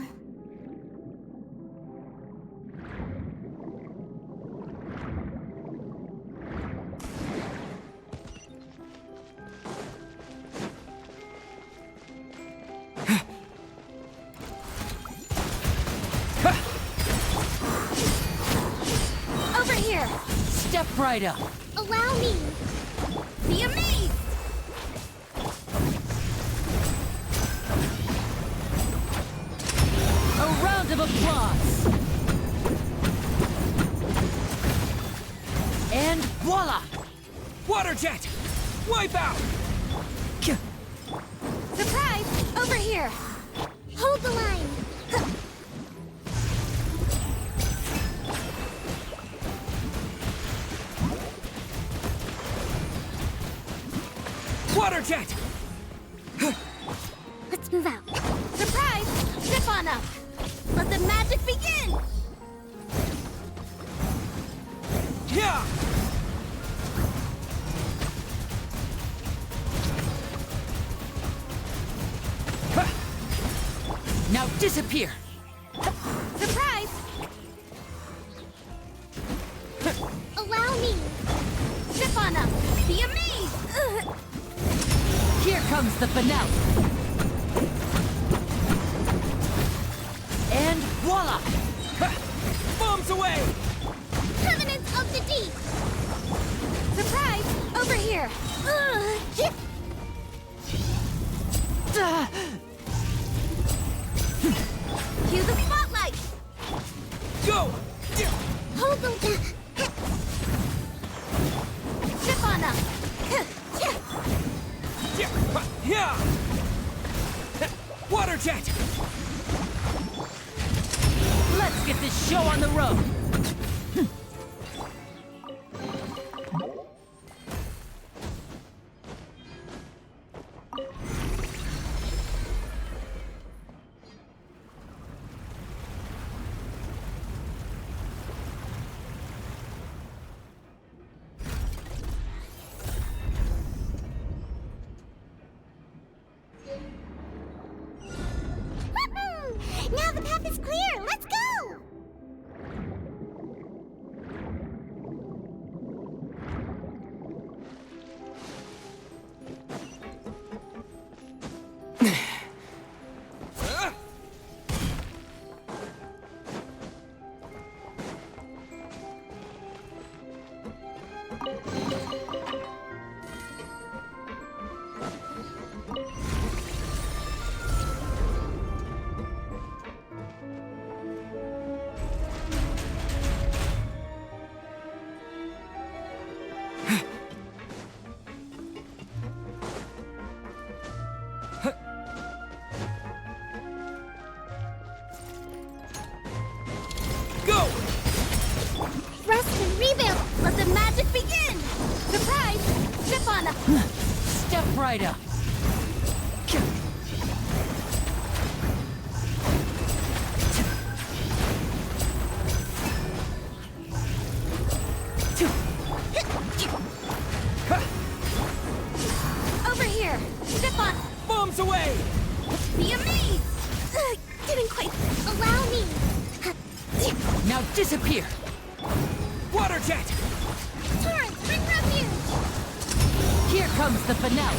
Over here! Step right up! Allow me! Be amazed! A round of applause! voila! Water jet! Wipe out! Surprise! Over here! Hold the line! Water jet! Let's move out. Surprise! Step on up! Let the magic begin! Yeah! Now disappear! Surprise! Allow me! Step on up! Be amazed! Here comes the finale! And voila! Bombs away! Covenants of the Deep! Surprise! Over here! Cue the spotlight! Go! Hold them! Step on up! Yeah! Water jet! Let's get this show on the road! Now the path is clear! Let's go! Go! Rest and rebuild! Let the magic begin! Surprise! Step on up! Step right up! Over here! Step on! Bombs away! Be amazed! Didn't quite allow me! Now disappear! Water jet! Torrent, bring refuge! Here comes the finale!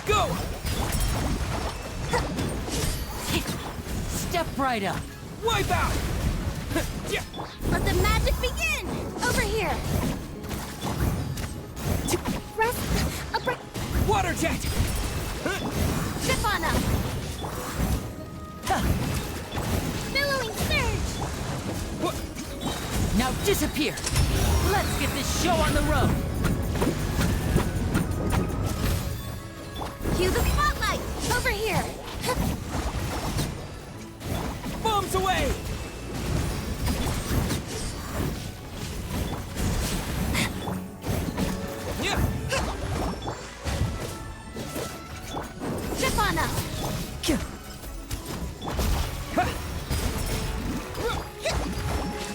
Go! Step right up! Wipe out! Let the magic begin! Over here! Rest, a break. Water jet! Step on up! Billowing surge! Now disappear! Let's get this show on the road! Cue the spotlight! Over here! Bombs away! Step on up!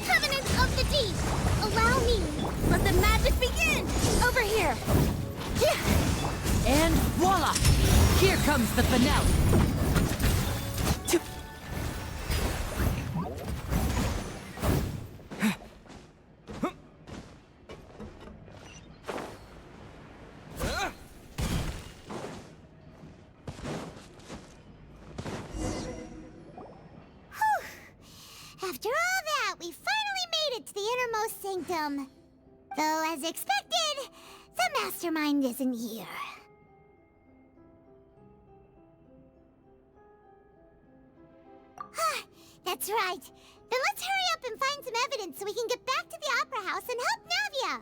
Covenants of the Deep! Allow me! Let the magic begin! Over here! And voila! Here comes the finale! After all that, we finally made it to the innermost sanctum. Though, as expected, the mastermind isn't here. That's right. Then let's hurry up and find some evidence so we can get back to the Opera House and help Navia.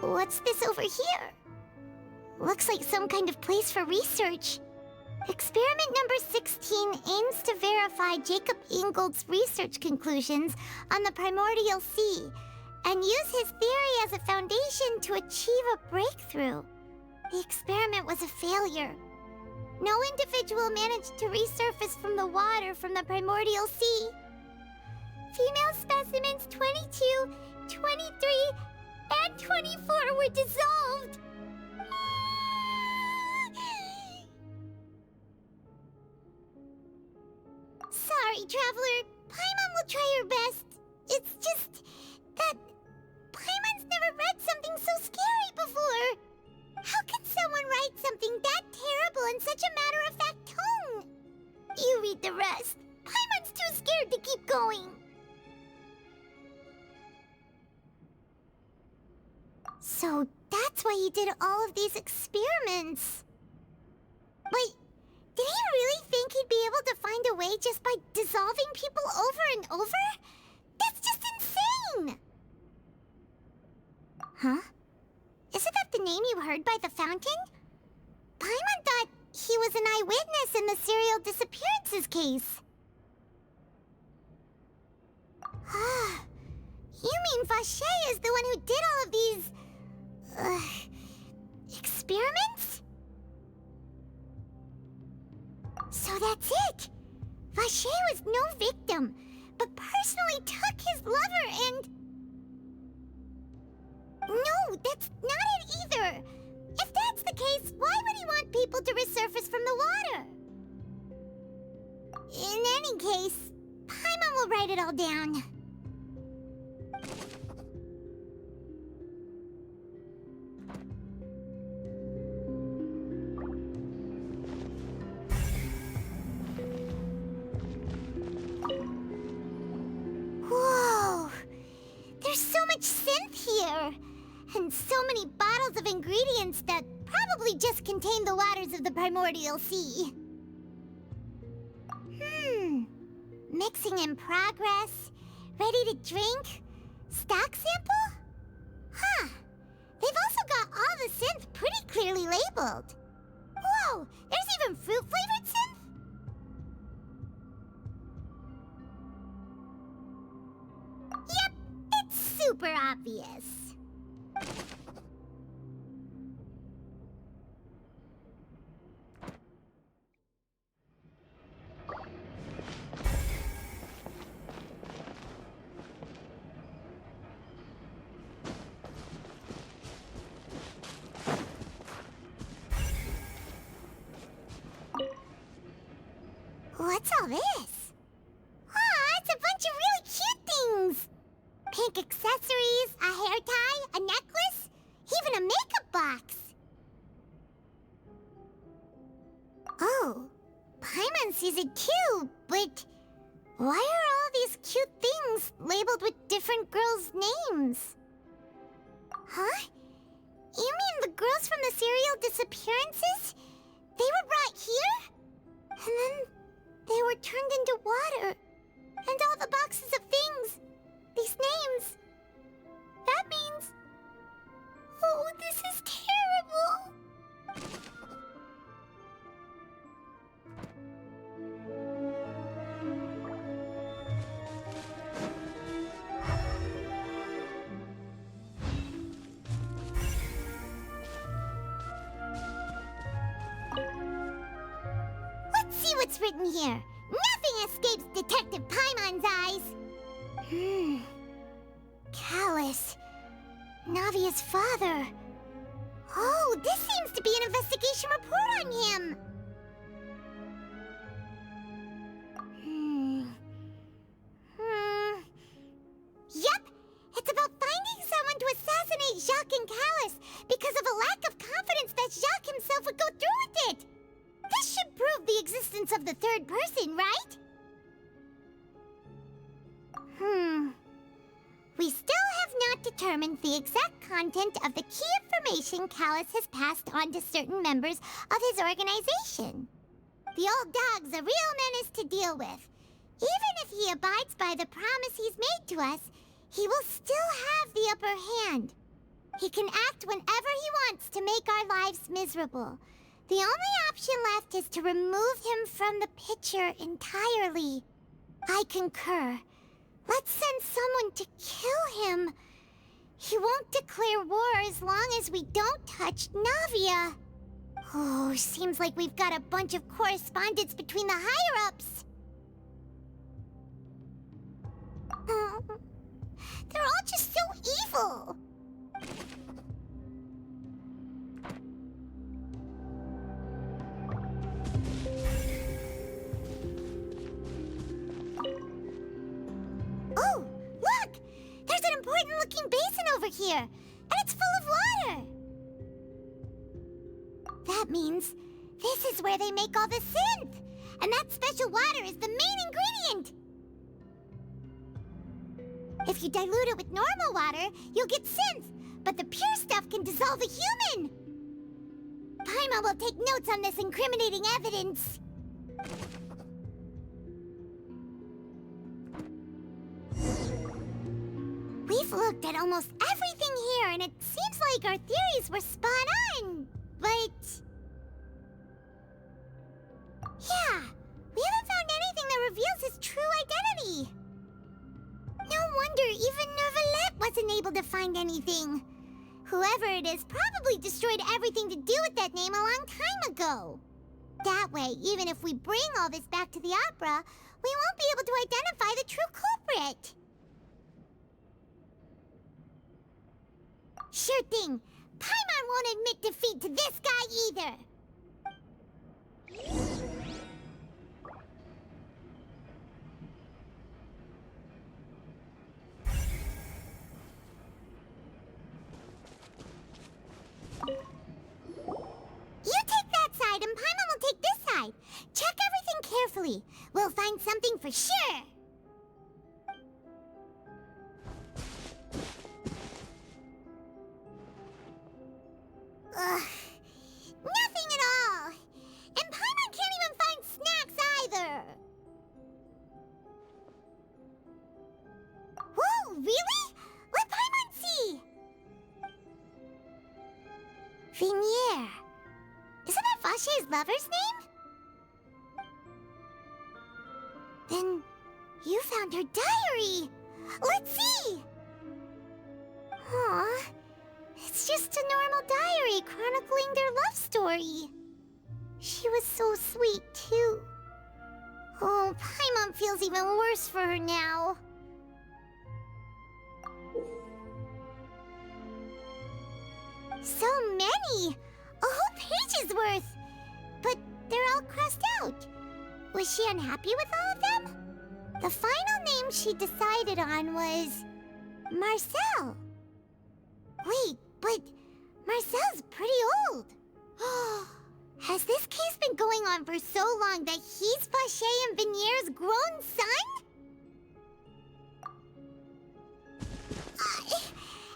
What's this over here? Looks like some kind of place for research. Experiment number 16 aims to verify Jacob Ingold's research conclusions on the primordial sea and use his theory as a foundation to achieve a breakthrough. The experiment was a failure. No individual managed to resurface from the water from the primordial sea. Female specimens 22, 23, and 24 were dissolved. Sorry, Traveler. Paimon will try her best. It's just that Paimon's never read something so scary before. How can someone write something that terrible in such a matter-of-fact tone? You read the rest. Paimon's too scared to keep going. So that's why he did all of these experiments. Wait, did he really think he'd be able to find a way just by dissolving people over and over? That's just insane! Huh? Isn't that the name you heard by the fountain? Paimon thought he was an eyewitness in the serial disappearances case. You mean Vache is the one who did all of these... experiments? So that's it! Vache was no victim, but personally took his lover and... No, that's not it either! If that's the case, why would he want people to resurface from the water? In any case, Paimon will write it all down. Whoa! There's so much synth here! And so many bottles of ingredients that probably just contain the waters of the primordial sea. Mixing in progress. Ready to drink? Stock sample? Huh. They've also got all the synth pretty clearly labeled. Whoa! There's even fruit-flavored synth? Yep, it's super obvious. What's all this? Aw, it's a bunch of really cute things! Pink accessories, a hair tie, a necklace, even a makeup box. Oh, Paimon sees it too, but why are all these cute things labeled with different girls' names? Huh? You mean the girls from the serial disappearances? They were brought here? And then they were turned into water. And all the boxes of things, these names. That means... Oh, this is terrible! Let's see what's written here. Nothing escapes Detective Paimon's eyes. Callus. Navia's father. Oh, this seems to be an investigation report on him. Yep, it's about finding someone to assassinate Jacques and Callus because of a lack of confidence that Jacques himself would go through with it. This should prove the existence of the third person, right? determines the exact content of the key information Callus has passed on to certain members of his organization. The old dog's a real menace to deal with. Even if he abides by the promise he's made to us, he will still have the upper hand. He can act whenever he wants to make our lives miserable. The only option left is to remove him from the picture entirely. I concur. Let's send someone to kill him. He won't declare war as long as we don't touch Navia. Oh, seems like we've got a bunch of correspondence between the higher-ups. They're all just so evil. Oh, look! There's an important-looking basin over here, and it's full of water! That means this is where they make all the synth! And that special water is the main ingredient! If you dilute it with normal water, you'll get synth, but the pure stuff can dissolve a human! Paimon will take notes on this incriminating evidence. We've looked at almost everything here, and it seems like our theories were spot on. But... yeah, we haven't found anything that reveals his true identity. No wonder even Neuvillette wasn't able to find anything. Whoever it is probably destroyed everything to do with that name a long time ago. That way, even if we bring all this back to the opera, we won't be able to identify the true culprit. Sure thing. Paimon won't admit defeat to this guy either. You take that side and Paimon will take this side. Check everything carefully. We'll find something for sure. Ugh. Nothing at all. And Paimon can't even find snacks either. Whoa, really? Let Paimon see. Vinier. Isn't that Vache's lover's name? Then you found her diary. Let's see. Aw. It's just a normal diary chronicling their love story. She was so sweet, too. Oh, Paimon feels even worse for her now. So many! A whole page's worth! But they're all crossed out. Was she unhappy with all of them? The final name she decided on was... Marcel. Wait, but Marcel's pretty old. Has this case been going on for so long that he's Vache and Vinier's grown son?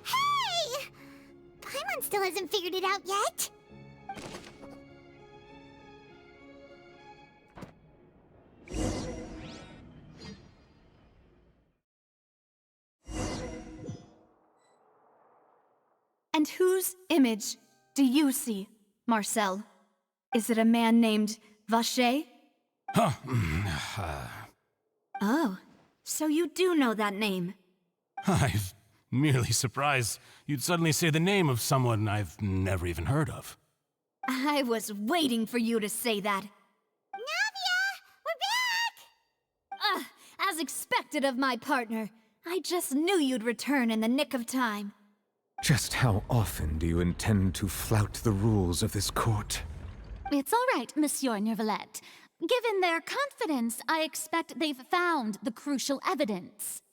Hey! Paimon still hasn't figured it out yet. And whose image do you see, Marcel? Is it a man named Vache? Oh, so you do know that name. I'm merely surprised you'd suddenly say the name of someone I've never even heard of. I was waiting for you to say that. Navia! We're back! As expected of my partner. I just knew you'd return in the nick of time. Just how often do you intend to flout the rules of this court? It's all right, Monsieur Neuvillette. Given their confidence, I expect they've found the crucial evidence.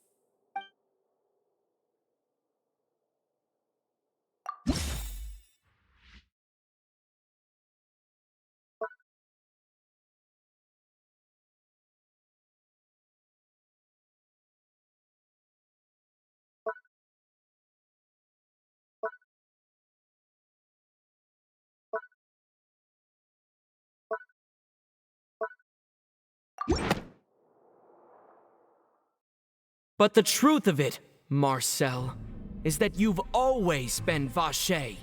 But the truth of it, Marcel, is that you've always been Vache.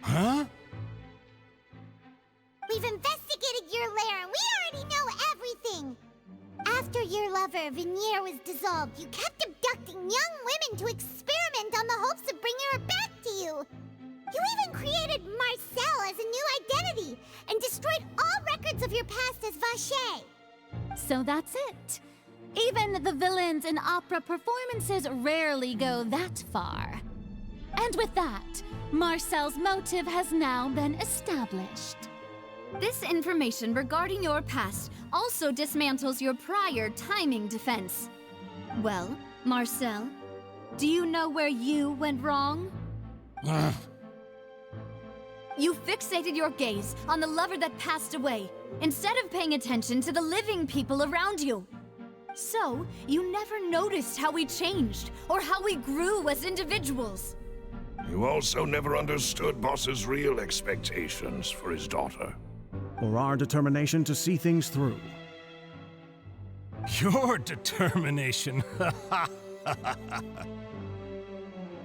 Huh? We've investigated your lair and we already know everything! After your lover, Vignier, was dissolved, you kept abducting young women to experiment on the hopes of bringing her back to you! You even created Marcel as a new identity and destroyed all records of your past as Vache! So that's it. Even the villains in opera performances rarely go that far. And with that, Marcel's motive has now been established. This information regarding your past also dismantles your prior timing defense. Well, Marcel, do you know where you went wrong? You fixated your gaze on the lover that passed away, instead of paying attention to the living people around you. So, you never noticed how we changed, or how we grew as individuals. You also never understood Boss's real expectations for his daughter. Or our determination to see things through. Your determination.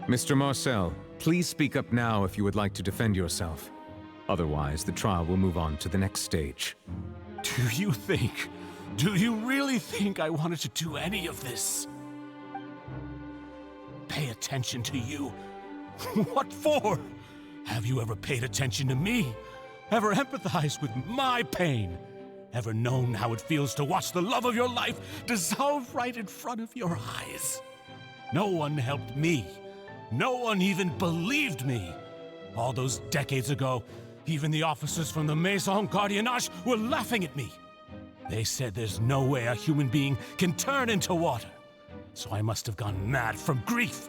Mr. Marcel, please speak up now if you would like to defend yourself. Otherwise, the trial will move on to the next stage. Do you really think I wanted to do any of this? Pay attention to you? What for? Have you ever paid attention to me? Ever empathized with my pain? Ever known how it feels to watch the love of your life dissolve right in front of your eyes? No one helped me. No one even believed me. All those decades ago, even the officers from the Maison Gardiennage were laughing at me. They said there's no way a human being can turn into water. So I must have gone mad from grief.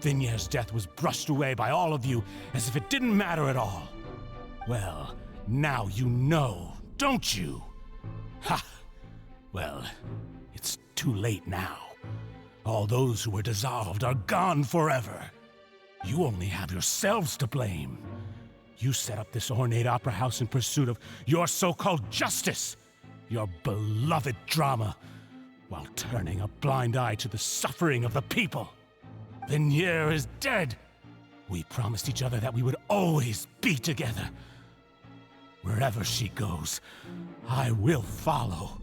Vignier's death was brushed away by all of you as if it didn't matter at all. Well, now you know, don't you? Ha! Well, it's too late now. All those who were dissolved are gone forever. You only have yourselves to blame. You set up this ornate opera house in pursuit of your so-called justice, your beloved drama, while turning a blind eye to the suffering of the people. Vignier is dead. We promised each other that we would always be together. Wherever she goes, I will follow.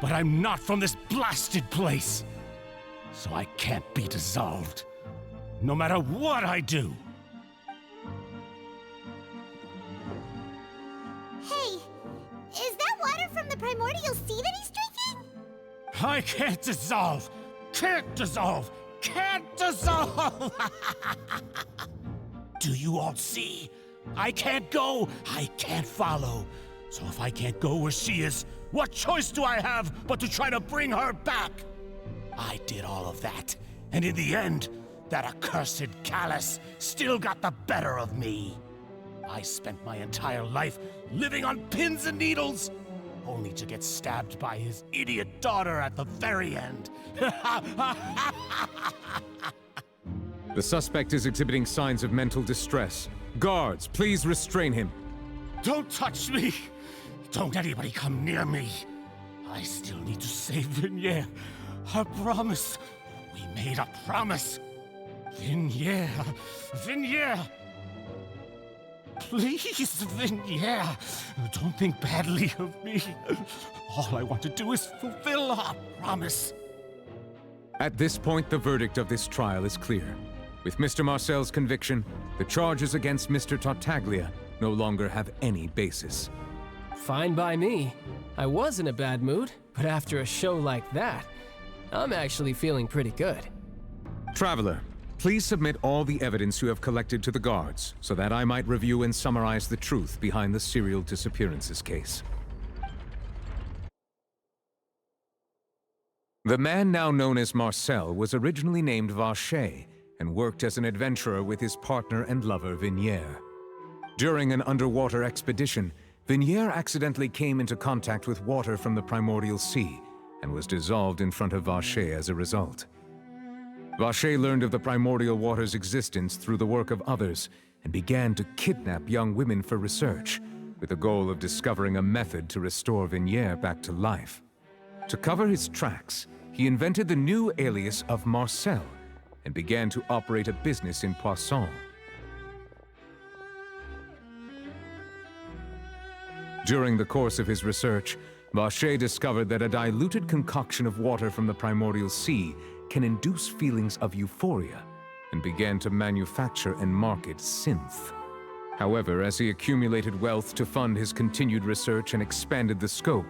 But I'm not from this blasted place, so I can't be dissolved, no matter what I do. Hey, is that water from the primordial sea that he's drinking? I can't dissolve! Can't dissolve! Can't dissolve! Do you all see? I can't go! I can't follow! So if I can't go where she is, what choice do I have but to try to bring her back? I did all of that, and in the end, that accursed Callus still got the better of me. I spent my entire life living on pins and needles, only to get stabbed by his idiot daughter at the very end. The suspect is exhibiting signs of mental distress. Guards, please restrain him. Don't touch me! Don't anybody come near me! I still need to save Vignier. Our promise. We made a promise. Vignier. Vignier! Please, Vignier. Don't think badly of me. All I want to do is fulfill our promise. At this point, the verdict of this trial is clear. With Mr. Marcel's conviction, the charges against Mr. Tartaglia no longer have any basis. Fine by me. I was in a bad mood, but after a show like that, I'm actually feeling pretty good. Traveler, please submit all the evidence you have collected to the guards, so that I might review and summarize the truth behind the serial disappearances case. The man now known as Marcel was originally named Vache and worked as an adventurer with his partner and lover Vignier. During an underwater expedition, Vignier accidentally came into contact with water from the primordial sea and was dissolved in front of Vache as a result. Vache learned of the primordial water's existence through the work of others and began to kidnap young women for research, with the goal of discovering a method to restore Vignier back to life. To cover his tracks, he invented the new alias of Marcel and began to operate a business in Poisson. During the course of his research, Vacher discovered that a diluted concoction of water from the primordial sea can induce feelings of euphoria, and began to manufacture and market synth. However, as he accumulated wealth to fund his continued research and expanded the scope,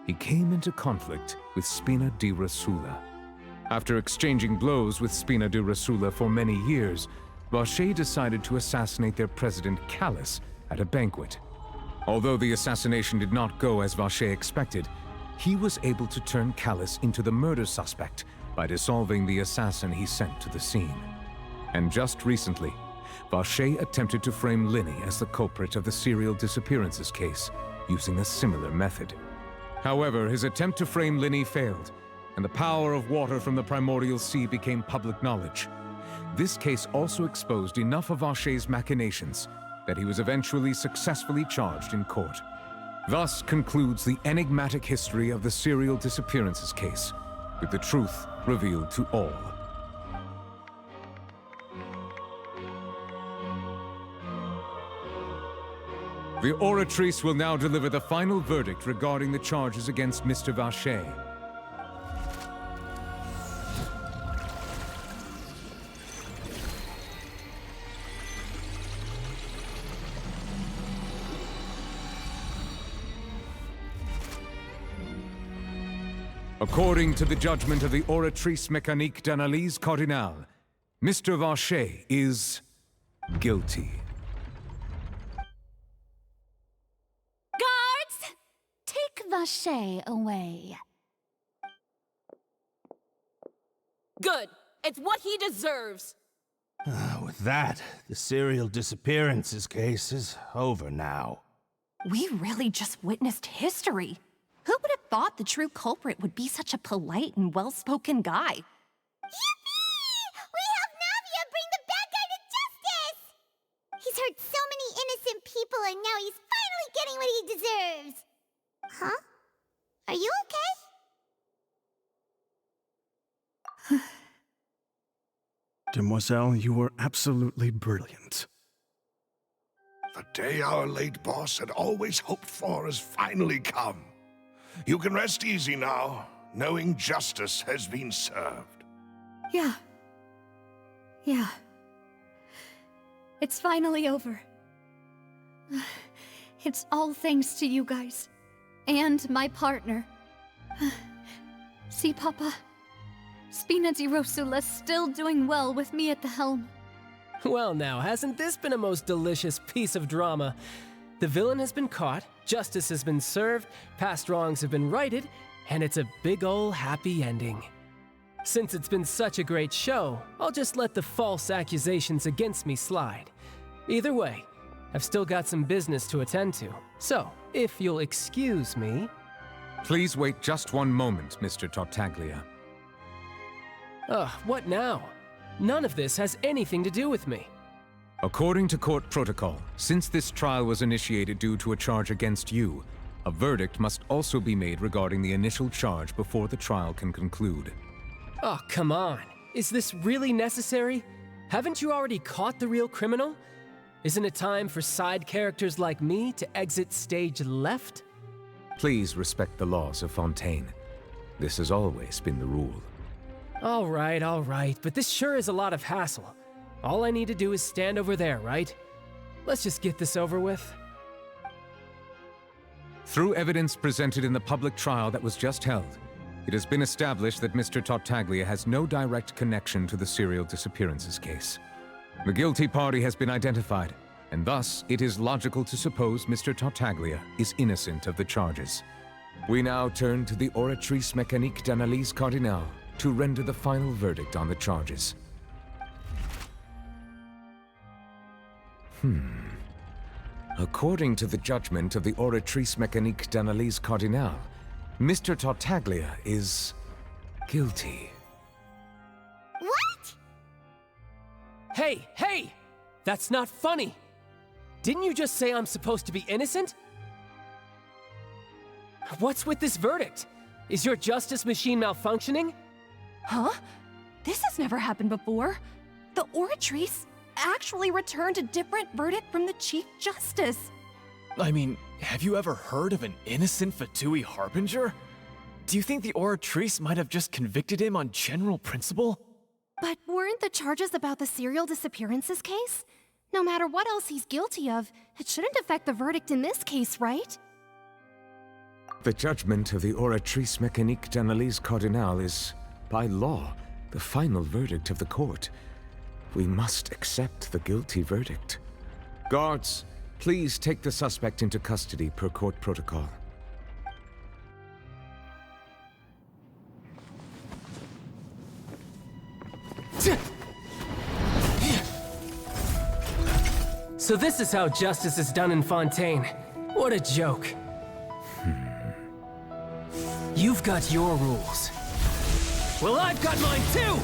he came into conflict with Spina di Rosula. After exchanging blows with Spina di Rosula for many years, Vacher decided to assassinate their president Callus at a banquet. Although the assassination did not go as Vacher expected, he was able to turn Callus into the murder suspect by dissolving the assassin he sent to the scene. And just recently, Vacher attempted to frame Linny as the culprit of the serial disappearances case, using a similar method. However, his attempt to frame Linny failed, and the power of water from the primordial sea became public knowledge. This case also exposed enough of Vacher's machinations that he was eventually successfully charged in court. Thus concludes the enigmatic history of the serial disappearances case, with the truth revealed to all. The Oratrice will now deliver the final verdict regarding the charges against Mr. Vacher. According to the judgment of the Oratrice Mécanique d'Analyse Cardinale, Mr. Vacher is guilty. Guards! Take Vacher away. Good. It's what he deserves. With that, the serial disappearances case is over now. We really just witnessed history. Who would have thought the true culprit would be such a polite and well-spoken guy? Yippee! We helped Navia bring the bad guy to justice! He's hurt so many innocent people, and now he's finally getting what he deserves. Huh? Are you okay? Demoiselle, you were absolutely brilliant. The day our late boss had always hoped for has finally come. You can rest easy now, knowing justice has been served. Yeah. It's finally over. It's all thanks to you guys. And my partner. See, Papa? Spina di Rosula's still doing well with me at the helm. Well now, hasn't this been a most delicious piece of drama? The villain has been caught, justice has been served, past wrongs have been righted, and it's a big ol' happy ending. Since it's been such a great show, I'll just let the false accusations against me slide. Either way, I've still got some business to attend to, so if you'll excuse me... Please wait just one moment, Mr. Tartaglia. Ugh, what now? None of this has anything to do with me. According to court protocol, since this trial was initiated due to a charge against you, a verdict must also be made regarding the initial charge before the trial can conclude. Oh, come on. Is this really necessary? Haven't you already caught the real criminal? Isn't it time for side characters like me to exit stage left? Please respect the laws of Fontaine. This has always been the rule. All right, but this sure is a lot of hassle. All I need to do is stand over there, right? Let's just get this over with. Through evidence presented in the public trial that was just held, it has been established that Mr. Tartaglia has no direct connection to the serial disappearances case. The guilty party has been identified, and thus it is logical to suppose Mr. Tartaglia is innocent of the charges. We now turn to the Oratrice Mécanique d'Analyse Cardinale to render the final verdict on the charges. According to the judgment of the Oratrice Mécanique d'Analyse Cardinale, Mr. Tartaglia is guilty. What? Hey! That's not funny! Didn't you just say I'm supposed to be innocent? What's with this verdict? Is your justice machine malfunctioning? Huh? This has never happened before. The Oratrice actually returned a different verdict from the Chief Justice. I mean, have you ever heard of an innocent Fatui Harbinger? Do you think the Oratrice might have just convicted him on general principle? But weren't the charges about the serial disappearances case? No matter what else he's guilty of, it shouldn't affect the verdict in this case, right? The judgment of the Oratrice Mécanique d'Analyse Cardinal is, by law, the final verdict of the court. We must accept the guilty verdict. Guards, please take the suspect into custody per court protocol. So this is how justice is done in Fontaine. What a joke. You've got your rules. Well, I've got mine too!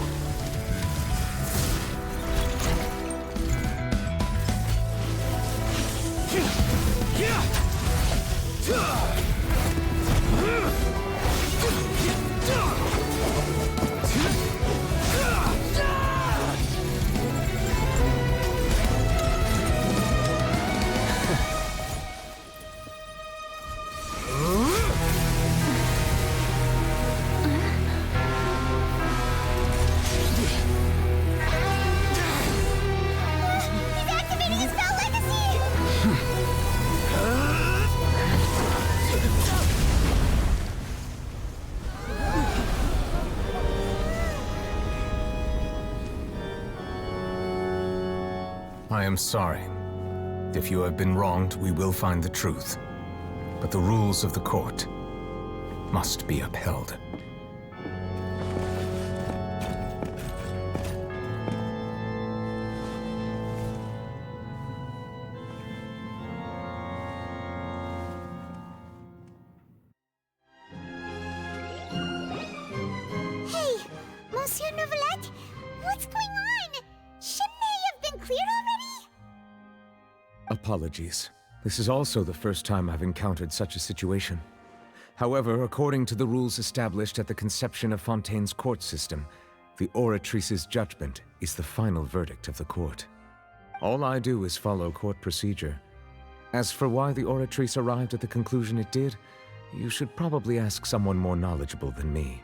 I am sorry. If you have been wronged, we will find the truth. But the rules of the court must be upheld. Hey, Monsieur Neuvillette, what's going on? Shouldn't they have been cleared already? Apologies. This is also the first time I've encountered such a situation. However, according to the rules established at the conception of Fontaine's court system, the Oratrice's judgment is the final verdict of the court. All I do is follow court procedure. As for why the Oratrice arrived at the conclusion it did, you should probably ask someone more knowledgeable than me.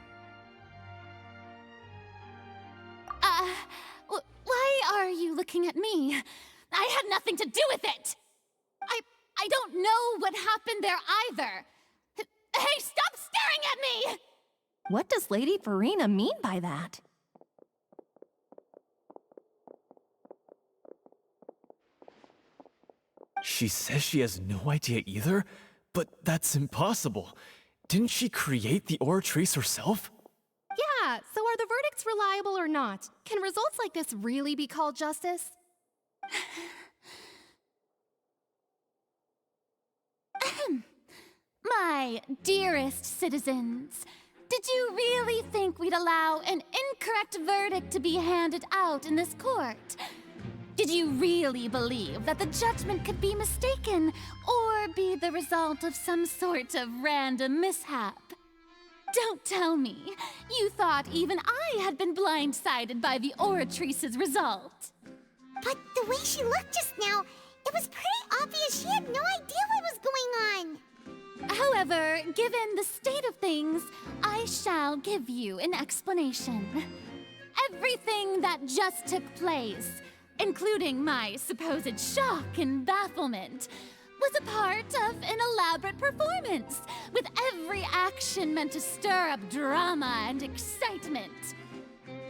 Why are you looking at me? I had nothing to do with it! I don't know what happened there either. Hey, stop staring at me! What does Lady Farina mean by that? She says she has no idea either? But that's impossible. Didn't she create the Oratrice herself? Yeah, so are the verdicts reliable or not? Can results like this really be called justice? My dearest citizens, did you really think we'd allow an incorrect verdict to be handed out in this court? Did you really believe that the judgment could be mistaken or be the result of some sort of random mishap? Don't tell me you thought even I had been blindsided by the Oratrice's result. But the way she looked just now, it was pretty obvious she had no idea what was going on. However, given the state of things, I shall give you an explanation. Everything that just took place, including my supposed shock and bafflement, was a part of an elaborate performance, with every action meant to stir up drama and excitement.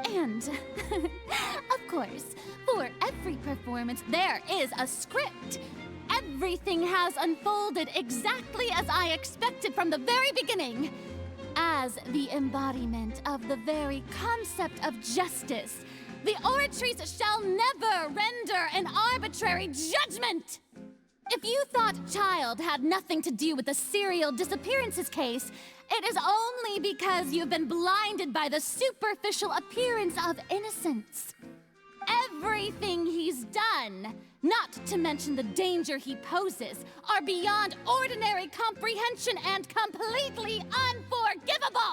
And, of course, for every performance, there is a script. Everything has unfolded exactly as I expected from the very beginning. As the embodiment of the very concept of justice, the Oratrice shall never render an arbitrary judgment! If you thought Child had nothing to do with the serial disappearances case, it is only because you've been blinded by the superficial appearance of innocence. Everything he's done, not to mention the danger he poses, are beyond ordinary comprehension and completely unforgivable!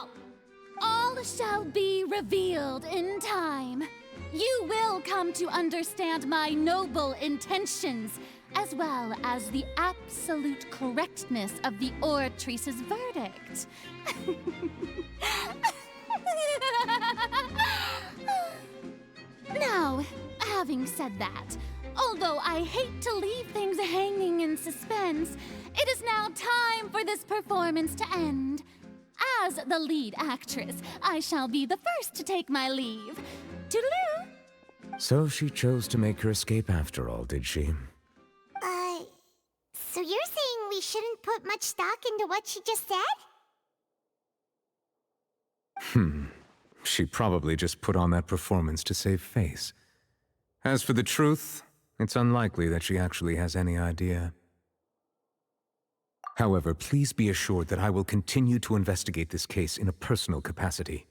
shall be revealed in time. You will come to understand my noble intentions, as well as the absolute correctness of the Oratrice's verdict. Now, having said that, although I hate to leave things hanging in suspense, it is now time for this performance to end. As the lead actress, I shall be the first to take my leave. Toodaloo! So she chose to make her escape after all, did she? So you're saying we shouldn't put much stock into what she just said? She probably just put on that performance to save face. As for the truth, it's unlikely that she actually has any idea. However, please be assured that I will continue to investigate this case in a personal capacity.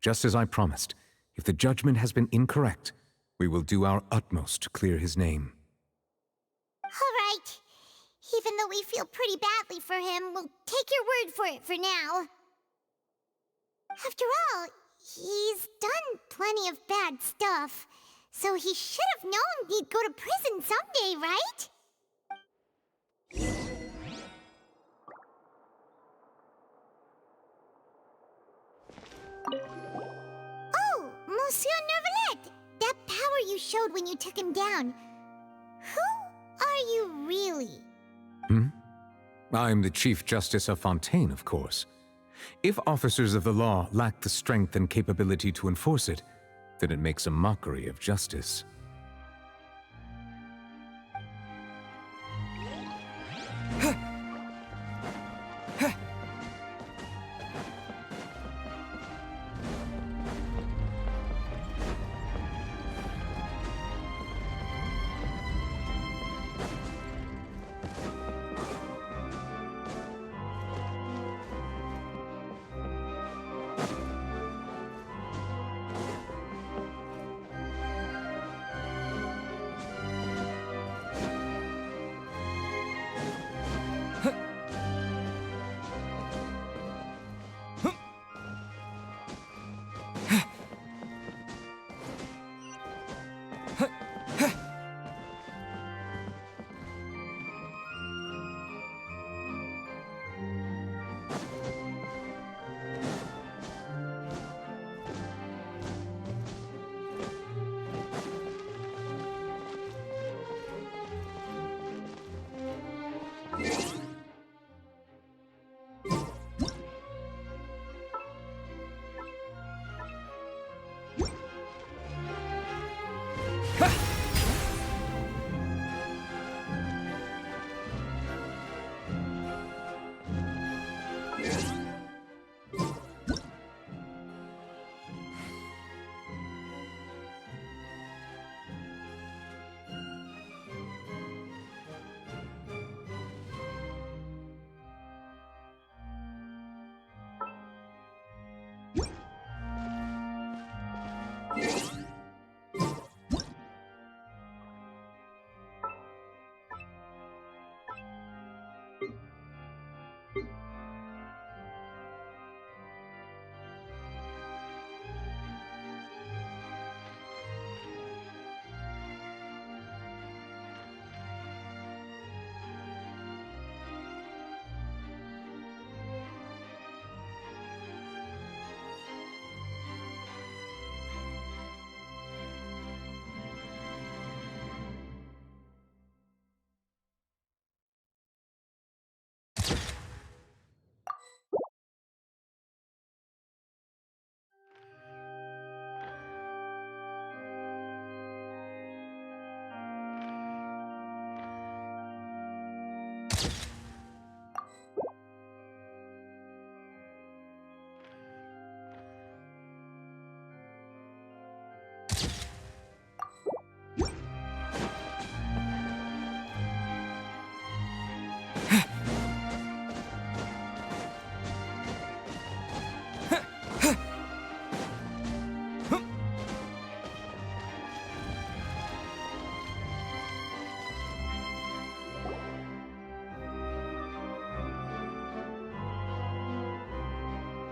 Just as I promised, if the judgment has been incorrect, we will do our utmost to clear his name. All right. Even though we feel pretty badly for him, we'll take your word for it for now. After all, he's done plenty of bad stuff, so he should have known he'd go to prison someday, right? Oh, Monsieur Neuvillette! That power you showed when you took him down. Who are you really? I'm the Chief Justice of Fontaine, of course. If officers of the law lack the strength and capability to enforce it, then it makes a mockery of justice.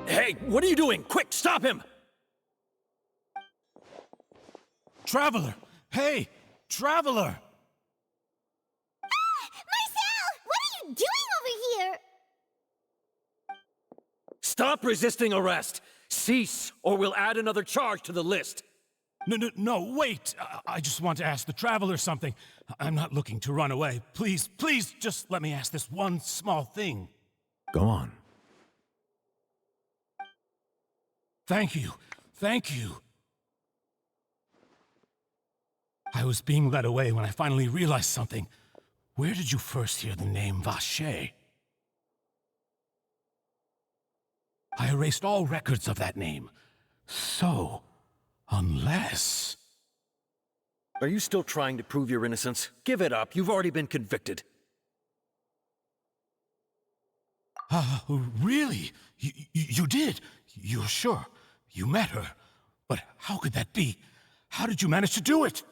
Hey, what are you doing? Quick, stop him! Traveler! Hey! Traveler! Marcel! What are you doing over here? Stop resisting arrest! Cease, or we'll add another charge to the list. No, wait! I just want to ask the Traveler something. I'm not looking to run away. Please, just let me ask this one small thing. Go on. Thank you. I was being led away when I finally realized something. Where did you first hear the name Vacher? I erased all records of that name. So, unless... Are you still trying to prove your innocence? Give it up. You've already been convicted. Really? You did? You're sure? You met her? But how could that be? How did you manage to do it?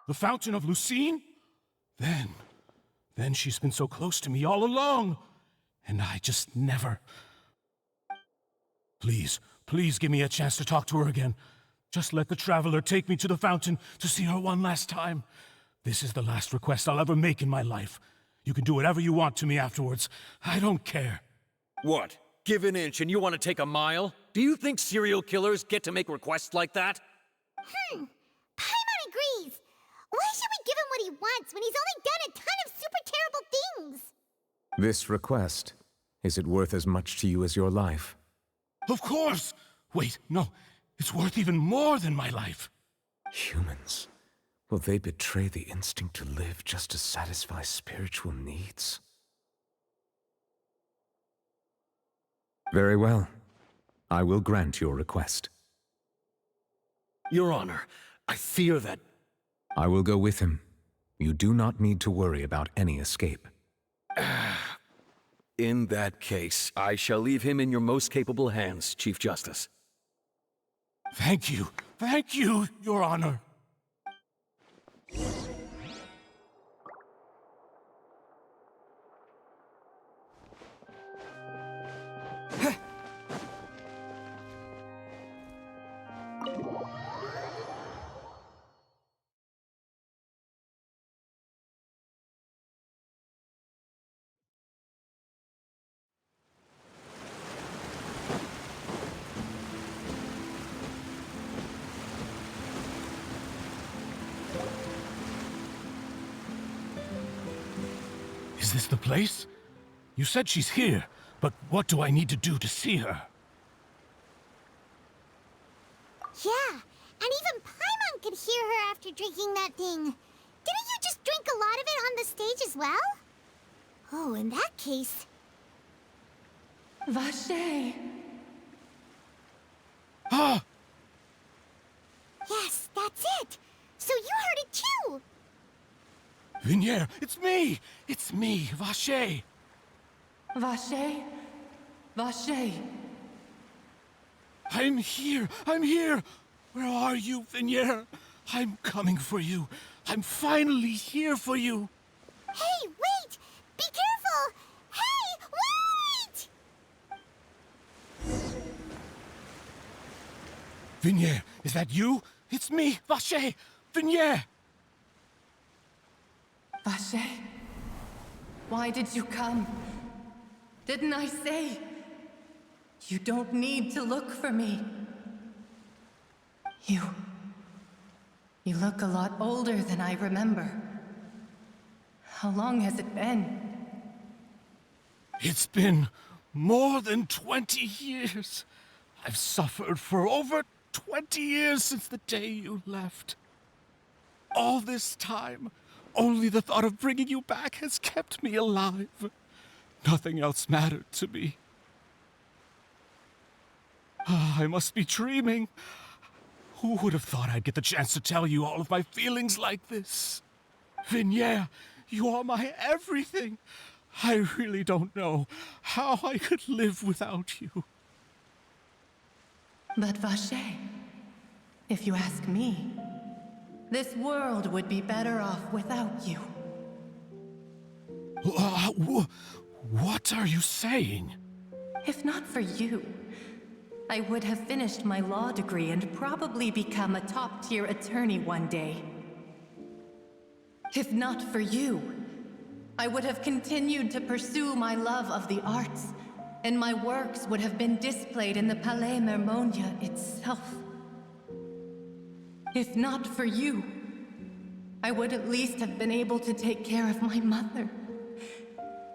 The Fountain of Lucine? Then she's been so close to me all along. And I just never... Please give me a chance to talk to her again. Just let the Traveler take me to the fountain to see her one last time. This is the last request I'll ever make in my life. You can do whatever you want to me afterwards. I don't care. What? Give an inch and you want to take a mile? Do you think serial killers get to make requests like that? Paimon agrees. Why should we give him what he wants when he's only done a ton of super terrible things? This request, is it worth as much to you as your life? Of course! Wait, no. It's worth even more than my life. Humans. Will they betray the instinct to live just to satisfy spiritual needs? Very well. I will grant your request. Your Honor, I fear that... I will go with him. You do not need to worry about any escape. In that case, I shall leave him in your most capable hands, Chief Justice. Thank you, Your Honor. Is this the place? You said she's here, but what do I need to do to see her? Yeah, and even Paimon could hear her after drinking that thing. Didn't you just drink a lot of it on the stage as well? Oh, in that case... Vacher! Ah! Yes, that's it! So you heard it too! Vignier, it's me! It's me, Vacher! Vacher? Vacher! I'm here! Where are you, Vignier? I'm coming for you. I'm finally here for you. Hey, wait! Be careful! Hey, wait! Vignier, is that you? It's me, Vacher! Vignier! Vacher? Why did you come? Didn't I say? You don't need to look for me. You look a lot older than I remember. How long has it been? It's been more than 20 years. I've suffered for over 20 years since the day you left. All this time, only the thought of bringing you back has kept me alive. Nothing else mattered to me. I must be dreaming. Who would have thought I'd get the chance to tell you all of my feelings like this? Vignier, you are my everything. I really don't know how I could live without you. But Vacher, if you ask me, this world would be better off without you. What are you saying? If not for you, I would have finished my law degree and probably become a top-tier attorney one day. If not for you, I would have continued to pursue my love of the arts, and my works would have been displayed in the Palais Mermonia itself. If not for you, I would at least have been able to take care of my mother.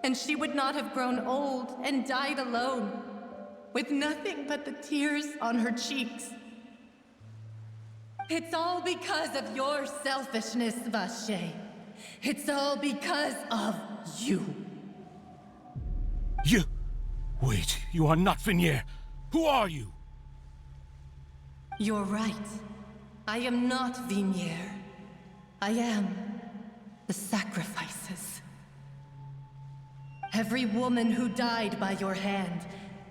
And she would not have grown old and died alone, with nothing but the tears on her cheeks. It's all because of your selfishness, Vache. It's all because of you. You... Wait, you are not Vignier. Who are you? You're right. I am not Vignier. I am the sacrifices. Every woman who died by your hand,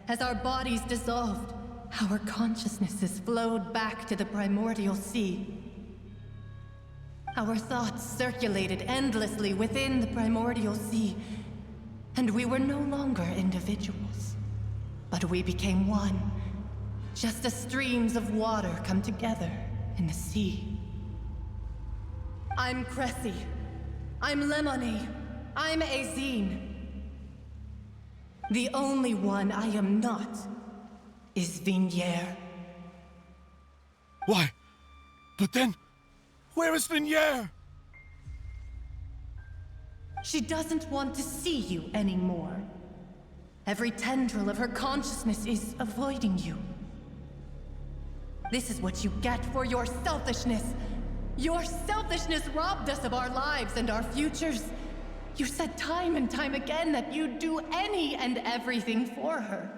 as our bodies dissolved, our consciousnesses flowed back to the primordial sea. Our thoughts circulated endlessly within the primordial sea, and we were no longer individuals, but we became one, just as streams of water come together in the sea. I'm Cressy. I'm Lemony. I'm Azine. The only one I am not is Vignier. Why? But then, where is Vignier? She doesn't want to see you anymore. Every tendril of her consciousness is avoiding you. This is what you get for your selfishness. Your selfishness robbed us of our lives and our futures. You said time and time again that you'd do any and everything for her.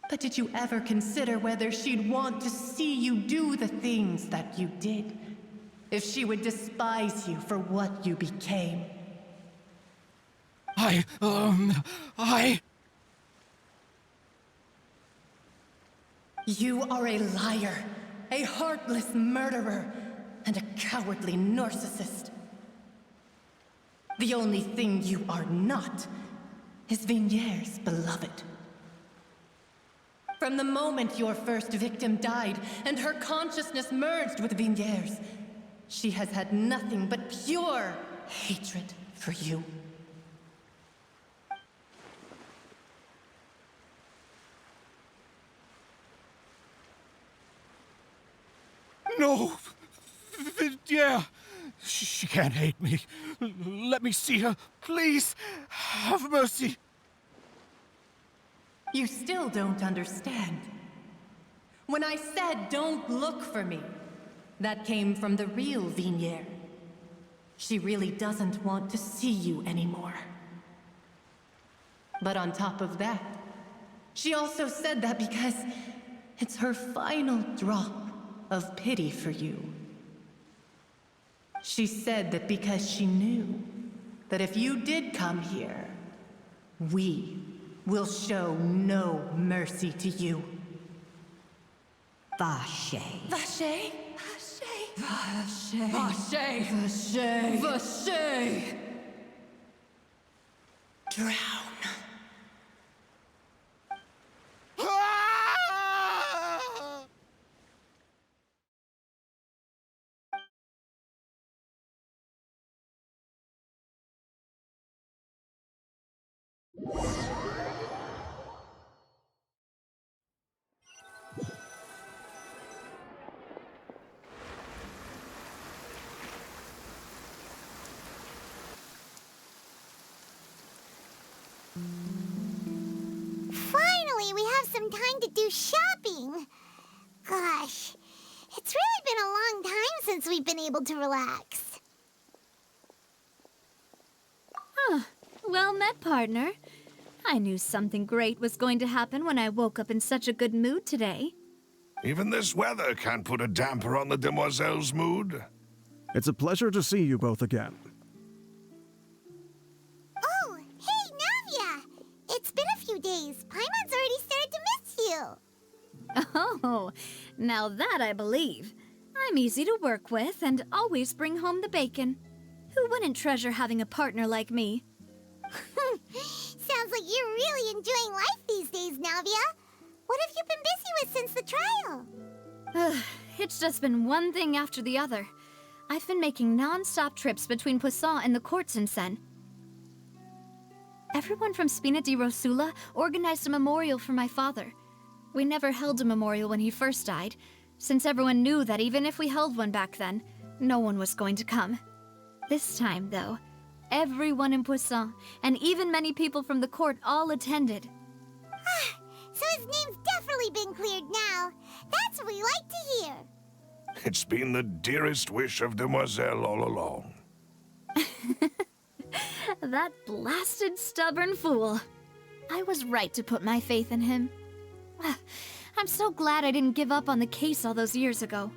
But did you ever consider whether she'd want to see you do the things that you did? If she would despise you for what you became? You are a liar, a heartless murderer, and a cowardly narcissist. The only thing you are not is Vignier's beloved. From the moment your first victim died and her consciousness merged with Vignier's, she has had nothing but pure hatred for you. No! Vignier! She can't hate me. Let me see her. Please, have mercy. You still don't understand. When I said don't look for me, that came from the real Vignier. She really doesn't want to see you anymore. But on top of that, she also said that because it's her final drop of pity for you. She said that because she knew that if you did come here, we will show no mercy to you. Vache. Vache? Vache. Vache! Vache. Vache! Drown. Finally, we have some time to do shopping. Gosh, it's really been a long time since we've been able to relax. Well met, partner. I knew something great was going to happen when I woke up in such a good mood today. Even this weather can't put a damper on the demoiselle's mood. It's a pleasure to see you both again. Oh, hey, Navia! It's been a few days. Paimon's already started to miss you. Oh, now that I believe. I'm easy to work with and always bring home the bacon. Who wouldn't treasure having a partner like me? Sounds like you're really really enjoying life these days, Navia. What have you been busy with since the trial? It's just been one thing after the other. I've been making non-stop trips between Poisson and the court since then. Everyone from Spina di Rosula organized a memorial for my father. We never held a memorial when he first died, since everyone knew that even if we held one back then, no one was going to come. This time, though, everyone in Poisson, and even many people from the court, all attended. So his name's definitely been cleared now. That's what we like to hear. It's been the dearest wish of Demoiselle all along. That blasted stubborn fool. I was right to put my faith in him. I'm so glad I didn't give up on the case all those years ago.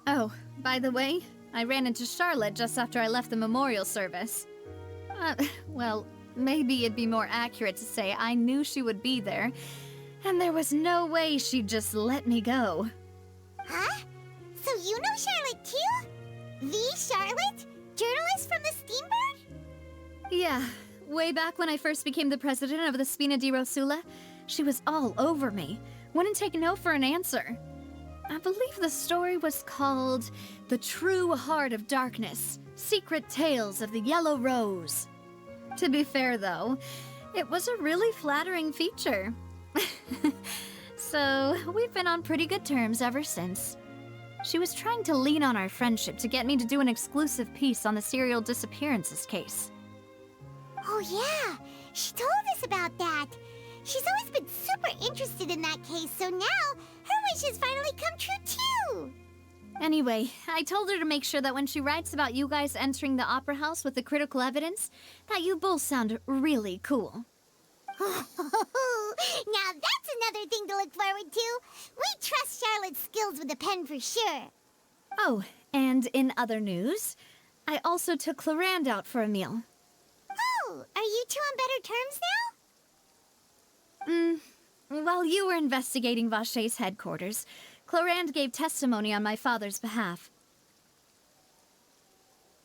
Oh, by the way, I ran into Charlotte just after I left the memorial service. Well, maybe it'd be more accurate to say I knew she would be there, and there was no way she'd just let me go. Huh? So you know Charlotte too? The Charlotte? Journalist from the Steambird? Yeah, way back when I first became the president of the Spina di Rosula, she was all over me. Wouldn't take no for an answer. I believe the story was called The True Heart of Darkness, Secret Tales of the Yellow Rose. To be fair, though, it was a really flattering feature. So, we've been on pretty good terms ever since. She was trying to lean on our friendship to get me to do an exclusive piece on the serial disappearances case. Oh yeah, she told us about that. She's always been super interested in that case, so now her wish has finally come true too. Anyway, I told her to make sure that when she writes about you guys entering the opera house with the critical evidence, that you both sound really cool. Now that's another thing to look forward to. We trust Charlotte's skills with a pen for sure. Oh, and in other news, I also took Clarand out for a meal. Oh, are you two on better terms now? While you were investigating Vaché's headquarters, Clarand gave testimony on my father's behalf.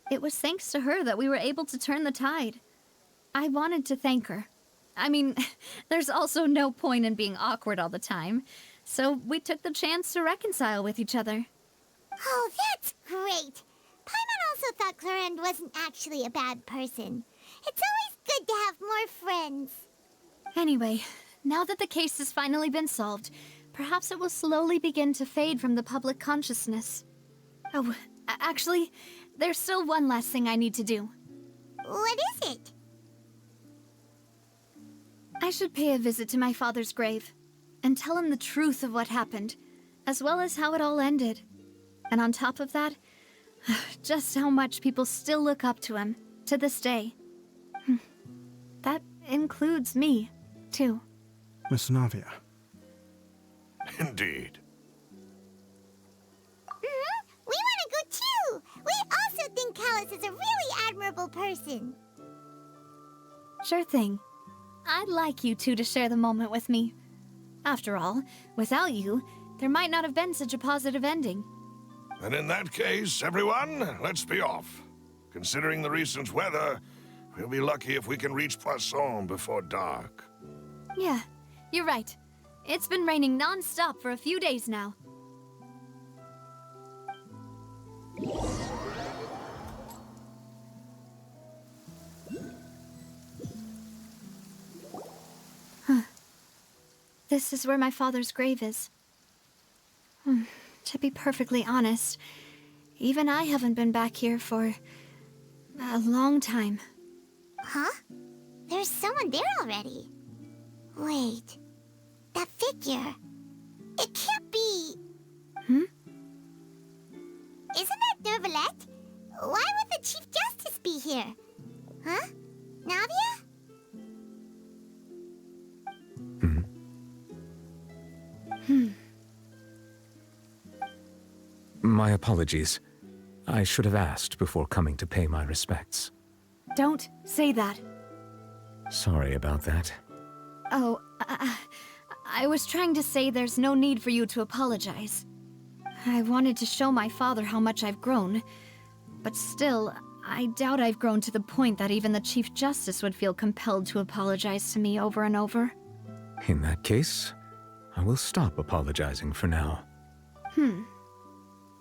It was thanks to her that we were able to turn the tide. I wanted to thank her. I mean, there's also no point in being awkward all the time, so we took the chance to reconcile with each other. Oh, that's great. Paimon also thought Clarand wasn't actually a bad person. It's always good to have more friends. Anyway, now that the case has finally been solved, perhaps it will slowly begin to fade from the public consciousness. Oh, actually, there's still one last thing I need to do. What is it? I should pay a visit to my father's grave, and tell him the truth of what happened, as well as how it all ended. And on top of that, just how much people still look up to him, to this day. That includes me, too. Miss Navia. Indeed. We want to go too! We also think Callus is a really admirable person. Sure thing. I'd like you two to share the moment with me. After all, without you, there might not have been such a positive ending. And in that case, everyone, let's be off. Considering the recent weather, we'll be lucky if we can reach Poisson before dark. Yeah, you're right. It's been raining non-stop for a few days now. This is where my father's grave is. To be perfectly honest, even I haven't been back here for a long time. Huh? There's someone there already. Wait. That figure. It can't be... Hmm? Isn't that Nervalette? Why would the Chief Justice be here? Huh? Navia? My apologies. I should have asked before coming to pay my respects. Don't say that. Sorry about that. Oh, I was trying to say there's no need for you to apologize. I wanted to show my father how much I've grown, but still, I doubt I've grown to the point that even the Chief Justice would feel compelled to apologize to me over and over. In that case, I will stop apologizing for now.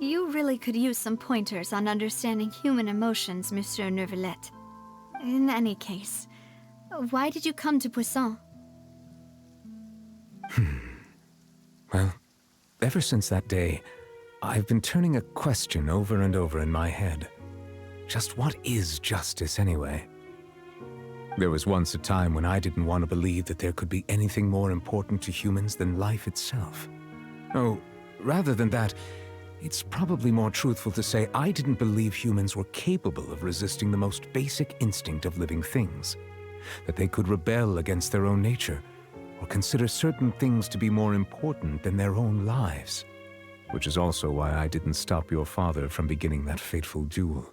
You really could use some pointers on understanding human emotions, Monsieur Neuvillette. In any case, why did you come to Poisson? Well, ever since that day, I've been turning a question over and over in my head. Just what is justice anyway? There was once a time when I didn't want to believe that there could be anything more important to humans than life itself. Oh, rather than that, it's probably more truthful to say I didn't believe humans were capable of resisting the most basic instinct of living things. That they could rebel against their own nature, or consider certain things to be more important than their own lives. Which is also why I didn't stop your father from beginning that fateful duel.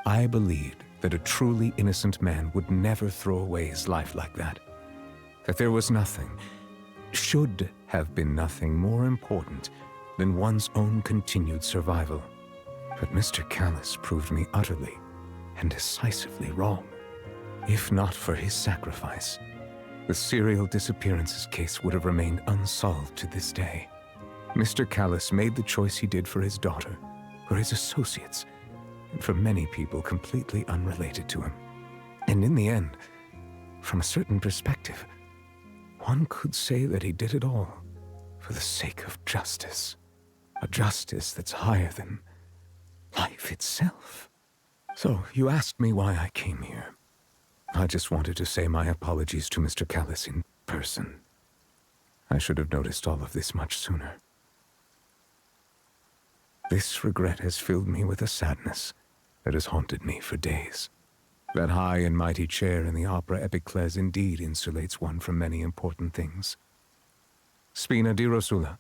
I believed that a truly innocent man would never throw away his life like that. That there was nothing, should have been nothing more important than one's own continued survival. But Mr. Callus proved me utterly and decisively wrong. If not for his sacrifice, the serial disappearances case would have remained unsolved to this day. Mr. Callus made the choice he did for his daughter, for his associates, and for many people completely unrelated to him. And in the end, from a certain perspective, one could say that he did it all for the sake of justice. A justice that's higher than life itself. So, you asked me why I came here. I just wanted to say my apologies to Mr. Callus in person. I should have noticed all of this much sooner. This regret has filled me with a sadness that has haunted me for days. That high and mighty chair in the opera Epiclese indeed insulates one from many important things. Spina di Rosula,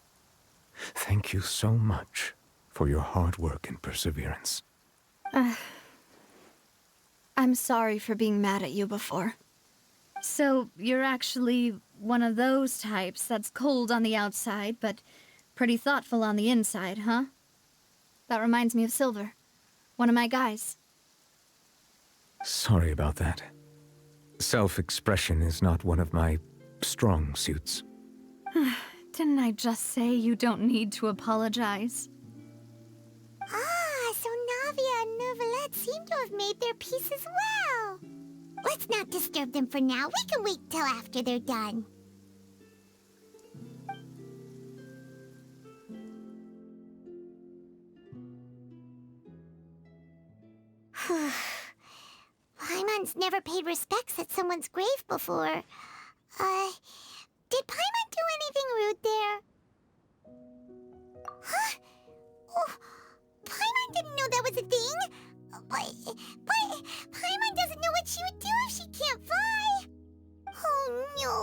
thank you so much for your hard work and perseverance. I'm sorry for being mad at you before. So, you're actually one of those types that's cold on the outside, but pretty thoughtful on the inside, huh? That reminds me of Silver, one of my guys. Sorry about that. Self-expression is not one of my strong suits. Didn't I just say you don't need to apologize? Ah, so Navia and Neuvillette seem to have made their peace as well. Let's not disturb them for now. We can wait till after they're done. Paimon's never paid respects at someone's grave before. Did Paimon do anything rude there? Huh? Oh, Paimon didn't know that was a thing. But Paimon doesn't know what she would do if she can't fly. Oh no.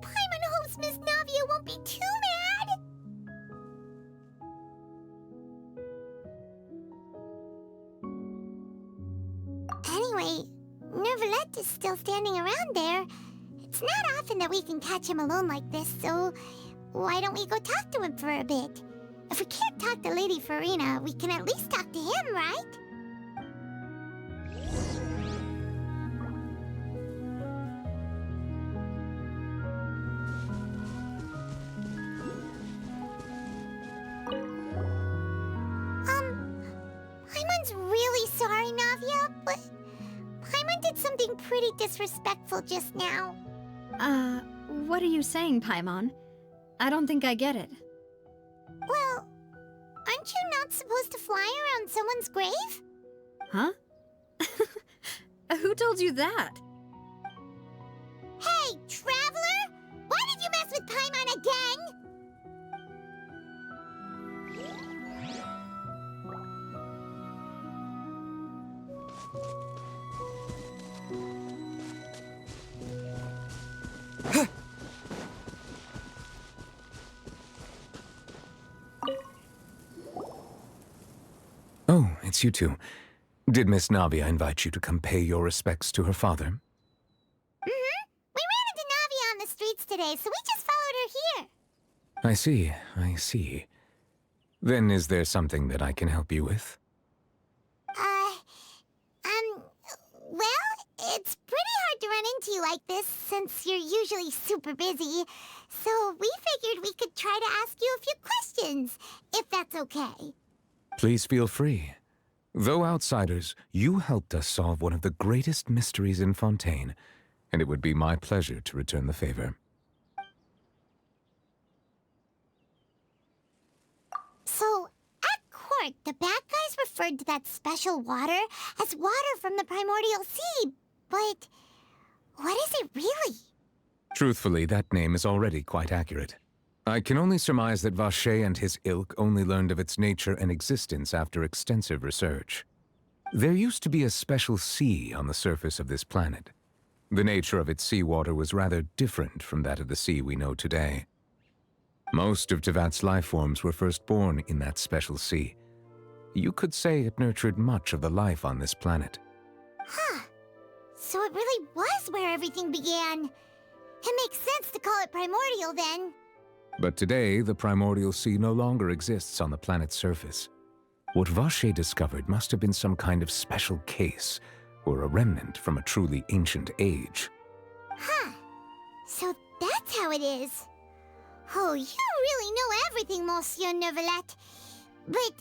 Paimon hopes Miss Navia won't be too mad. Anyway, Neuvillette is still standing around there. It's not often that we can catch him alone like this, so why don't we go talk to him for a bit? If we can't talk to Lady Farina, we can at least talk to him, right? Paimon's really sorry, Navia, but Paimon did something pretty disrespectful just now. What are you saying, Paimon? I don't think I get it. Well, aren't you not supposed to fly around someone's grave? Huh? Who told you that? Hey, Traveler! Why did you mess with Paimon again? Oh, it's you two. Did Miss Navia invite you to come pay your respects to her father? We ran into Navia on the streets today, so we just followed her here. I see. Then is there something that I can help you with? to run into you like this, since you're usually super busy. So we figured we could try to ask you a few questions, if that's okay. Please feel free. Though outsiders, you helped us solve one of the greatest mysteries in Fontaine, and it would be my pleasure to return the favor. So, at court, the bad guys referred to that special water as water from the primordial sea, but what is it really? Truthfully, that name is already quite accurate. I can only surmise that Vacher and his ilk only learned of its nature and existence after extensive research. There used to be a special sea on the surface of this planet. The nature of its seawater was rather different from that of the sea we know today. Most of Tevat's life forms were first born in that special sea. You could say it nurtured much of the life on this planet. Huh. So it really was where everything began. It makes sense to call it primordial then. But today, the primordial sea no longer exists on the planet's surface. What Vacher discovered must have been some kind of special case, or a remnant from a truly ancient age. Huh. So that's how it is. Oh, you really know everything, Monsieur Neuvillette. But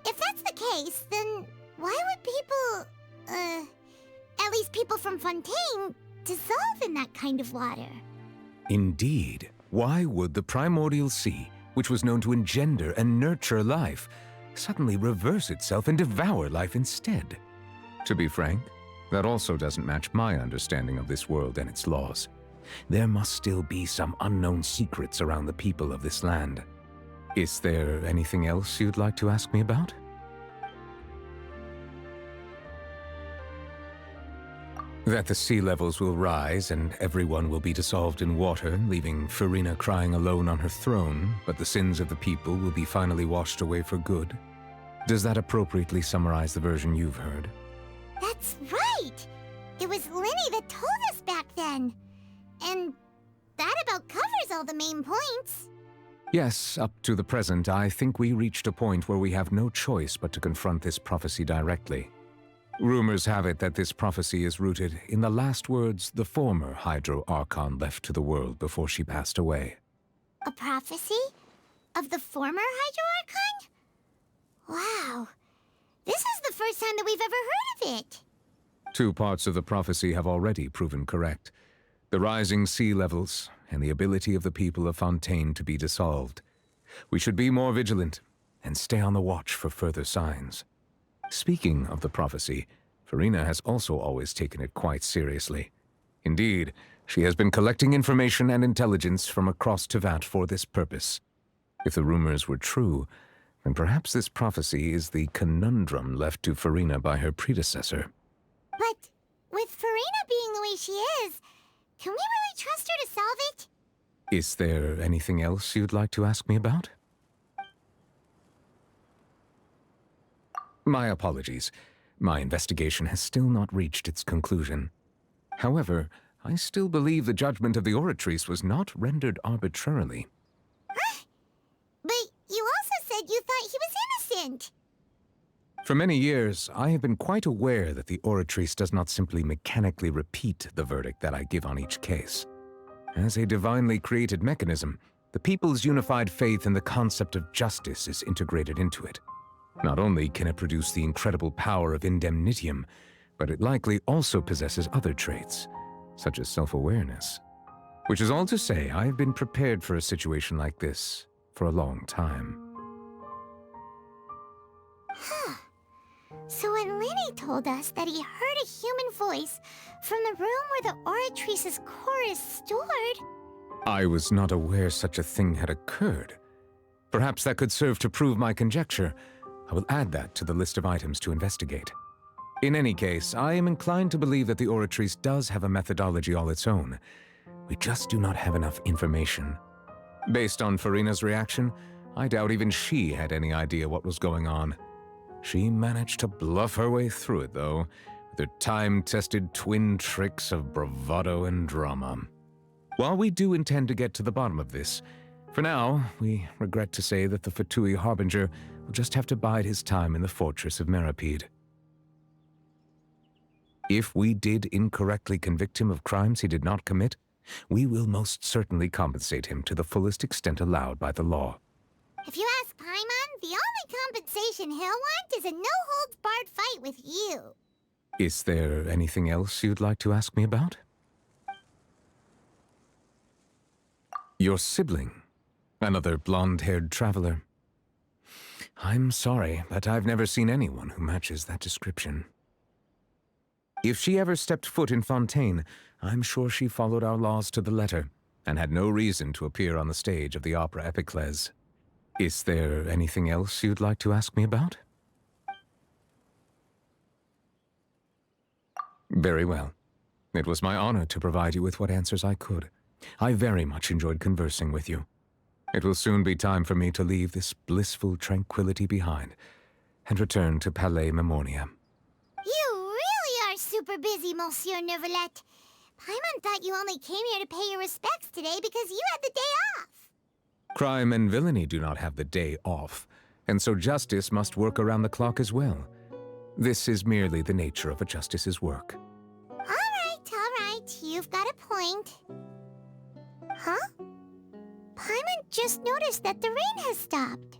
if that's the case, then why would people, at least people from Fontaine, dissolve in that kind of water? Indeed. Why would the primordial sea, which was known to engender and nurture life, suddenly reverse itself and devour life instead? To be frank, that also doesn't match my understanding of this world and its laws. There must still be some unknown secrets around the people of this land. Is there anything else you'd like to ask me about? That the sea levels will rise and everyone will be dissolved in water, leaving Farina crying alone on her throne, but the sins of the people will be finally washed away for good. Does that appropriately summarize the version you've heard? That's right! It was Linny that told us back then. And that about covers all the main points. Yes, up to the present, I think we reached a point where we have no choice but to confront this prophecy directly. Rumors have it that this prophecy is rooted in the last words the former Hydro Archon left to the world before she passed away. A prophecy? Of the former Hydro Archon? Wow. This is the first time that we've ever heard of it. 2 parts of the prophecy have already proven correct. The rising sea levels, and the ability of the people of Fontaine to be dissolved. We should be more vigilant, and stay on the watch for further signs. Speaking of the prophecy, Farina has also always taken it quite seriously. Indeed, she has been collecting information and intelligence from across Tevat for this purpose. If the rumors were true, then perhaps this prophecy is the conundrum left to Farina by her predecessor. But with Farina being the way she is, can we really trust her to solve it? Is there anything else you'd like to ask me about? My apologies. My investigation has still not reached its conclusion. However, I still believe the judgment of the Oratrice was not rendered arbitrarily. Huh? But you also said you thought he was innocent. For many years, I have been quite aware that the Oratrice does not simply mechanically repeat the verdict that I give on each case. As a divinely created mechanism, the people's unified faith in the concept of justice is integrated into it. Not only can it produce the incredible power of indemnitium, but it likely also possesses other traits, such as self-awareness. Which is all to say, I have been prepared for a situation like this for a long time. Huh. So when Linny told us that he heard a human voice from the room where the Oratrice's core is stored... I was not aware such a thing had occurred. Perhaps that could serve to prove my conjecture. I will add that to the list of items to investigate. In any case, I am inclined to believe that the Oratrice does have a methodology all its own. We just do not have enough information. Based on Farina's reaction, I doubt even she had any idea what was going on. She managed to bluff her way through it, though, with her time-tested twin tricks of bravado and drama. While we do intend to get to the bottom of this, for now, we regret to say that the Fatui Harbinger will just have to bide his time in the fortress of Meripede. If we did incorrectly convict him of crimes he did not commit, we will most certainly compensate him to the fullest extent allowed by the law. If you ask Paimon, the only compensation he'll want is a no-holds-barred fight with you. Is there anything else you'd like to ask me about? Your sibling, another blonde-haired traveler. I'm sorry, but I've never seen anyone who matches that description. If she ever stepped foot in Fontaine, I'm sure she followed our laws to the letter, and had no reason to appear on the stage of the opera Epiclese. Is there anything else you'd like to ask me about? Very well. It was my honor to provide you with what answers I could. I very much enjoyed conversing with you. It will soon be time for me to leave this blissful tranquility behind and return to Palais Memoria. You really are super busy, Monsieur Neuvillette. Paimon thought you only came here to pay your respects today because you had the day off. Crime and villainy do not have the day off, and so justice must work around the clock as well. This is merely the nature of a justice's work. All right. You've got a point. Huh? Paimon just noticed that the rain has stopped.